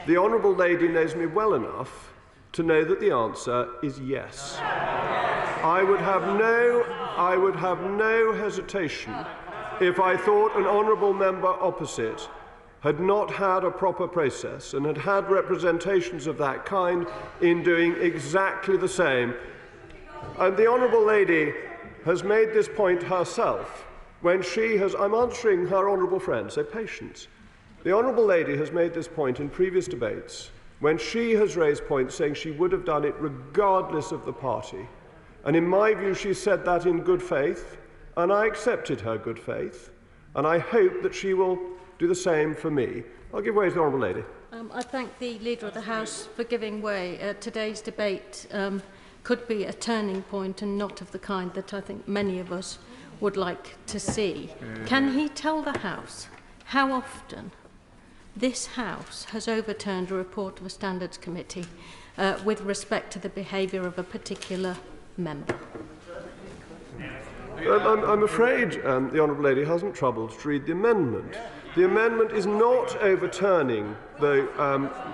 the Honourable Lady knows me well enough to know that the answer is yes. I would have no hesitation if I thought an honourable member opposite had not had a proper process and had had representations of that kind in doing exactly the same. And the Honourable Lady has made this point herself when she has... I'm answering her honourable friend, so patience. The Honourable Lady has made this point in previous debates when she has raised points saying she would have done it regardless of the party. And in my view, she said that in good faith, and I accepted her good faith, and I hope that she will do the same for me. I'll give way to the Honourable Lady.
I thank the Leader of the House for giving way. Today's debate could be a turning point and not of the kind that I think many of us would like to see. Can he tell the House how often this House has overturned a report of a Standards Committee with respect to the behaviour of a particular member?
I'm afraid the Honourable Lady hasn't troubled to read the amendment. The amendment is not overturning the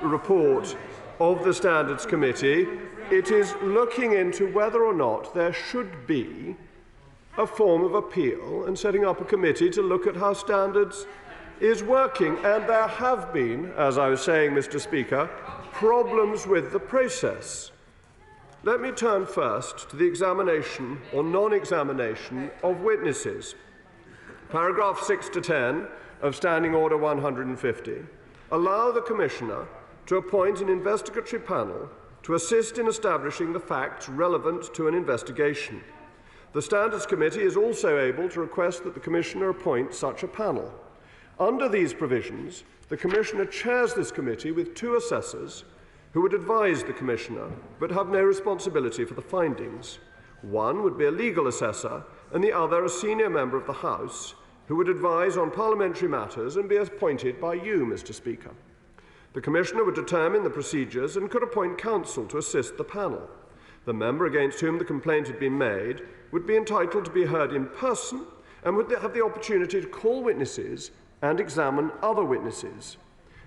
report of the Standards Committee. It is looking into whether or not there should be a form of appeal and setting up a committee to look at how standards is working. And there have been, as I was saying, Mr. Speaker, problems with the process. Let me turn first to the examination or non-examination of witnesses. Paragraph 6 to 10 of Standing Order 150 allow the Commissioner to appoint an investigatory panel to assist in establishing the facts relevant to an investigation. The Standards Committee is also able to request that the Commissioner appoint such a panel. Under these provisions, the Commissioner chairs this committee with two assessors who would advise the Commissioner but have no responsibility for the findings. One would be a legal assessor and the other a senior member of the House who would advise on parliamentary matters and be appointed by you, Mr. Speaker. The Commissioner would determine the procedures and could appoint counsel to assist the panel. The member against whom the complaint had been made would be entitled to be heard in person and would have the opportunity to call witnesses and examine other witnesses.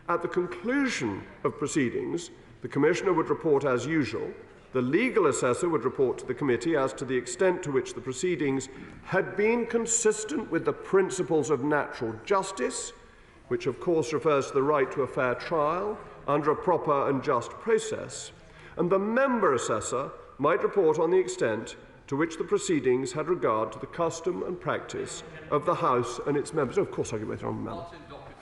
At the conclusion of proceedings, the Commissioner would report as usual. The legal assessor would report to the committee as to the extent to which the proceedings had been consistent with the principles of natural justice, which of course refers to the right to a fair trial under a proper and just process, and the member assessor might report on the extent to which the proceedings had regard to the custom and practice of the House and its members. Of course, I give way to Honourable Member.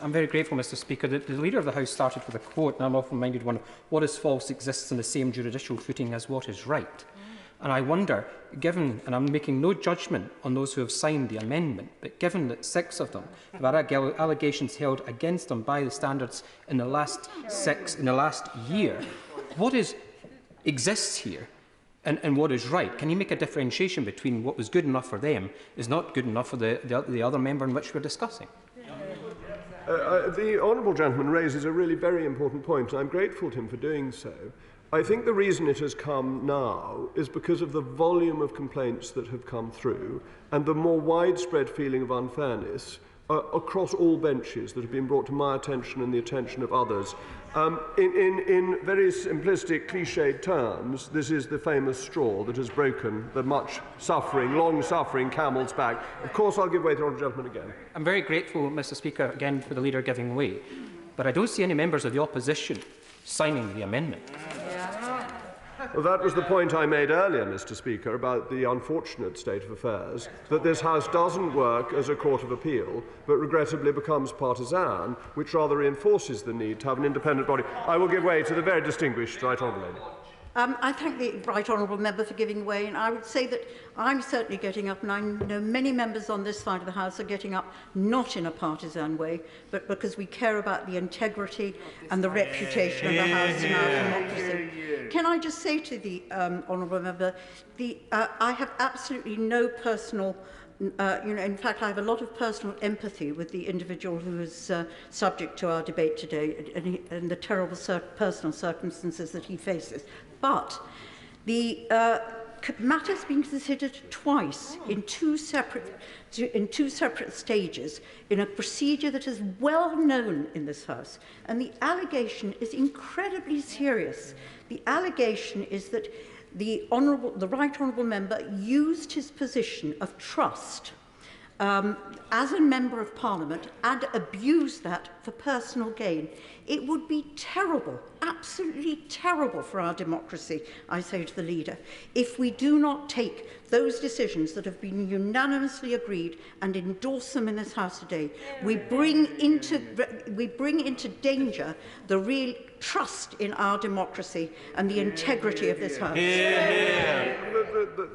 I'm very grateful, Mr Speaker. The Leader of the House started with a quote, and I'm often reminded one, what is false exists on the same judicial footing as what is right. And I wonder, given, and I'm making no judgment on those who have signed the amendment, but given that 6 of them have had allegations held against them by the standards in the last year, what exists here and what is right? Can you make a differentiation between what was good enough for them is not good enough for the other member in which we're discussing?
The honourable gentleman raises a really very important point, and I'm grateful to him for doing so. I think the reason it has come now is because of the volume of complaints that have come through and the more widespread feeling of unfairness across all benches that have been brought to my attention and the attention of others. In very simplistic, cliched terms, this is the famous straw that has broken the much suffering, long-suffering camel's back. Of course, I'll give way to the honourable gentleman again.
I'm very grateful, Mr Speaker, again for the Leader giving way, but I don't see any members of the opposition signing the amendment.
Well, that was the point I made earlier, Mr Speaker, about the unfortunate state of affairs, that this House doesn't work as a court of appeal, but regrettably becomes partisan, which rather reinforces the need to have an independent body. I will give way to the very distinguished Right Honourable Lady.
I thank the Right Honourable Member for giving way, and I would say that I'm certainly getting up, and I know many members on this side of the House are getting up not in a partisan way, but because we care about the integrity and the reputation of the House and our democracy. Can I just say to the Honourable Member, I have absolutely no personal in fact, I have a lot of personal empathy with the individual who is subject to our debate today and the terrible personal circumstances that he faces. But the matter has been considered twice in two separate stages in a procedure that is well known in this House. And the allegation is incredibly serious. The allegation is that the Right Honourable Member used his position of trust as a Member of Parliament and abused that for personal gain. It would be terrible, absolutely terrible for our democracy, I say to the Leader, if we do not take those decisions that have been unanimously agreed and endorse them in this House today. We bring into danger the real trust in our democracy and the integrity of this House.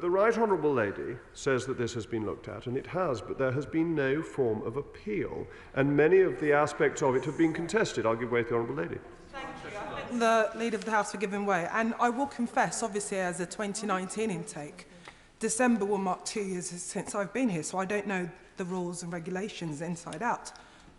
The Right Honourable Lady says that this has been looked at, and it has, but there has been no form of appeal, and many of the aspects of it have been contested. I'll give way to the Honourable Lady.
The Leader of the House for giving way, and I will confess, obviously, as a 2019 intake, December will mark 2 years since I've been here, so I don't know the rules and regulations inside out.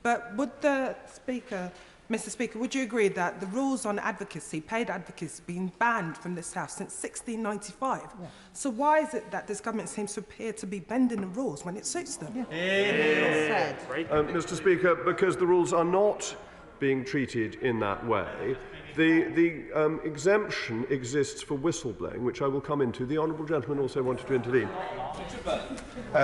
But would the Speaker, Mr Speaker, would you agree that the rules on advocacy, paid advocacy, have been banned from this House since 1695? Yeah. So why is it that this government seems to appear to be bending the rules when it suits them? Yeah.
Mr Speaker, because the rules are not being treated in that way. The exemption exists for whistleblowing, which I will come into. The honourable gentleman also wanted to intervene.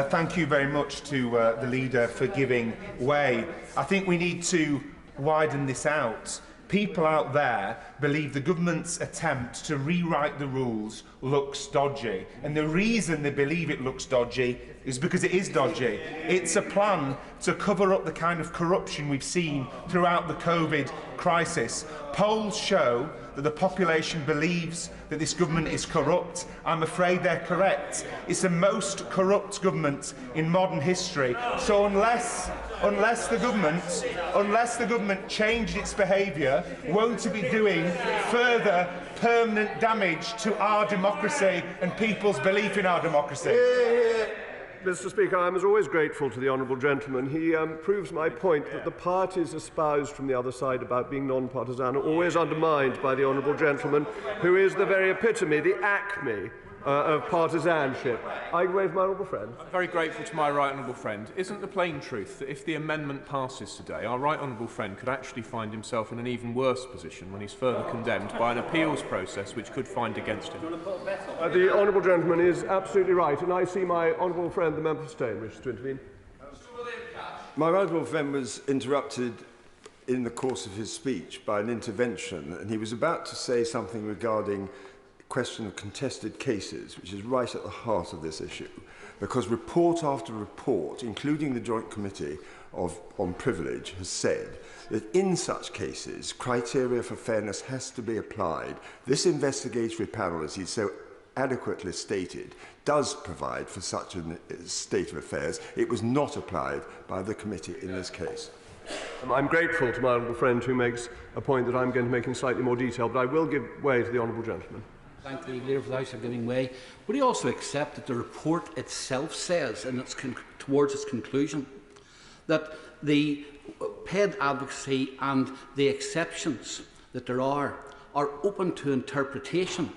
Thank you very much to the Leader for giving way. I think we need to widen this out. People out there believe the government's attempt to rewrite the rules looks dodgy. And the reason they believe it looks dodgy is because it is dodgy. It's a plan to cover up the kind of corruption we've seen throughout the COVID crisis. Polls show that the population believes that this government is corrupt. I'm afraid they're correct. It's the most corrupt government in modern history. So unless the government changed its behaviour, won't it be doing further permanent damage to our democracy and people's belief in our democracy?
Mr Speaker, I am as always grateful to the honourable gentleman. He proves my point that the parties espoused from the other side about being non-partisan are always undermined by the honourable gentleman, who is the very epitome, the acme of partisanship. I wave my honourable friend.
I'm very grateful to my right honourable friend. Isn't the plain truth that if the amendment passes today, our right honourable friend could actually find himself in an even worse position when he's further condemned by an appeals process which could find against him?
The honourable gentleman is absolutely right, and I see my honourable friend, the member for Stone, wishes to intervene.
My right honourable friend was interrupted in the course of his speech by an intervention, and he was about to say something regarding question of contested cases, which is right at the heart of this issue. because report after report, including the Joint Committee on Privilege, has said that in such cases, criteria for fairness has to be applied. This investigatory panel, as he so adequately stated, does provide for such a state of affairs. It was not applied by the committee in this case.
I'm grateful to my honourable friend who makes a point that I'm going to make in slightly more detail, but I will give way to the honourable gentleman.
Thank the Leader of the House for giving way. Would he also accept that the report itself says, in its towards its conclusion, that the paid advocacy and the exceptions that there are open to interpretation?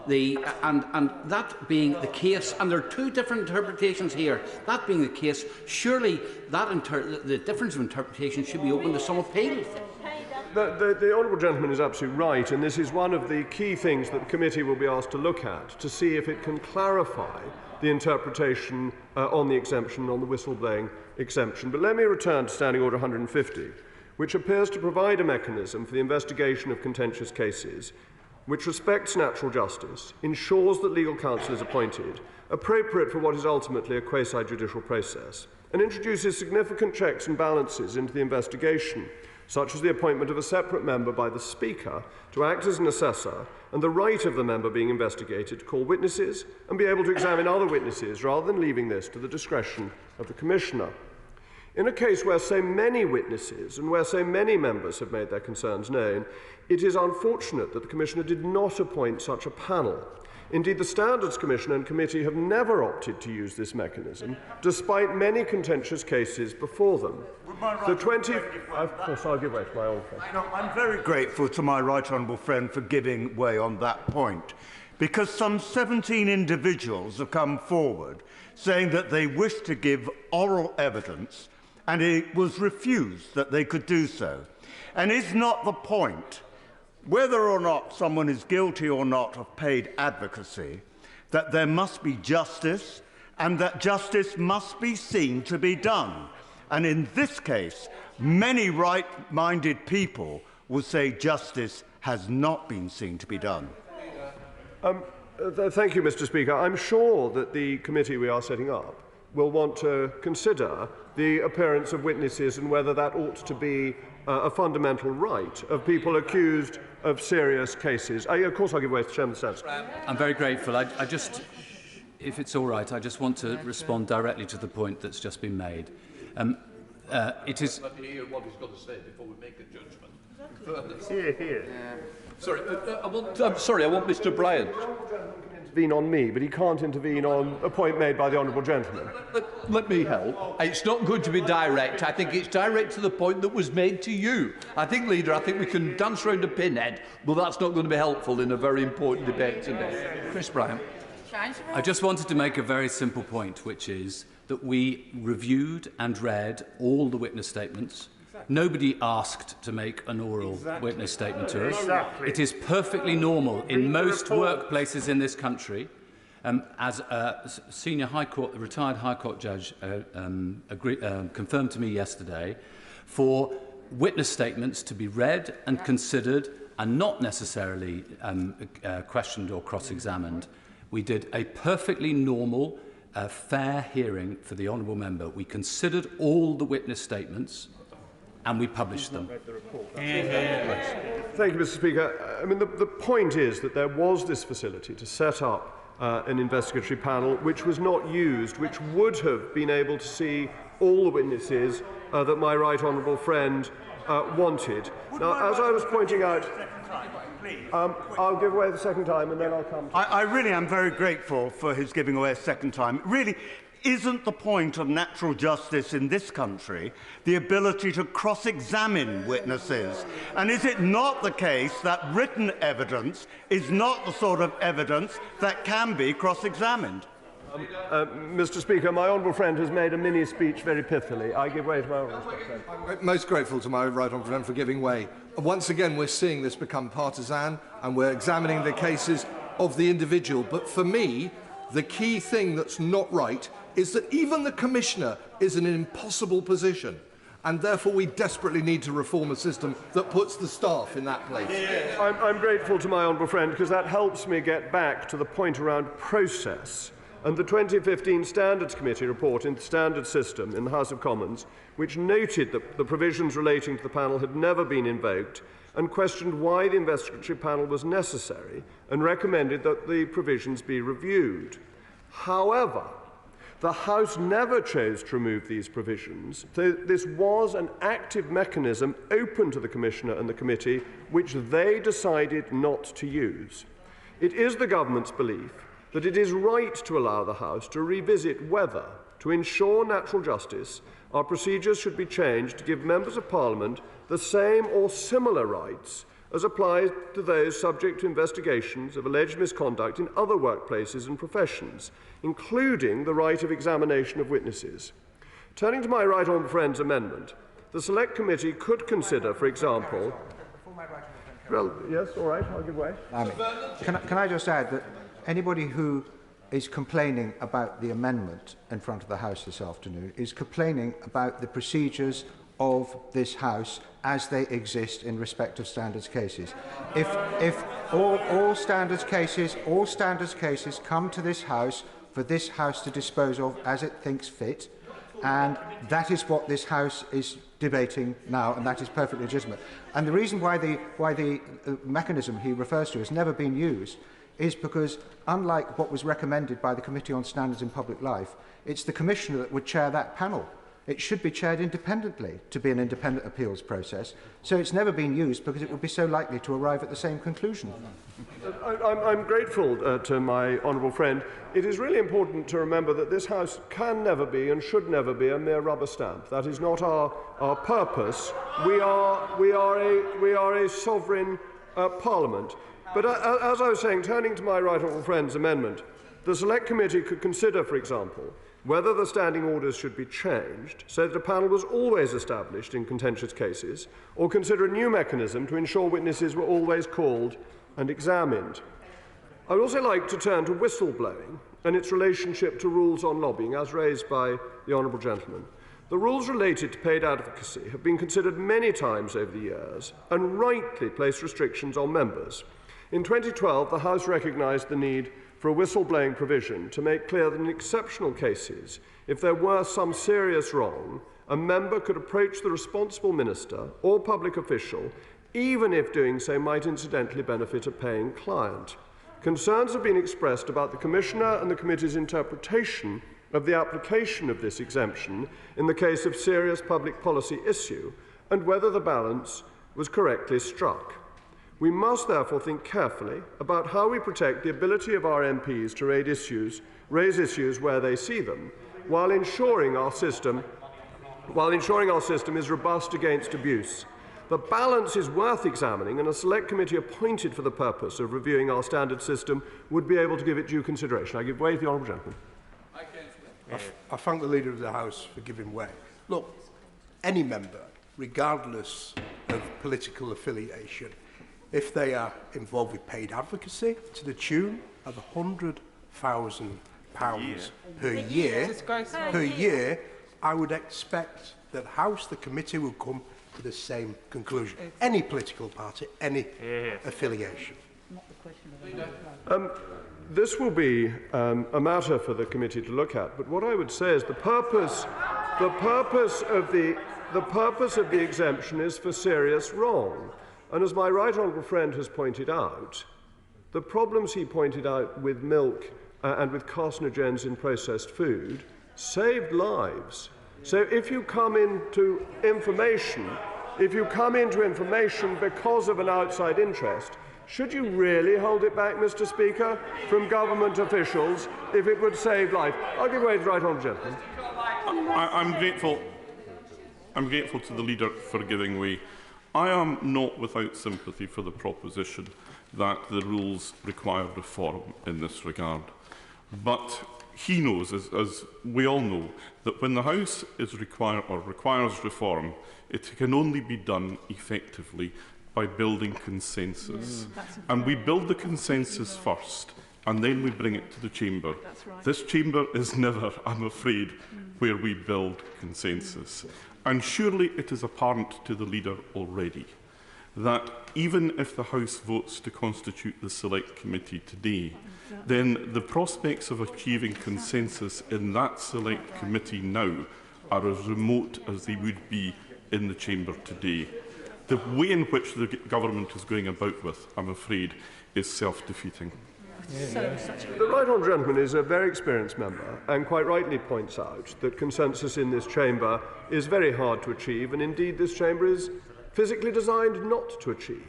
And that being the case, and there are two different interpretations here, that being the case, surely the difference of interpretation should be open to some appeal.
The honourable gentleman is absolutely right, and this is one of the key things that the committee will be asked to look at, to see if it can clarify the interpretation on the exemption, on the whistleblowing exemption. But let me return to Standing Order 150, which appears to provide a mechanism for the investigation of contentious cases, which respects natural justice, ensures that legal counsel is appointed, appropriate for what is ultimately a quasi-judicial process, and introduces significant checks and balances into the investigation, such as the appointment of a separate member by the Speaker to act as an assessor, and the right of the member being investigated to call witnesses and be able to examine other witnesses, rather than leaving this to the discretion of the Commissioner. In a case where so many witnesses and where so many members have made their concerns known, it is unfortunate that the Commissioner did not appoint such a panel. Indeed, the Standards Commission and Committee have never opted to use this mechanism, despite many contentious cases before them. Of course, I'll give way to my old friend.
I'm very grateful to my right honourable friend for giving way on that point, because some 17 individuals have come forward saying that they wish to give oral evidence, and it was refused that they could do so. And is not the point, whether or not someone is guilty or not of paid advocacy, that there must be justice and that justice must be seen to be done? And in this case, many right-minded people will say justice has not been seen to be done.
Thank you, Mr. Speaker. I'm sure that the committee we are setting up will want to consider the appearance of witnesses and whether that ought to be a fundamental right of people accused of serious cases. Of course, I'll give way to Chairman Sands.
I'm very grateful. I just, if it's all right, I just want to respond directly to the point that's just been made. It is.
Let me hear what he's got to say before we make a judgment.
Here.
Sorry, I'm sorry. I want Mr. Bryant.
Intervene on me, but he can't intervene on a point made by the honourable gentleman.
Let me help. It's not going to be direct. I think it's direct to the point that was made to you. I think, Leader, we can dance round a pinhead, but that's not going to be helpful in a very important debate today. Chris Bryant.
I just wanted to make a very simple point, which is that we reviewed and read all the witness statements. Nobody asked to make an oral witness statement to us.
Exactly.
It is perfectly normal in most workplaces in this country. As a senior High Court, retired High Court judge confirmed to me yesterday, for witness statements to be read and considered and not necessarily questioned or cross-examined. We did a perfectly normal, fair hearing for the honourable member. We considered all the witness statements and we published them.
Thank you, Mr. Speaker. I mean, the point is that there was this facility to set up an investigatory panel which was not used, which would have been able to see all the witnesses that my right honourable friend wanted. Now, as I was pointing out, I'll give away the second time and then I'll come to
I really am very grateful for his giving away a second time. Really, isn't the point of natural justice in this country the ability to cross-examine witnesses? And is it not the case that written evidence is not the sort of evidence that can be cross-examined?
Mr. Speaker, my honourable friend has made a mini-speech very pithily. I give way to my honourable friend.
I'm most grateful to my right honourable friend for giving way. Once again, we're seeing this become partisan, and we're examining the cases of the individual. But for me, the key thing that's not right is that even the Commissioner is in an impossible position, and therefore we desperately need to reform a system that puts the staff in that place.
I'm grateful to my honourable friend because that helps me get back to the point around process. and the 2015 Standards Committee report into the Standards System in the House of Commons, which noted that the provisions relating to the panel had never been invoked and questioned why the investigatory panel was necessary and recommended that the provisions be reviewed. However, the House never chose to remove these provisions. This was an active mechanism open to the Commissioner and the Committee, which they decided not to use. It is the Government's belief that it is right to allow the House to revisit whether, to ensure natural justice, our procedures should be changed to give Members of Parliament the same or similar rights as applies to those subject to investigations of alleged misconduct in other workplaces and professions, including the right of examination of witnesses. Turning to my right honourable friend's amendment, the Select Committee could consider, for example... Well, yes, all right, I'll give way.
Can I just add that anybody who is complaining about the amendment in front of the House this afternoon is complaining about the procedures of this House as they exist in respect of standards cases. If all standards cases come to this House for this House to dispose of as it thinks fit, and that is what this House is debating now, and that is perfectly legitimate. And the reason why the mechanism he refers to has never been used is because, unlike what was recommended by the Committee on Standards in Public Life, it's the Commissioner that would chair that panel. It should be chaired independently to be an independent appeals process. So it's never been used because it would be so likely to arrive at the same conclusion.
I'm grateful to my honourable friend. It is really important to remember that this House can never be and should never be a mere rubber stamp. That is not our purpose. We are a sovereign Parliament. But as I was saying, turning to my right honourable friend's amendment, the Select Committee could consider, for example, whether the standing orders should be changed so that a panel was always established in contentious cases, or consider a new mechanism to ensure witnesses were always called and examined. I would also like to turn to whistleblowing and its relationship to rules on lobbying, as raised by the honourable gentleman. The rules related to paid advocacy have been considered many times over the years and rightly placed restrictions on members. In 2012, the House recognised the need for a whistleblowing provision to make clear that in exceptional cases, if there were some serious wrong, a member could approach the responsible minister or public official, even if doing so might incidentally benefit a paying client. Concerns have been expressed about the Commissioner and the Committee's interpretation of the application of this exemption in the case of serious public policy issue, and whether the balance was correctly struck. We must therefore think carefully about how we protect the ability of our MPs to raise issues where they see them, while ensuring our system is robust against abuse. The balance is worth examining, and a Select Committee appointed for the purpose of reviewing our standard system would be able to give it due consideration. I give way to the honourable gentleman.
I thank the Leader of the House for giving way. Look, any member, regardless of political affiliation, if they are involved with paid advocacy to the tune of £100,000 per year, I would expect that House, the committee, will come to the same conclusion. Any political party, any affiliation.
This will be a matter for the committee to look at, but what I would say is the purpose of the exemption is for serious wrong. And as my right honourable friend has pointed out, the problems he pointed out with milk and with carcinogens in processed food saved lives. So if you come into information because of an outside interest, should you really hold it back, Mr. Speaker, from government officials if it would save life? I'll give way to the right honourable gentleman.
I'm grateful to the Leader for giving way. I am not without sympathy for the proposition that the rules require reform in this regard. But he knows, as we all know, that when the House requires reform, it can only be done effectively by building consensus. And we build the consensus first, and then we bring it to the Chamber. Right. This Chamber is never, I'm afraid, where we build consensus. And surely it is apparent to the Leader already that even if the House votes to constitute the Select Committee today, then the prospects of achieving consensus in that Select Committee now are as remote as they would be in the Chamber today. The way in which the government is going about with, I'm afraid, is self-defeating.
The right honourable gentleman is a very experienced member and quite rightly points out that consensus in this chamber is very hard to achieve, and indeed this chamber is physically designed not to achieve.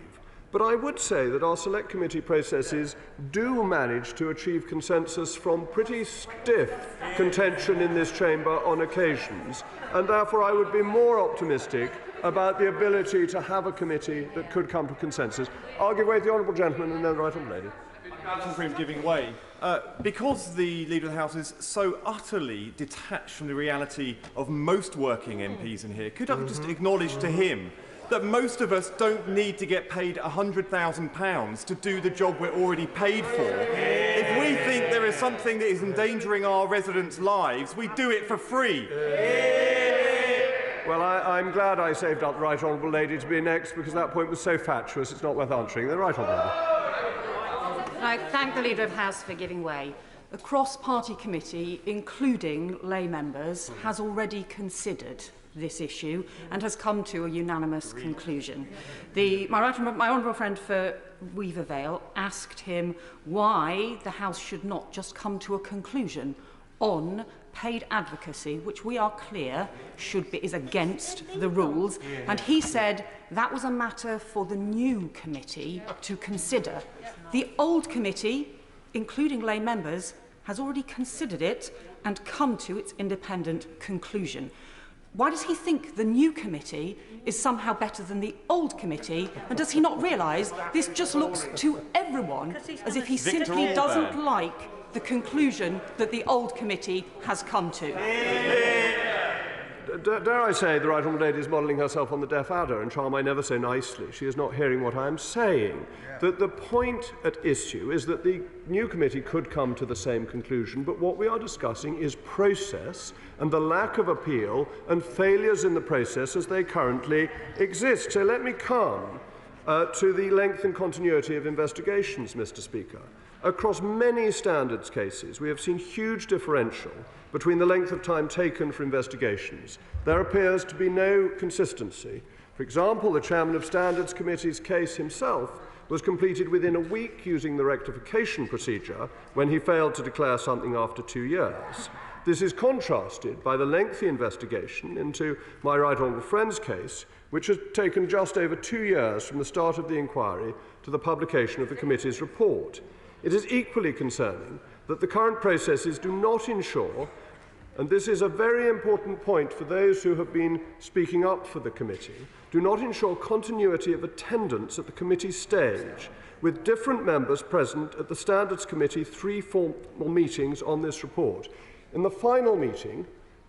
But I would say that our select committee processes do manage to achieve consensus from pretty stiff contention in this chamber on occasions, and therefore I would be more optimistic about the ability to have a committee that could come to consensus. I'll give way to the honourable gentleman and then the right honourable lady.
For giving way. Because the Leader of the House is so utterly detached from the reality of most working MPs in here, could I just acknowledge to him that most of us don't need to get paid £100,000 to do the job we're already paid for? If we think there is something that is endangering our residents' lives, we do it for free.
Well, I'm glad I saved up the right honourable lady to be next, because that point was so fatuous it's not worth answering. The right honourable lady.
I thank the Leader of the House for giving way. The cross-party committee, including lay members, has already considered this issue and has come to a unanimous conclusion. My honourable friend for Weaver Vale asked him why the House should not just come to a conclusion on paid advocacy, which we are clear is against the rules, and he said that was a matter for the new committee to consider. The old committee, including lay members, has already considered it and come to its independent conclusion. Why does he think the new committee is somehow better than the old committee? And does he not realise this just looks to everyone as if he simply doesn't like the conclusion that the old committee has come to?
Dare I say the right honourable lady is modelling herself on the deaf adder, and charm I never so nicely. She is not hearing what I am saying. That the point at issue is that the new committee could come to the same conclusion, but what we are discussing is process and the lack of appeal and failures in the process as they currently exist. So let me come to the length and continuity of investigations, Mr. Speaker. Across many standards cases, we have seen huge differential between the length of time taken for investigations. There appears to be no consistency. For example, the chairman of Standards Committee's case himself was completed within a week using the rectification procedure when he failed to declare something after 2 years. This is contrasted by the lengthy investigation into my right honourable friend's case, which has taken just over 2 years from the start of the inquiry to the publication of the committee's report. It is equally concerning that the current processes do not ensure, and this is a very important point for those who have been speaking up for the committee, do not ensure continuity of attendance at the committee stage, with different members present at the Standards Committee 3 formal meetings on this report. In the final meeting,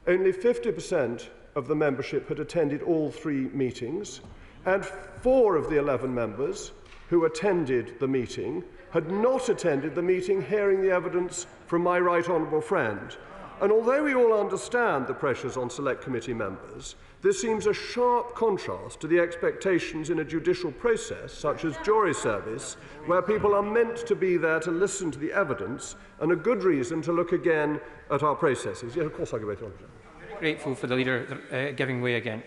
only 50% of the membership had attended all 3 meetings, and 4 of the 11 members who attended the meeting had not attended the meeting hearing the evidence from my right honourable friend. And although we all understand the pressures on select committee members, this seems a sharp contrast to the expectations in a judicial process, such as jury service, where people are meant to be there to listen to the evidence, and a good reason to look again at our processes. Yes, of course, I'll give way to
Grateful for the Leader giving way again.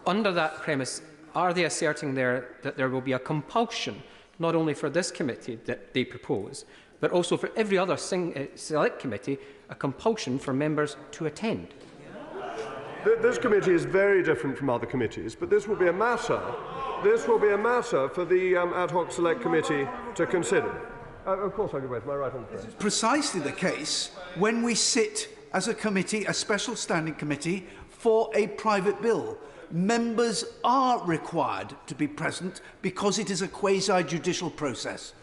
Under that premise, are they asserting there that there will be a compulsion, not only for this committee that they propose, but also for every other select committee, a compulsion for members to attend?
This committee is very different from other committees, but this will be a matter. This will be a matter for the ad hoc select committee to consider. Of course, I'll give way to my right hand.
This is precisely the case when we sit as a committee, a special standing committee, for a private bill. Members are required to be present because it is a quasi-judicial process.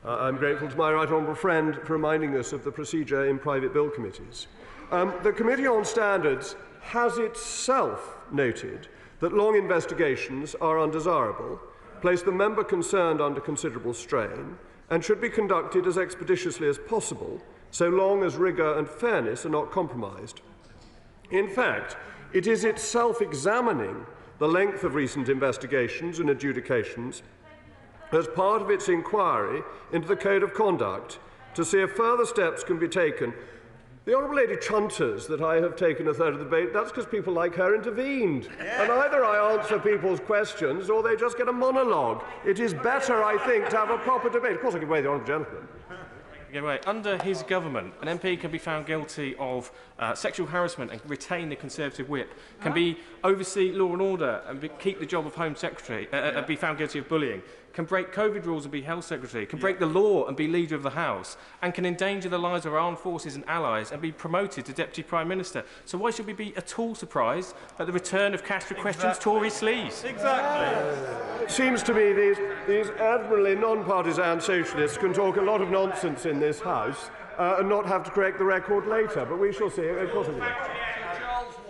I'm grateful to my right honourable friend for reminding us of the procedure in private bill committees. The Committee on Standards has itself noted that long investigations are undesirable, place the member concerned under considerable strain, and should be conducted as expeditiously as possible, so long as rigour and fairness are not compromised. In fact, it is itself examining the length of recent investigations and adjudications as part of its inquiry into the Code of Conduct to see if further steps can be taken. The Honourable Lady chunters that I have taken a third of the debate. That's because people like her intervened. And either I answer people's questions or they just get a monologue. It is better, I think, to have a proper debate. Of course, I give way to the Honourable Gentleman.
Under his government, an MP can be found guilty of sexual harassment and retain the Conservative whip, can be oversee law and order and keep the job of Home Secretary, be found guilty of bullying, can break COVID rules and be Health Secretary, can break the law and be Leader of the House, and can endanger the lives of our armed forces and allies and be promoted to Deputy Prime Minister. So why should we be at all surprised at the return of Castro Question's Tory sleaze?
Exactly. It seems to me these admirably non-partisan socialists can talk a lot of nonsense in this House and not have to correct the record later, but we shall see. Of course it will.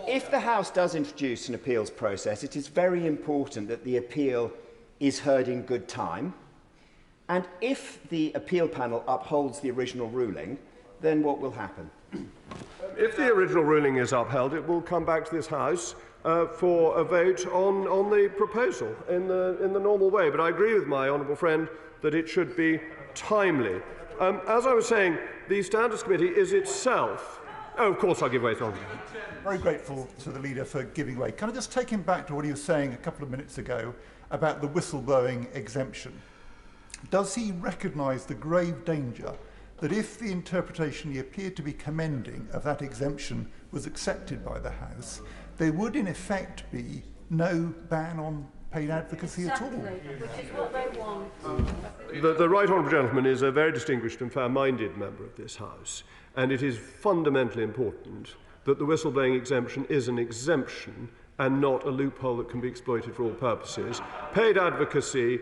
If the House does introduce an appeals process, it is very important that the appeal is heard in good time. And if the appeal panel upholds the original ruling, then what will happen?
If the original ruling is upheld, it will come back to this House for a vote on the proposal in the normal way. But I agree with my honourable friend that it should be timely. As I was saying, the Standards Committee is itself... Oh, of course, I'll give way to Honourable.
Very grateful to the leader for giving way. Can I just take him back to what he was saying a couple of minutes ago about the whistleblowing exemption? Does he recognise the grave danger that if the interpretation he appeared to be commending of that exemption was accepted by the House, there would in effect be no ban on paid advocacy at all?
Which is what they want.
The Right Honourable Gentleman is a very distinguished and fair-minded member of this House, and it is fundamentally important that the whistleblowing exemption is an exemption and not a loophole that can be exploited for all purposes. Paid advocacy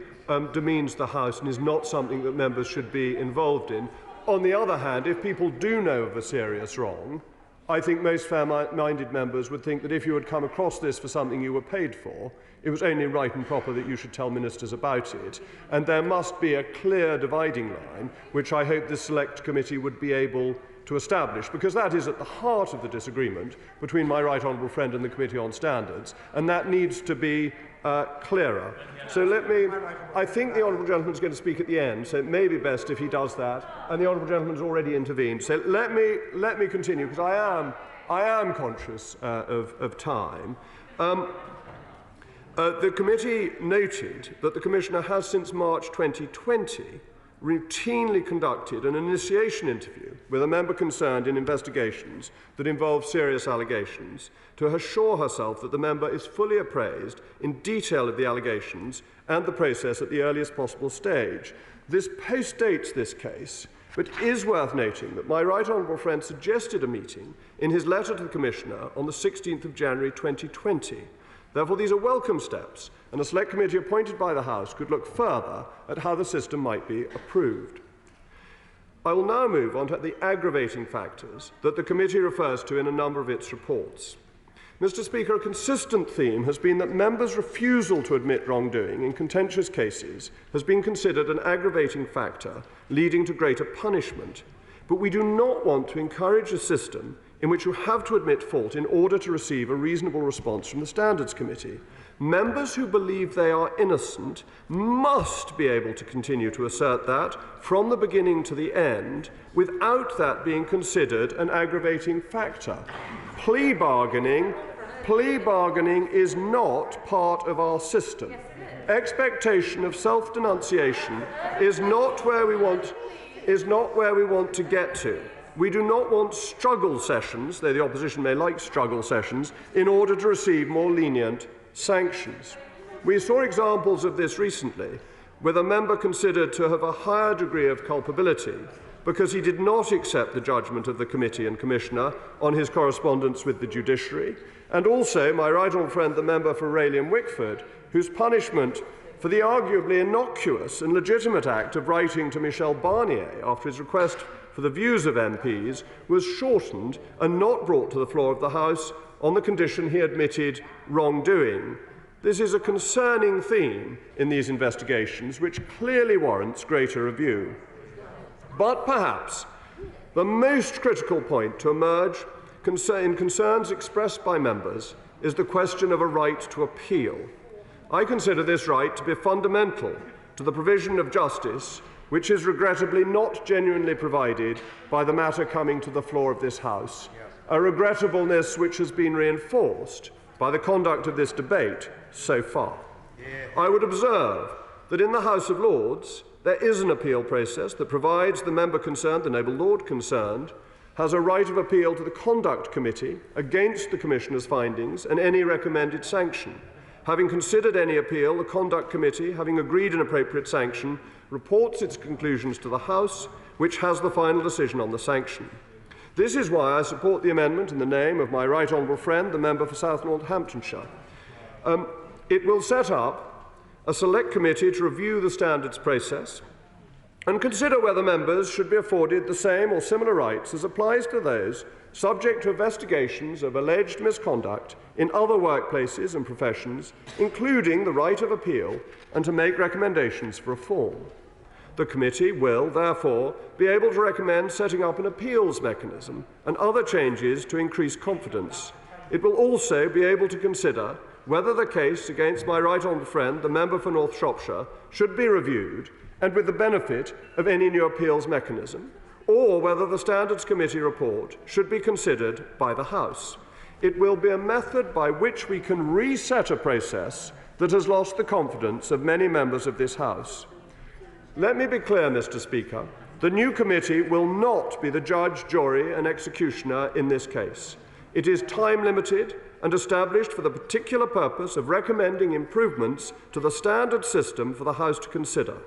demeans the House and is not something that members should be involved in. On the other hand, if people do know of a serious wrong, I think most fair-minded members would think that if you had come across this for something you were paid for, it was only right and proper that you should tell ministers about it. And there must be a clear dividing line, which I hope this select committee would be able to establish, because that is at the heart of the disagreement between my right honourable friend and the Committee on Standards, and that needs to be clearer. So I think the honourable gentleman is going to speak at the end, so it may be best if he does that, and the honourable gentleman has already intervened. So let me continue, because I am conscious of time. The committee noted that the Commissioner has since March 2020 routinely conducted an initiation interview with a member concerned in investigations that involve serious allegations to assure herself that the member is fully appraised in detail of the allegations and the process at the earliest possible stage. This postdates this case, but is worth noting that my right honourable friend suggested a meeting in his letter to the Commissioner on the 16th of January 2020. Therefore, these are welcome steps, and a select committee appointed by the House could look further at how the system might be approved. I will now move on to the aggravating factors that the committee refers to in a number of its reports. Mr. Speaker, a consistent theme has been that members' refusal to admit wrongdoing in contentious cases has been considered an aggravating factor leading to greater punishment. But we do not want to encourage a system in which you have to admit fault in order to receive a reasonable response from the Standards Committee. Members who believe they are innocent must be able to continue to assert that from the beginning to the end without that being considered an aggravating factor. Plea bargaining is not part of our system. Expectation of self-denunciation is not where we want to get to. We do not want struggle sessions, though the opposition may like struggle sessions, in order to receive more lenient sanctions. We saw examples of this recently, with a member considered to have a higher degree of culpability because he did not accept the judgment of the committee and commissioner on his correspondence with the judiciary, and also my right honourable friend, the member for Rayleigh-Wickford, whose punishment for the arguably innocuous and legitimate act of writing to Michel Barnier after his request for the views of MPs was shortened and not brought to the floor of the House on the condition he admitted wrongdoing. This is a concerning theme in these investigations which clearly warrants greater review. But perhaps the most critical point to emerge in concerns expressed by members is the question of a right to appeal. I consider this right to be fundamental to the provision of justice, which is regrettably not genuinely provided by the matter coming to the floor of this House, a regrettableness which has been reinforced by the conduct of this debate so far. I would observe that in the House of Lords there is an appeal process that provides the member concerned, the noble lord concerned, has a right of appeal to the Conduct Committee against the Commissioner's findings and any recommended sanction. Having considered any appeal, the Conduct Committee, having agreed an appropriate sanction, reports its conclusions to the House, which has the final decision on the sanction. This is why I support the amendment in the name of my right honourable friend, the member for South Northamptonshire. It will set up a select committee to review the standards process and consider whether members should be afforded the same or similar rights as applies to those subject to investigations of alleged misconduct in other workplaces and professions, including the right of appeal, and to make recommendations for reform. The committee will, therefore, be able to recommend setting up an appeals mechanism and other changes to increase confidence. It will also be able to consider whether the case against my right honourable friend, the member for North Shropshire, should be reviewed and with the benefit of any new appeals mechanism, or whether the Standards Committee report should be considered by the House. It will be a method by which we can reset a process that has lost the confidence of many members of this House. Let me be clear, Mr. Speaker. The new committee will not be the judge, jury and executioner in this case. It is time-limited and established for the particular purpose of recommending improvements to the standard system for the House to consider.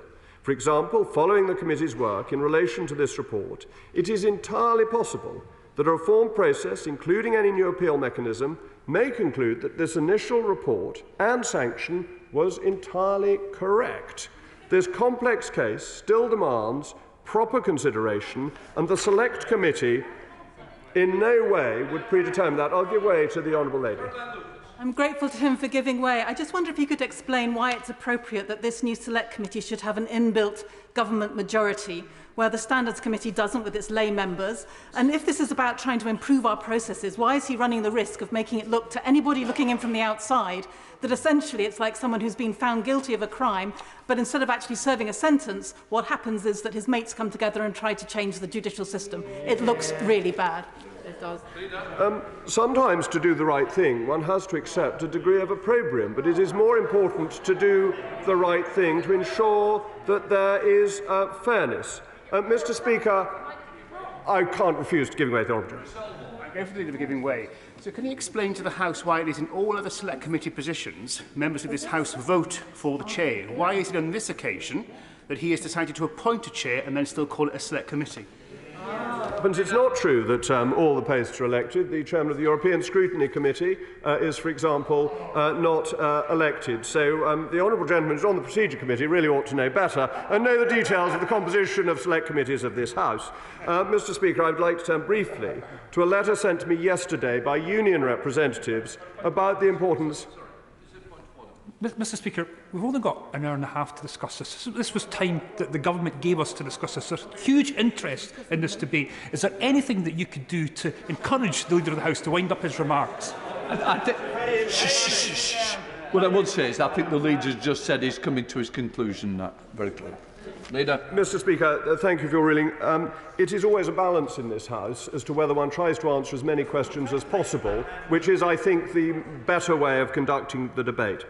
For example, following the committee's work in relation to this report, it is entirely possible that a reform process, including any new appeal mechanism, may conclude that this initial report and sanction was entirely correct. This complex case still demands proper consideration, and the Select Committee in no way would predetermine that. I'll give way to the Honourable Lady.
I'm grateful to him for giving way. I just wonder if he could explain why it's appropriate that this new Select Committee should have an inbuilt government majority, where the Standards Committee doesn't with its lay members. And if this is about trying to improve our processes, why is he running the risk of making it look to anybody looking in from the outside that essentially it's like someone who's been found guilty of a crime, but instead of actually serving a sentence, what happens is that his mates come together and try to change the judicial system. It looks really bad. It does.
Sometimes to do the right thing, one has to accept a degree of opprobrium, but it is more important to do the right thing to ensure that there is fairness. Mr. Speaker, I can't refuse to give way to the Honourable Gentleman.
I'm grateful to the Leader for giving way. So can you explain to the House why it is in all other Select Committee positions members of this House vote for the chair? Why is it on this occasion that he has decided to appoint a chair and then still call it a Select Committee?
It's not true that all the posts are elected. The chairman of the European Scrutiny Committee is, for example, not elected. So the honourable gentleman who's on the Procedure Committee really ought to know better and know the details of the composition of select committees of this House. Mr. Speaker, I would like to turn briefly to a letter sent to me yesterday by union representatives about the importance.
Mr. Speaker, we've only got an hour and a half to discuss this. This was time that the government gave us to discuss this. There's huge interest in this debate. Is there anything that you could do to encourage the Leader of the House to wind up his remarks?
What I would say is I think the Leader just said he's coming to his conclusion very clearly. Leader.
Mr. Speaker, thank you for your ruling. It is always a balance in this House as to whether one tries to answer as many questions as possible, which is, I think, the better way of conducting the debate.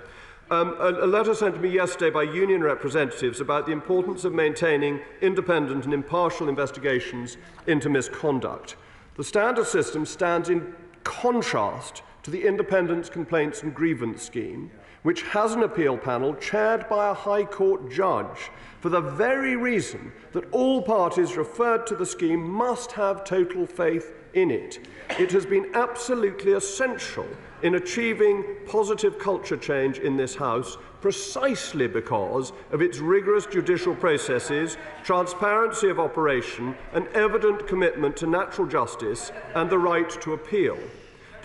A letter sent to me yesterday by union representatives about the importance of maintaining independent and impartial investigations into misconduct. The standard system stands in contrast to the Independence Complaints and Grievance Scheme, which has an appeal panel chaired by a High Court judge for the very reason that all parties referred to the scheme must have total faith in it. It has been absolutely essential in achieving positive culture change in this House precisely because of its rigorous judicial processes, transparency of operation and evident commitment to natural justice and the right to appeal.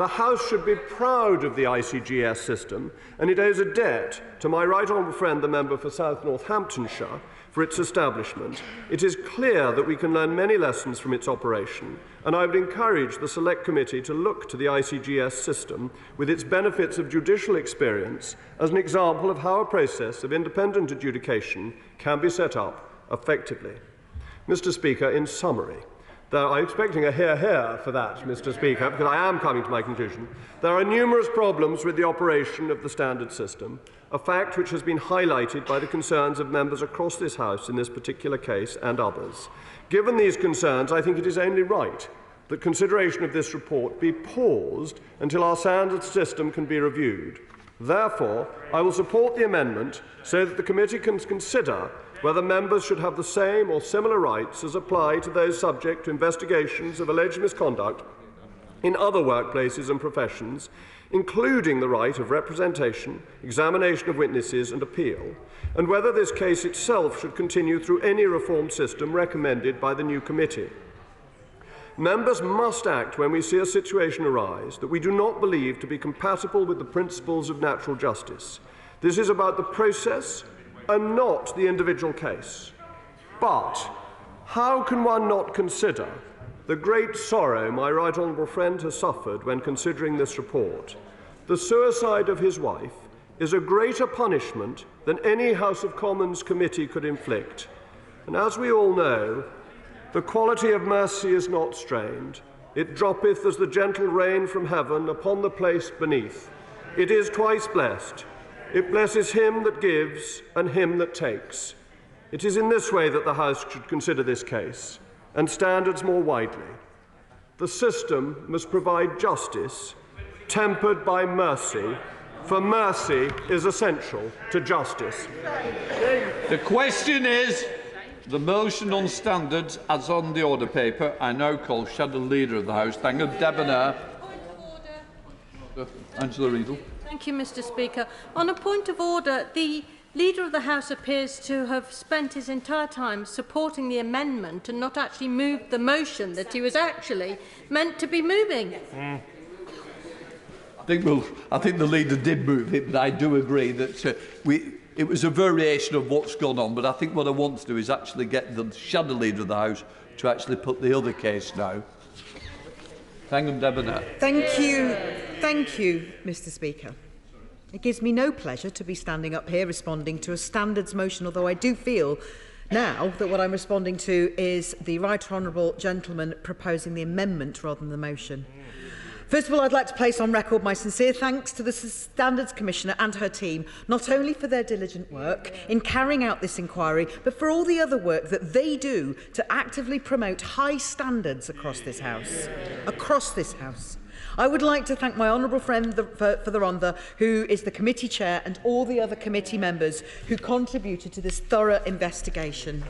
The House should be proud of the ICGS system, and it owes a debt to my right honourable friend, the member for South Northamptonshire, for its establishment. It is clear that we can learn many lessons from its operation, and I would encourage the Select Committee to look to the ICGS system, with its benefits of judicial experience, as an example of how a process of independent adjudication can be set up effectively. Mr. Speaker, in summary, I'm expecting a hear for that, Mr. Speaker, because I am coming to my conclusion. There are numerous problems with the operation of the standard system, a fact which has been highlighted by the concerns of members across this House in this particular case and others. Given these concerns, I think it is only right that consideration of this report be paused until our standard system can be reviewed. Therefore, I will support the amendment so that the committee can consider whether members should have the same or similar rights as apply to those subject to investigations of alleged misconduct in other workplaces and professions, including the right of representation, examination of witnesses and appeal, and whether this case itself should continue through any reformed system recommended by the new committee. Members must act when we see a situation arise that we do not believe to be compatible with the principles of natural justice. This is about the process and not the individual case. But how can one not consider the great sorrow my right honourable friend has suffered when considering this report? The suicide of his wife is a greater punishment than any House of Commons committee could inflict. And as we all know, the quality of mercy is not strained. It droppeth as the gentle rain from heaven upon the place beneath. It is twice blessed. It blesses him that gives and him that takes. It is in this way that the House should consider this case, and standards more widely. The system must provide justice, tempered by mercy, for mercy is essential to justice.
The question is the motion on standards as on the order paper. I now call Shadow Leader of the House, Thangham Debonair. Angela Riedel.
Thank you, Mr. Speaker. On a point of order, the Leader of the House appears to have spent his entire time supporting the amendment and not actually moved the motion that he was actually meant to be moving.
I think the leader did move it, but I do agree that it was a variation of what's gone on. But I think what I want to do is actually get the Shadow Leader of the House to actually put the other case now. Thank you, Mr. Speaker. It gives me no pleasure to be standing up here responding to a standards motion, although I do feel now that what I'm responding to is the right honourable gentleman proposing the amendment rather than the motion. First of all, I'd like to place on record my sincere thanks to the Standards Commissioner and her team, not only for their diligent work in carrying out this inquiry, but for all the other work that they do to actively promote high standards across this House. I would like to thank my honourable friend for the Rhondda, who is the committee chair, and all the other committee members who contributed to this thorough investigation.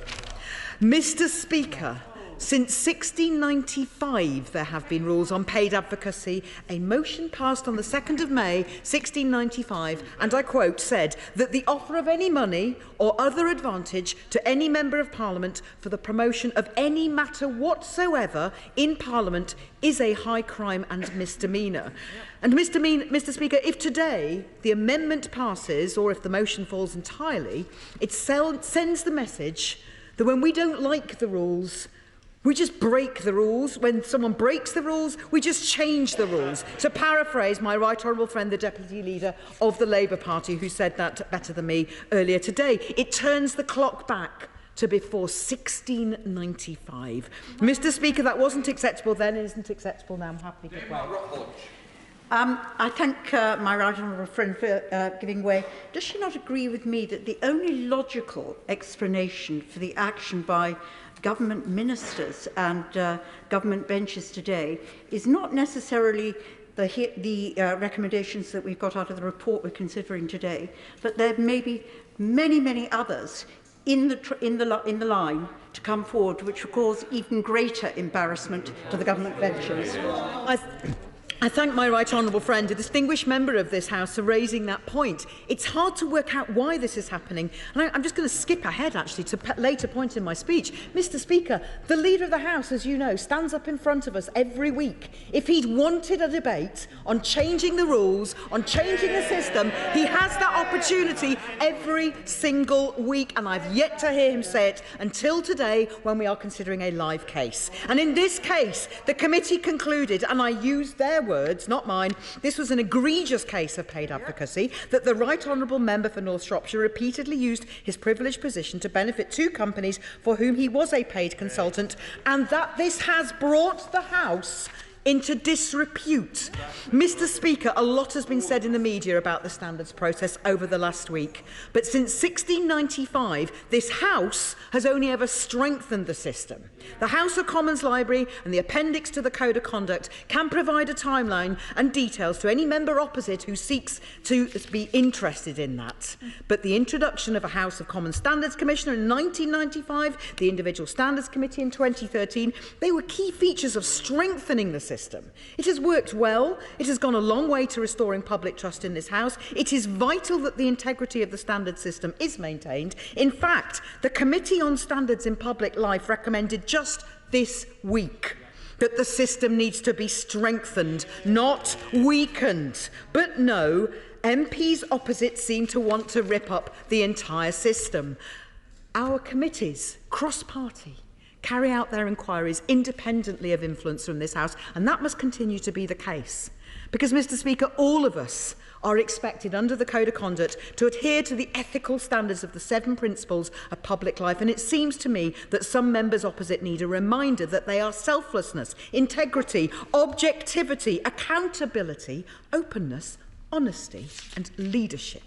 Mr. Speaker, since 1695 there have been rules on paid advocacy. A motion passed on the 2nd of May 1695, and I quote, said that the offer of any money or other advantage to any member of Parliament for the promotion of any matter whatsoever in Parliament is a high crime and misdemeanour. And Mr. Speaker, if today the amendment passes, or if the motion falls entirely, it sends the message that when we don't like the rules, we just break the rules. When someone breaks the rules, we just change the rules. To paraphrase my right honourable friend, the Deputy Leader of the Labour Party, who said that better than me earlier today, it turns the clock back to before 1695. Mr. Speaker, that wasn't acceptable then, it isn't acceptable now. I'm happy to give way.
I thank my right honourable friend for giving way. Does she not agree with me that the only logical explanation for the action by government ministers and government benches today is not necessarily the recommendations that we've got out of the report we're considering today, but there may be many others in the line to come forward, which will cause even greater embarrassment to the government benches?
I thank my right honourable friend, a distinguished member of this House, for raising that point. It's hard to work out why this is happening. And I'm just going to skip ahead, actually, to a later point in my speech. Mr Speaker, the Leader of the House, as you know, stands up in front of us every week. If he'd wanted a debate on changing the rules, on changing the system, he has that opportunity every single week. And I've yet to hear him say it until today, when we are considering a live case. And in this case, the committee concluded, and I used their words, not mine, this was an egregious case of paid advocacy, that the Right Honourable Member for North Shropshire repeatedly used his privileged position to benefit two companies for whom he was a paid consultant, and that this has brought the House into disrepute. Mr Speaker, a lot has been said in the media about the standards process over the last week, but since 1695 this House has only ever strengthened the system. The House of Commons Library and the appendix to the Code of Conduct can provide a timeline and details to any member opposite who seeks to be interested in that. But the introduction of a House of Commons Standards Commissioner in 1995, the Individual Standards Committee in 2013, they were key features of strengthening the system. It has worked well. It has gone a long way to restoring public trust in this House. It is vital that the integrity of the standards system is maintained. In fact, the Committee on Standards in Public Life recommended just this week that the system needs to be strengthened, not weakened. But no, MPs opposite seem to want to rip up the entire system. Our committees, cross-party, carry out their inquiries independently of influence from this House, and that must continue to be the case. Because, Mr Speaker, all of us are expected under the Code of Conduct to adhere to the ethical standards of the 7 principles of public life, and it seems to me that some members opposite need a reminder that they are selflessness, integrity, objectivity, accountability, openness, honesty and leadership.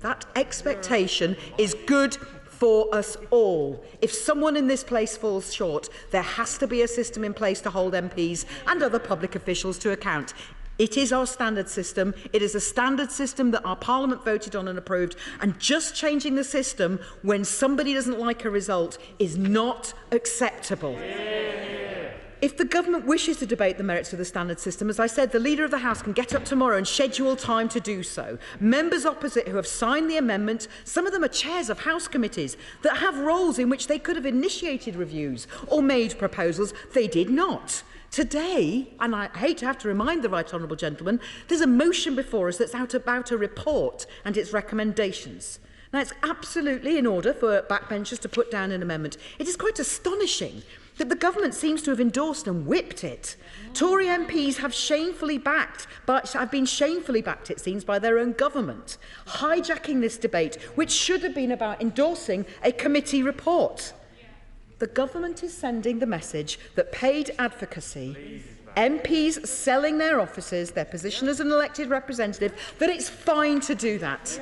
That expectation is good for us all. If someone in this place falls short, there has to be a system in place to hold MPs and other public officials to account. It is our standard system. It is a standard system that our Parliament voted on and approved, and just changing the system when somebody doesn't like a result is not acceptable. If the government wishes to debate the merits of the standard system, as I said, the Leader of the House can get up tomorrow and schedule time to do so. Members opposite who have signed the amendment, some of them are chairs of House committees that have roles in which they could have initiated reviews or made proposals. They did not. Today, and I hate to have to remind the right honourable gentleman, there's a motion before us that's out about a report and its recommendations. Now, it's absolutely in order for backbenchers to put down an amendment. It is quite astonishing that the government seems to have endorsed and whipped it. Tory MPs have been shamefully backed, it seems, by their own government, hijacking this debate, which should have been about endorsing a committee report. The government is sending the message that paid advocacy, MPs selling their offices, their position as an elected representative, that it's fine to do that.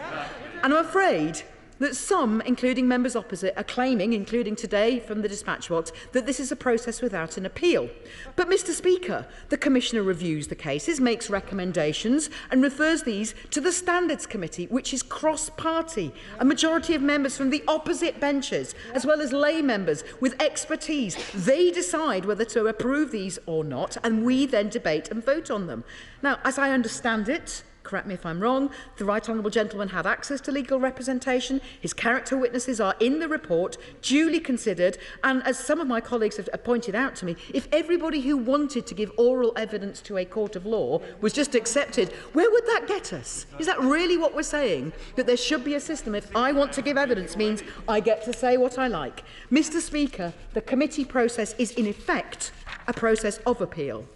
And I'm afraid that some, including members opposite, are claiming, including today from the dispatch box, that this is a process without an appeal. But, Mr Speaker, the Commissioner reviews the cases, makes recommendations and refers these to the Standards Committee, which is cross-party, a majority of members from the opposite benches, as well as lay members with expertise. They decide whether to approve these or not, and we then debate and vote on them. Now, as I understand it, correct me if I'm wrong, the right honourable gentleman had access to legal representation. His character witnesses are in the report, duly considered, and as some of my colleagues have pointed out to me, if everybody who wanted to give oral evidence to a court of law was just accepted, where would that get us? Is that really what we're saying? That there should be a system, if I want to give evidence means I get to say what I like. Mr Speaker, the committee process is in effect a process of appeal.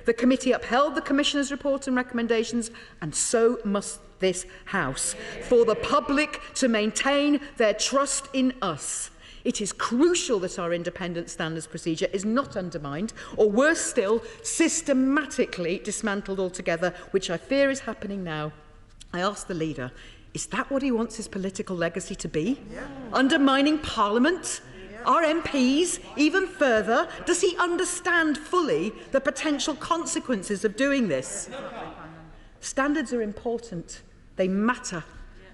The committee upheld the Commissioner's report and recommendations, and so must this House, for the public to maintain their trust in us. It is crucial that our independent standards procedure is not undermined, or worse still, systematically dismantled altogether, which I fear is happening now. I ask the Leader, is that what he wants his political legacy to be? Yeah. Undermining Parliament? Our MPs, even further? Does he understand fully the potential consequences of doing this? Standards are important. They matter.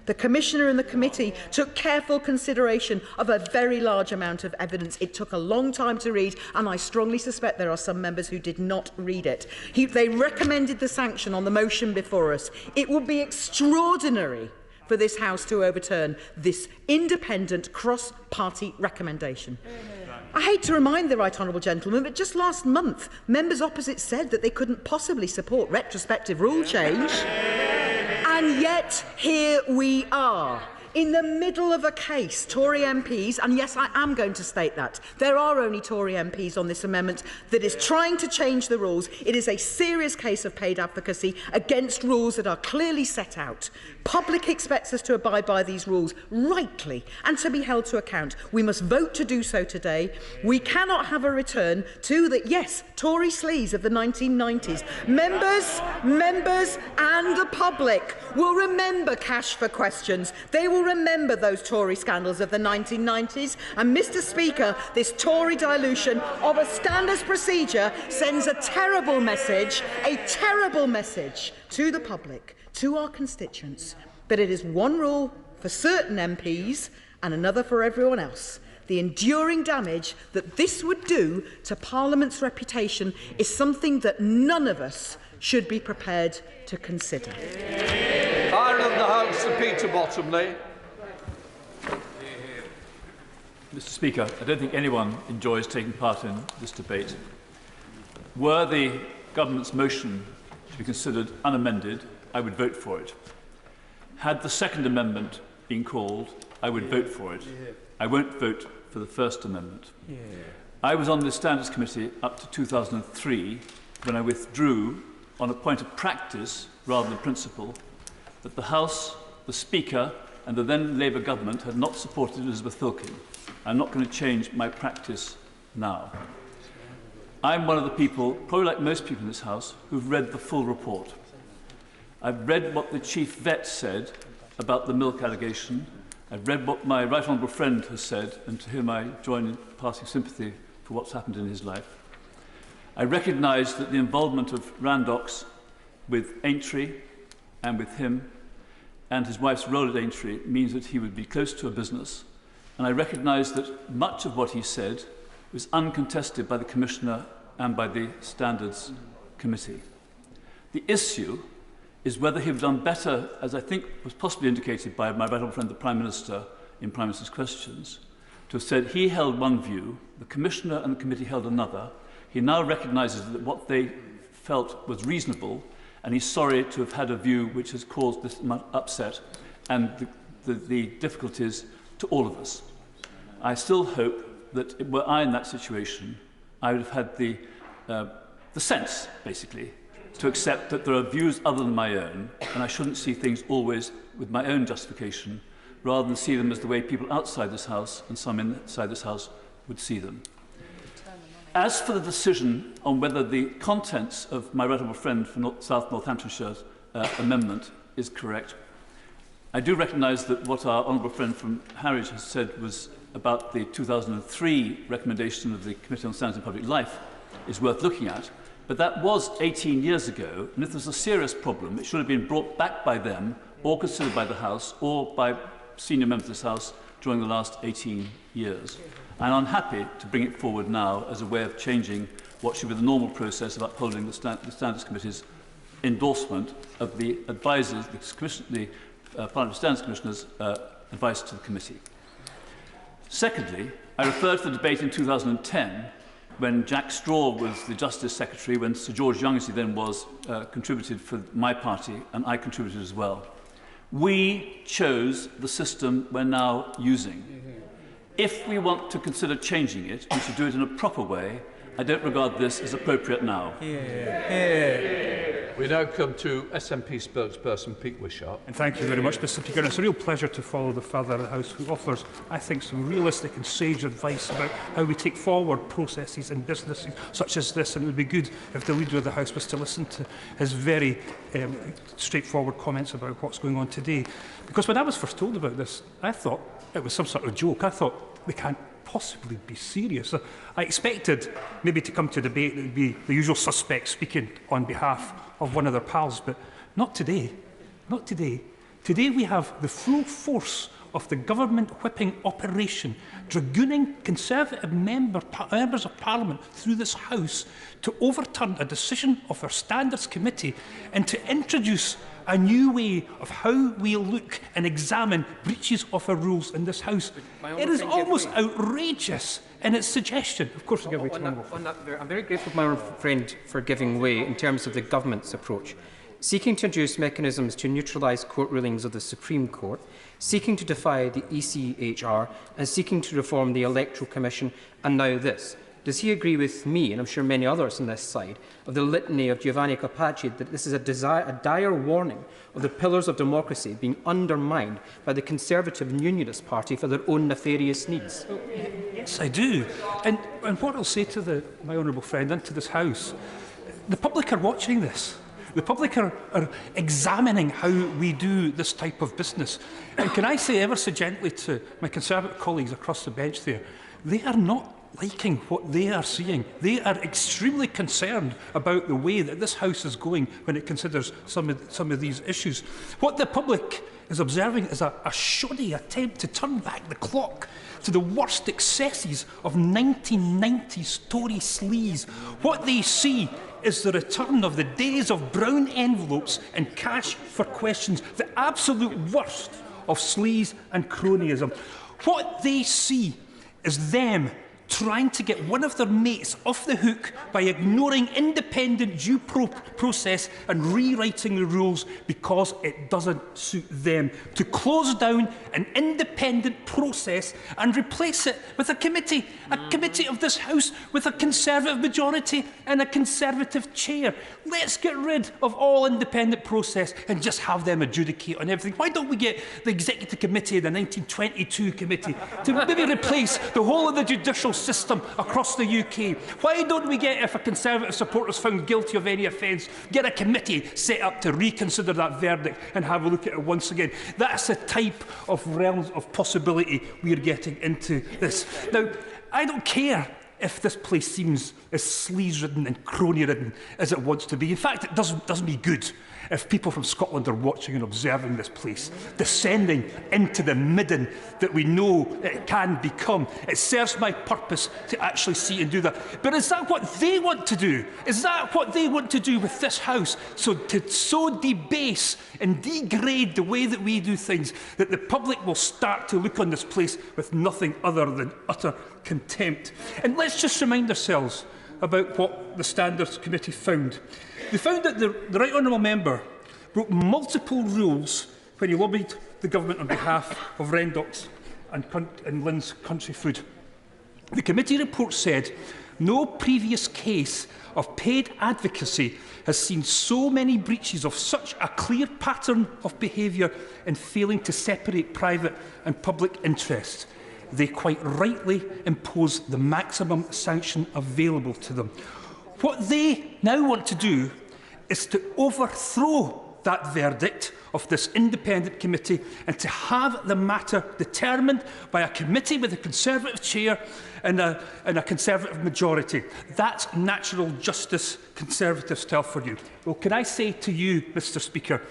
The Commissioner and the committee took careful consideration of a very large amount of evidence. It took a long time to read, and I strongly suspect there are some members who did not read it. They recommended the sanction on the motion before us. It would be extraordinary for this House to overturn this independent cross-party recommendation. I hate to remind the right honourable gentleman, but just last month, members opposite said that they couldn't possibly support retrospective rule change. And yet, here we are, in the middle of a case, Tory MPs, and yes, I am going to state that, there are only Tory MPs on this amendment that is trying to change the rules. It is a serious case of paid advocacy against rules that are clearly set out. Public expects us to abide by these rules rightly and to be held to account. We must vote to do so today. We cannot have a return to the, yes, Tory sleaze of the 1990s. Members and the public will remember Cash for Questions. They will remember those Tory scandals of the 1990s. And Mr. Speaker, this Tory dilution of a standards procedure sends a terrible message to the public, to our constituents. But it is one rule for certain MPs and another for everyone else. The enduring damage that this would do to Parliament's reputation is something that none of us should be prepared to consider.
Iron of the House, Sir Peter Bottomley.
Mr. Speaker, I don't think anyone enjoys taking part in this debate. Were the government's motion to be considered unamended, I would vote for it. Had the Second Amendment been called, I would vote for it. I won't vote for the First Amendment. I was on the Standards Committee up to 2003 when I withdrew on a point of practice rather than principle that the House, the Speaker and the then Labour government had not supported Elizabeth Filkin. I'm not going to change my practice now. I'm one of the people, probably like most people in this House, who've read the full report. I've read what the Chief Vet said about the milk allegation. I've read what my right honourable friend has said, and to whom I join in passing sympathy for what's happened in his life. I recognise that the involvement of Randox with Aintree and with him and his wife's role at Aintree means that he would be close to a business. And I recognise that much of what he said was uncontested by the Commissioner and by the Standards Committee. The issue is whether he would have done better, as I think was possibly indicated by my right honourable friend, the Prime Minister, in Prime Minister's questions, to have said he held one view, the Commissioner and the Committee held another. He now recognises that what they felt was reasonable, and he's sorry to have had a view which has caused this much upset and the difficulties to all of us. I still hope that were I in that situation, I would have had the sense, basically, to accept that there are views other than my own, and I shouldn't see things always with my own justification, rather than see them as the way people outside this House and some inside this House would see them. As for the decision on whether the contents of my right honourable friend from South Northamptonshire's amendment is correct, I do recognise that what our honourable friend from Harwich has said was about the 2003 recommendation of the Committee on Standards in Public Life is worth looking at. But that was 18 years ago, and if there was a serious problem, it should have been brought back by them, or considered by the House, or by senior members of this House during the last 18 years. And I'm happy to bring it forward now as a way of changing what should be the normal process of upholding the Standards Committee's endorsement of the advisers, the Parliamentary Standards Commissioner's advice to the committee. Secondly, I refer to the debate in 2010 when Jack Straw was the Justice Secretary, when Sir George Young, as he then was, contributed for my party, and I contributed as well. We chose the system we're now using. If we want to consider changing it, we should do it in a proper way. I don't regard this as appropriate now.
We now come to SNP spokesperson Pete Wishart.
And thank you very much, Mr. Speaker. It's a real pleasure to follow the Father of the House, who offers, I think, some realistic and sage advice about how we take forward processes in businesses such as this. And it would be good if the Leader of the House was to listen to his very straightforward comments about what's going on today. Because when I was first told about this, I thought it was some sort of joke. I thought, we can't possibly be serious. I expected maybe to come to debate it would be the usual suspects speaking on behalf of one of their pals, but not today. Not today. Today we have the full force of the government whipping operation, dragooning Conservative members of Parliament through this House to overturn a decision of our Standards Committee and to introduce a new way of how we look and examine breaches of our rules in this House. It is almost outrageous in its suggestion. Of course, I'll give way to
I'm very grateful to my friend for giving way in terms of the government's approach. Seeking to introduce mechanisms to neutralise court rulings of the Supreme Court, seeking to defy the ECHR and seeking to reform the Electoral Commission, and now this. Does he agree with me, and I'm sure many others on this side, of the litany of Giovanni Carpacci that this is a dire warning of the pillars of democracy being undermined by the Conservative and Unionist Party for their own nefarious needs?
Yes, I do. And what I'll say to my honourable friend and to this House, the public are watching this. The public are examining how we do this type of business. And can I say ever so gently to my Conservative colleagues across the bench there, they are not liking what they are seeing. They are extremely concerned about the way that this House is going when it considers some of these issues. What the public is observing is a shoddy attempt to turn back the clock to the worst excesses of 1990s Tory sleaze. What they see is the return of the days of brown envelopes and cash for questions, the absolute worst of sleaze and cronyism. What they see is them trying to get one of their mates off the hook by ignoring independent due process and rewriting the rules because it doesn't suit them. To close down an independent process and replace it with a committee of this House with a Conservative majority and a Conservative chair. Let's get rid of all independent process and just have them adjudicate on everything. Why don't we get the Executive Committee, the 1922 Committee, to maybe replace the whole of the judicial system across the UK? Why don't we get, if a Conservative supporter is found guilty of any offence, get a committee set up to reconsider that verdict and have a look at it once again? That's the type of realms of possibility we are getting into this. Now, I don't care if this place seems as sleaze-ridden and crony-ridden as it wants to be. In fact, it does me good if people from Scotland are watching and observing this place, descending into the midden that we know it can become. It serves my purpose to actually see and do that. But is that what they want to do? Is that what they want to do with this House? So to so debase and degrade the way that we do things that the public will start to look on this place with nothing other than utter contempt. And let's just remind ourselves about what the Standards Committee found. They found that the Right Honourable Member broke multiple rules when he lobbied the government on behalf of Rendox and Lynn's Country Food. The committee report said no previous case of paid advocacy has seen so many breaches of such a clear pattern of behaviour in failing to separate private and public interests. They quite rightly impose the maximum sanction available to them. What they now want to do is to overthrow that verdict of this independent committee and to have the matter determined by a committee with a Conservative chair and a Conservative majority. That's natural justice Conservative style for you. Well, can I say to you, Mr Speaker,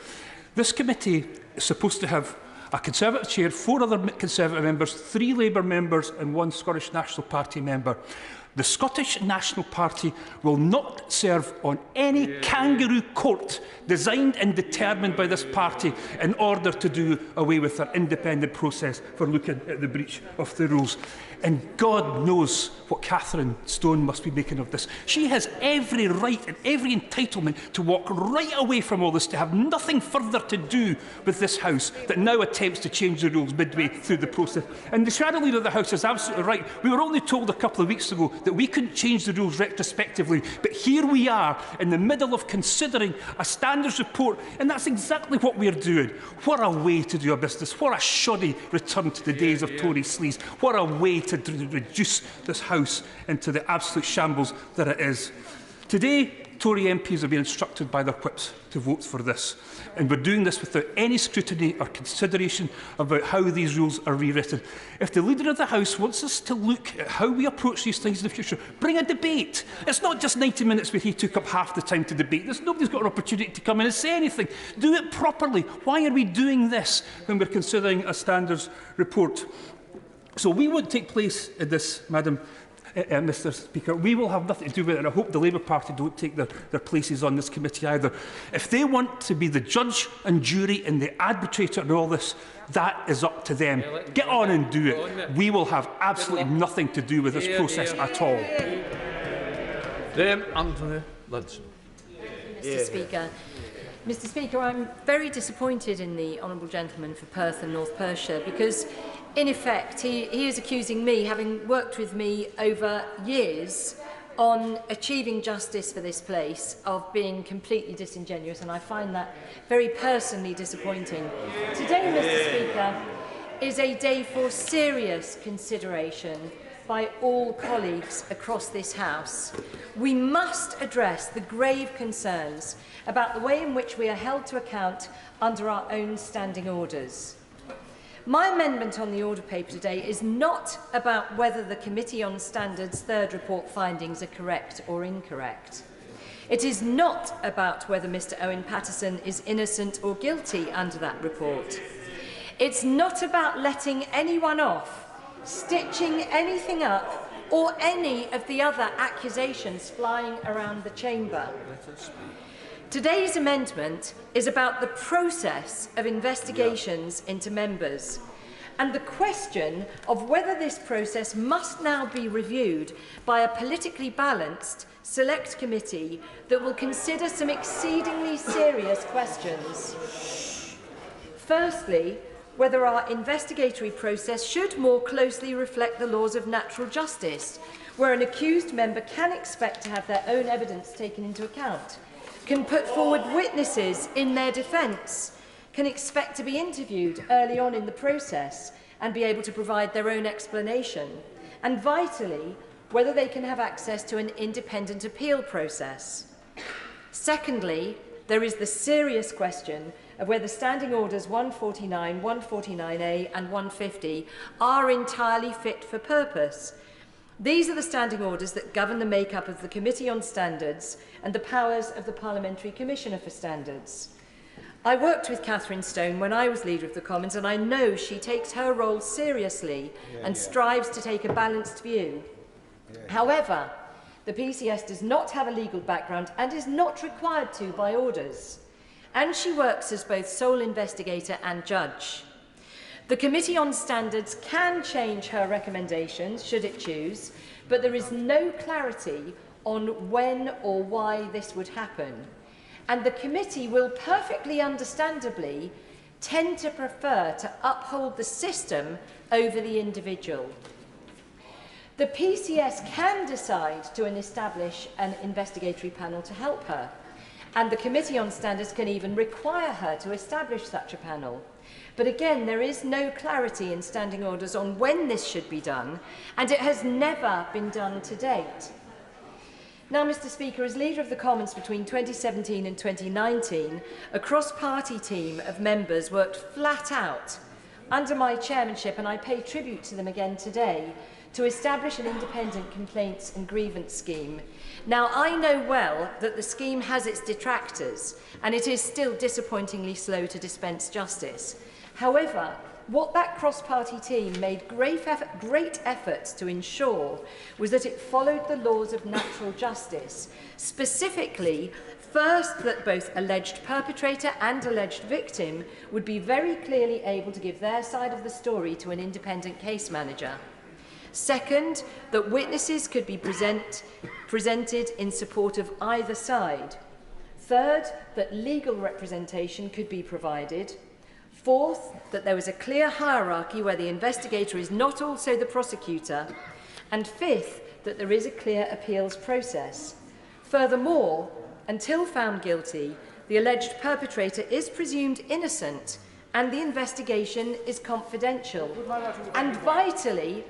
this committee is supposed to have a Conservative chair, 4 other Conservative members, 3 Labour members and 1 Scottish National Party member. The Scottish National Party will not serve on any kangaroo court designed and determined by this party in order to do away with their independent process for looking at the breach of the rules. And God knows what Catherine Stone must be making of this. She has every right and every entitlement to walk right away from all this, to have nothing further to do with this House that now attempts to change the rules midway through the process. And the Shadow Leader of the House is absolutely right. We were only told a couple of weeks ago that we couldn't change the rules retrospectively, but here we are in the middle of considering a standards report, and that's exactly what we're doing. What a way to do a business. What a shoddy return to the days of Tory sleaze. What a way to reduce this House into the absolute shambles that it is. Today, Tory MPs have been instructed by their whips to vote for this. And we're doing this without any scrutiny or consideration about how these rules are rewritten. If the Leader of the House wants us to look at how we approach these things in the future, bring a debate. It's not just 90 minutes where he took up half the time to debate. Nobody's got an opportunity to come in and say anything. Do it properly. Why are we doing this when we're considering a standards report? So we won't take place in this, Madam Mr Speaker. We will have nothing to do with it, and I hope the Labour Party don't take their places on this committee either. If they want to be the judge and jury and the arbitrator and all this, that is up to them. Get on and do it. We will have absolutely nothing to do with this process at all.
Anthony Ludson.
Mr Speaker. Mr Speaker, I'm very disappointed in the Honourable Gentleman for Perth and North Perthshire because, in effect, he is accusing me, having worked with me over years on achieving justice for this place, of being completely disingenuous, and I find that very personally disappointing. Today, Mr Speaker, is a day for serious consideration by all colleagues across this House. We must address the grave concerns about the way in which we are held to account under our own standing orders. My amendment on the order paper today is not about whether the Committee on Standards' third report findings are correct or incorrect. It is not about whether Mr Owen Paterson is innocent or guilty under that report. It's not about letting anyone off, stitching anything up, or any of the other accusations flying around the chamber. Today's amendment is about the process of investigations into members and the question of whether this process must now be reviewed by a politically balanced select committee that will consider some exceedingly serious questions. Firstly, whether our investigatory process should more closely reflect the laws of natural justice, where an accused member can expect to have their own evidence taken into account, can put forward witnesses in their defence, can expect to be interviewed early on in the process and be able to provide their own explanation, and vitally, whether they can have access to an independent appeal process. Secondly, there is the serious question of whether Standing Orders 149, 149A and 150 are entirely fit for purpose. These are the standing orders that govern the makeup of the Committee on Standards and the powers of the Parliamentary Commissioner for Standards. I worked with Catherine Stone when I was Leader of the Commons, and I know she takes her role seriously and strives to take a balanced view. However, the PCS does not have a legal background and is not required to by orders, and she works as both sole investigator and judge. The Committee on Standards can change her recommendations, should it choose, but there is no clarity on when or why this would happen. And the committee will perfectly understandably tend to prefer to uphold the system over the individual. The PCS can decide to establish an investigatory panel to help her, and the Committee on Standards can even require her to establish such a panel. But again, there is no clarity in standing orders on when this should be done, and it has never been done to date. Now, Mr Speaker, as Leader of the Commons between 2017 and 2019, a cross-party team of members worked flat out under my chairmanship, and I pay tribute to them again today, to establish an independent complaints and grievance scheme. Now, I know well that the scheme has its detractors, and it is still disappointingly slow to dispense justice. However, what that cross-party team made great efforts to ensure was that it followed the laws of natural justice, specifically, first, that both alleged perpetrator and alleged victim would be very clearly able to give their side of the story to an independent case manager. Second, that witnesses could be presented in support of either side. Third, that legal representation could be provided. Fourth, that there was a clear hierarchy where the investigator is not also the prosecutor. And fifth, that there is a clear appeals process. Furthermore, until found guilty, the alleged perpetrator is presumed innocent and the investigation is confidential. And vitally,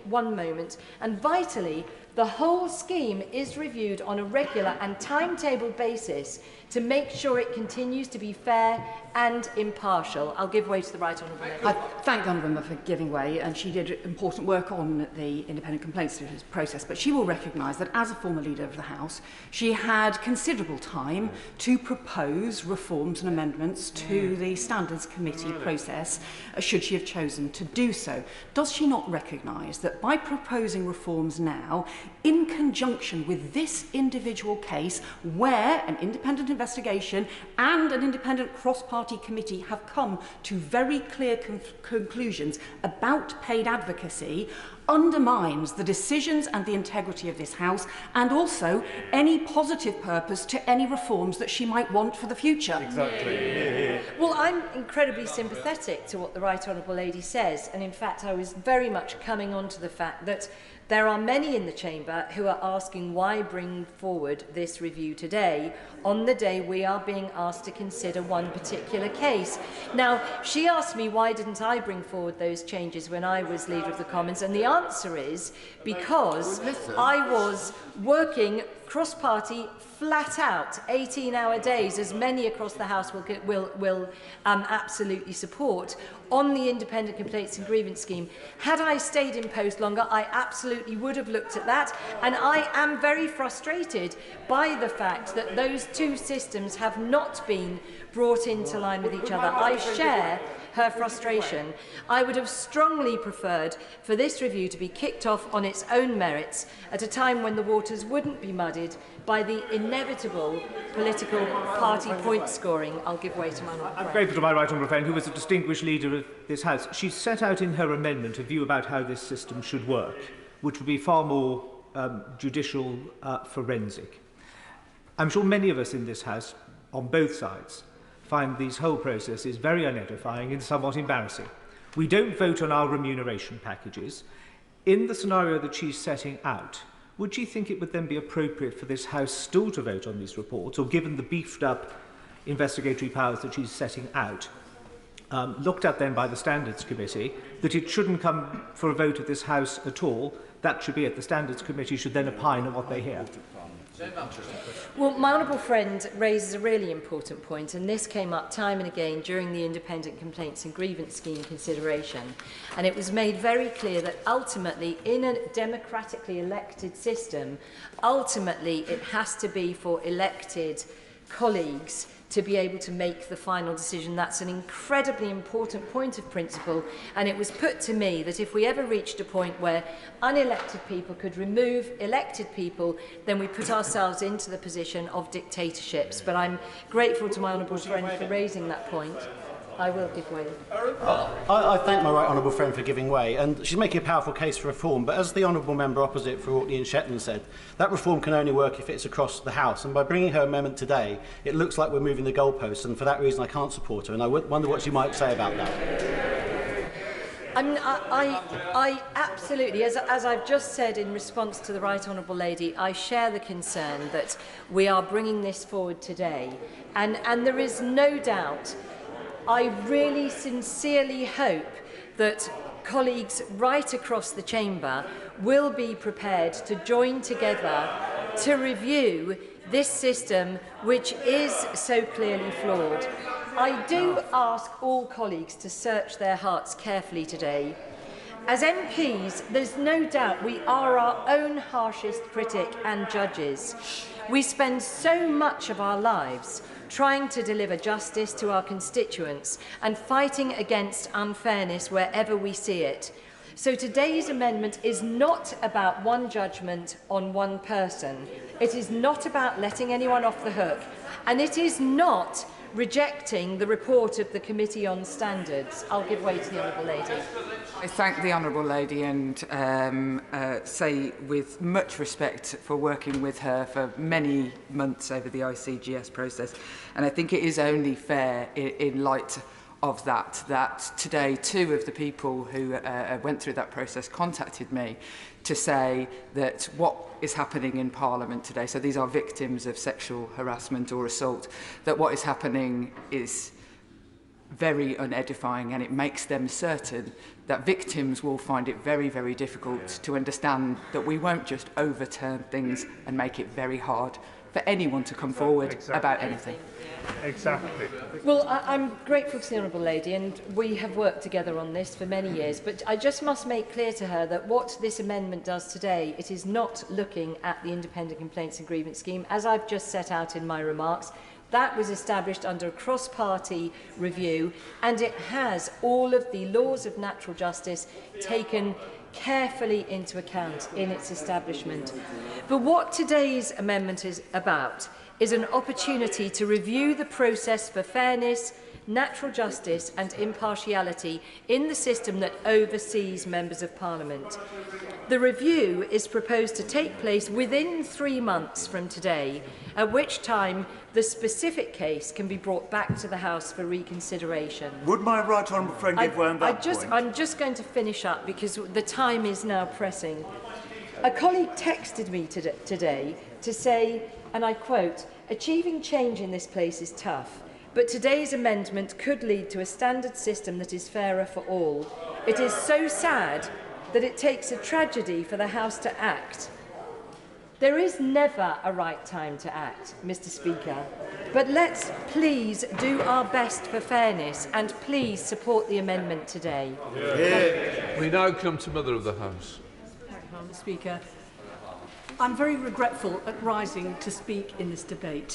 The whole scheme is reviewed on a regular and timetabled basis to make sure it continues to be fair and impartial. I'll give way to the Right Honourable Lady.
I thank the Honourable Member for giving way, and she did important work on the independent complaints process, but she will recognise that as a former Leader of the House, she had considerable time to propose reforms and amendments to the Standards Committee process, should she have chosen to do so. Does she not recognise that by proposing reforms now, in conjunction with this individual case, where an independent investigation and an independent cross-party committee have come to very clear conclusions about paid advocacy, undermines the decisions and the integrity of this House, and also any positive purpose to any reforms that she might want for the future?
Exactly.
Well, I'm incredibly sympathetic to what the Right Honourable Lady says, and in fact I was very much coming on to the fact that there are many in the chamber who are asking why bring forward this review today, on the day we are being asked to consider one particular case. Now, she asked me why didn't I bring forward those changes when I was Leader of the Commons, and the answer is because I was working cross-party, flat-out, 18-hour days, as many across the House will absolutely support, on the Independent Complaints and Grievance Scheme. Had I stayed in post longer, I absolutely would have looked at that, and I am very frustrated by the fact that those two systems have not been brought into line with each other. I share her frustration. I would have strongly preferred for this review to be kicked off on its own merits at a time when the waters wouldn't be muddied by the inevitable political party point scoring. I'll give way to my honourable friend.
I'm grateful to my right honourable friend, who is a distinguished leader of this House. She set out in her amendment a view about how this system should work, which would be far more judicial forensic. I'm sure many of us in this House, on both sides, find these whole processes very unedifying and somewhat embarrassing. We don't vote on our remuneration packages. In the scenario that she's setting out, would she think it would then be appropriate for this House still to vote on these reports, or given the beefed up investigatory powers that she's setting out, looked at then by the Standards Committee, that it shouldn't come for a vote of this House at all? That should be it. The Standards Committee should then opine on what they hear.
Well, my honourable friend raises a really important point, and this came up time and again during the Independent Complaints and Grievance Scheme consideration. And it was made very clear that ultimately, in a democratically elected system, ultimately it has to be for elected colleagues to be able to make the final decision. That's an incredibly important point of principle, and it was put to me that if we ever reached a point where unelected people could remove elected people, then we put ourselves into the position of dictatorships. But I'm grateful to my honourable friend for raising that point. I will give way.
I thank my right honourable friend for giving way, and she's making a powerful case for reform, but as the honourable member opposite for Orkney and Shetland said, that reform can only work if it's across the House, and by bringing her amendment today, it looks like we're moving the goalposts, and for that reason I can't support her, and I wonder what she might say about that.
I absolutely, as I've just said in response to the Right Honourable Lady, I share the concern that we are bringing this forward today, and there is no doubt. I really sincerely hope that colleagues right across the chamber will be prepared to join together to review this system, which is so clearly flawed. I do ask all colleagues to search their hearts carefully today. As MPs, there's no doubt we are our own harshest critic and judges. We spend so much of our lives trying to deliver justice to our constituents and fighting against unfairness wherever we see it. So today's amendment is not about one judgment on one person. It is not about letting anyone off the hook. And it is not rejecting the report of the Committee on Standards. I'll give way to the Honourable Lady.
I thank the Honourable Lady and say with much respect for working with her for many months over the ICGS process. And I think it is only fair in light of that today two of the people who went through that process contacted me to say that what is happening in Parliament today, so these are victims of sexual harassment or assault, that what is happening is very unedifying, and it makes them certain that victims will find it very, very difficult to understand that we won't just overturn things and make it very hard for anyone to come forward about anything.
Exactly.
Well, I'm grateful to the Honourable Lady, and we have worked together on this for many years, but I just must make clear to her that what this amendment does today, it is not looking at the Independent Complaints and Grievance Scheme, as I've just set out in my remarks. That was established under a cross-party review, and it has all of the laws of natural justice taken carefully into account in its establishment. But what today's amendment is about is an opportunity to review the process for fairness, natural justice and impartiality in the system that oversees members of Parliament. The review is proposed to take place within 3 months from today, at which time the specific case can be brought back to the House for reconsideration.
Would my right honourable friend give way on that point?
I'm just going to finish up because the time is now pressing. A colleague texted me today to say, and I quote, "Achieving change in this place is tough, but today's amendment could lead to a standard system that is fairer for all. It is so sad that it takes a tragedy for the House to act." There is never a right time to act, Mr. Speaker, but let's please do our best for fairness and please support the amendment today.
We now come to Mother of the House.
Speaker, I'm very regretful at rising to speak in this debate.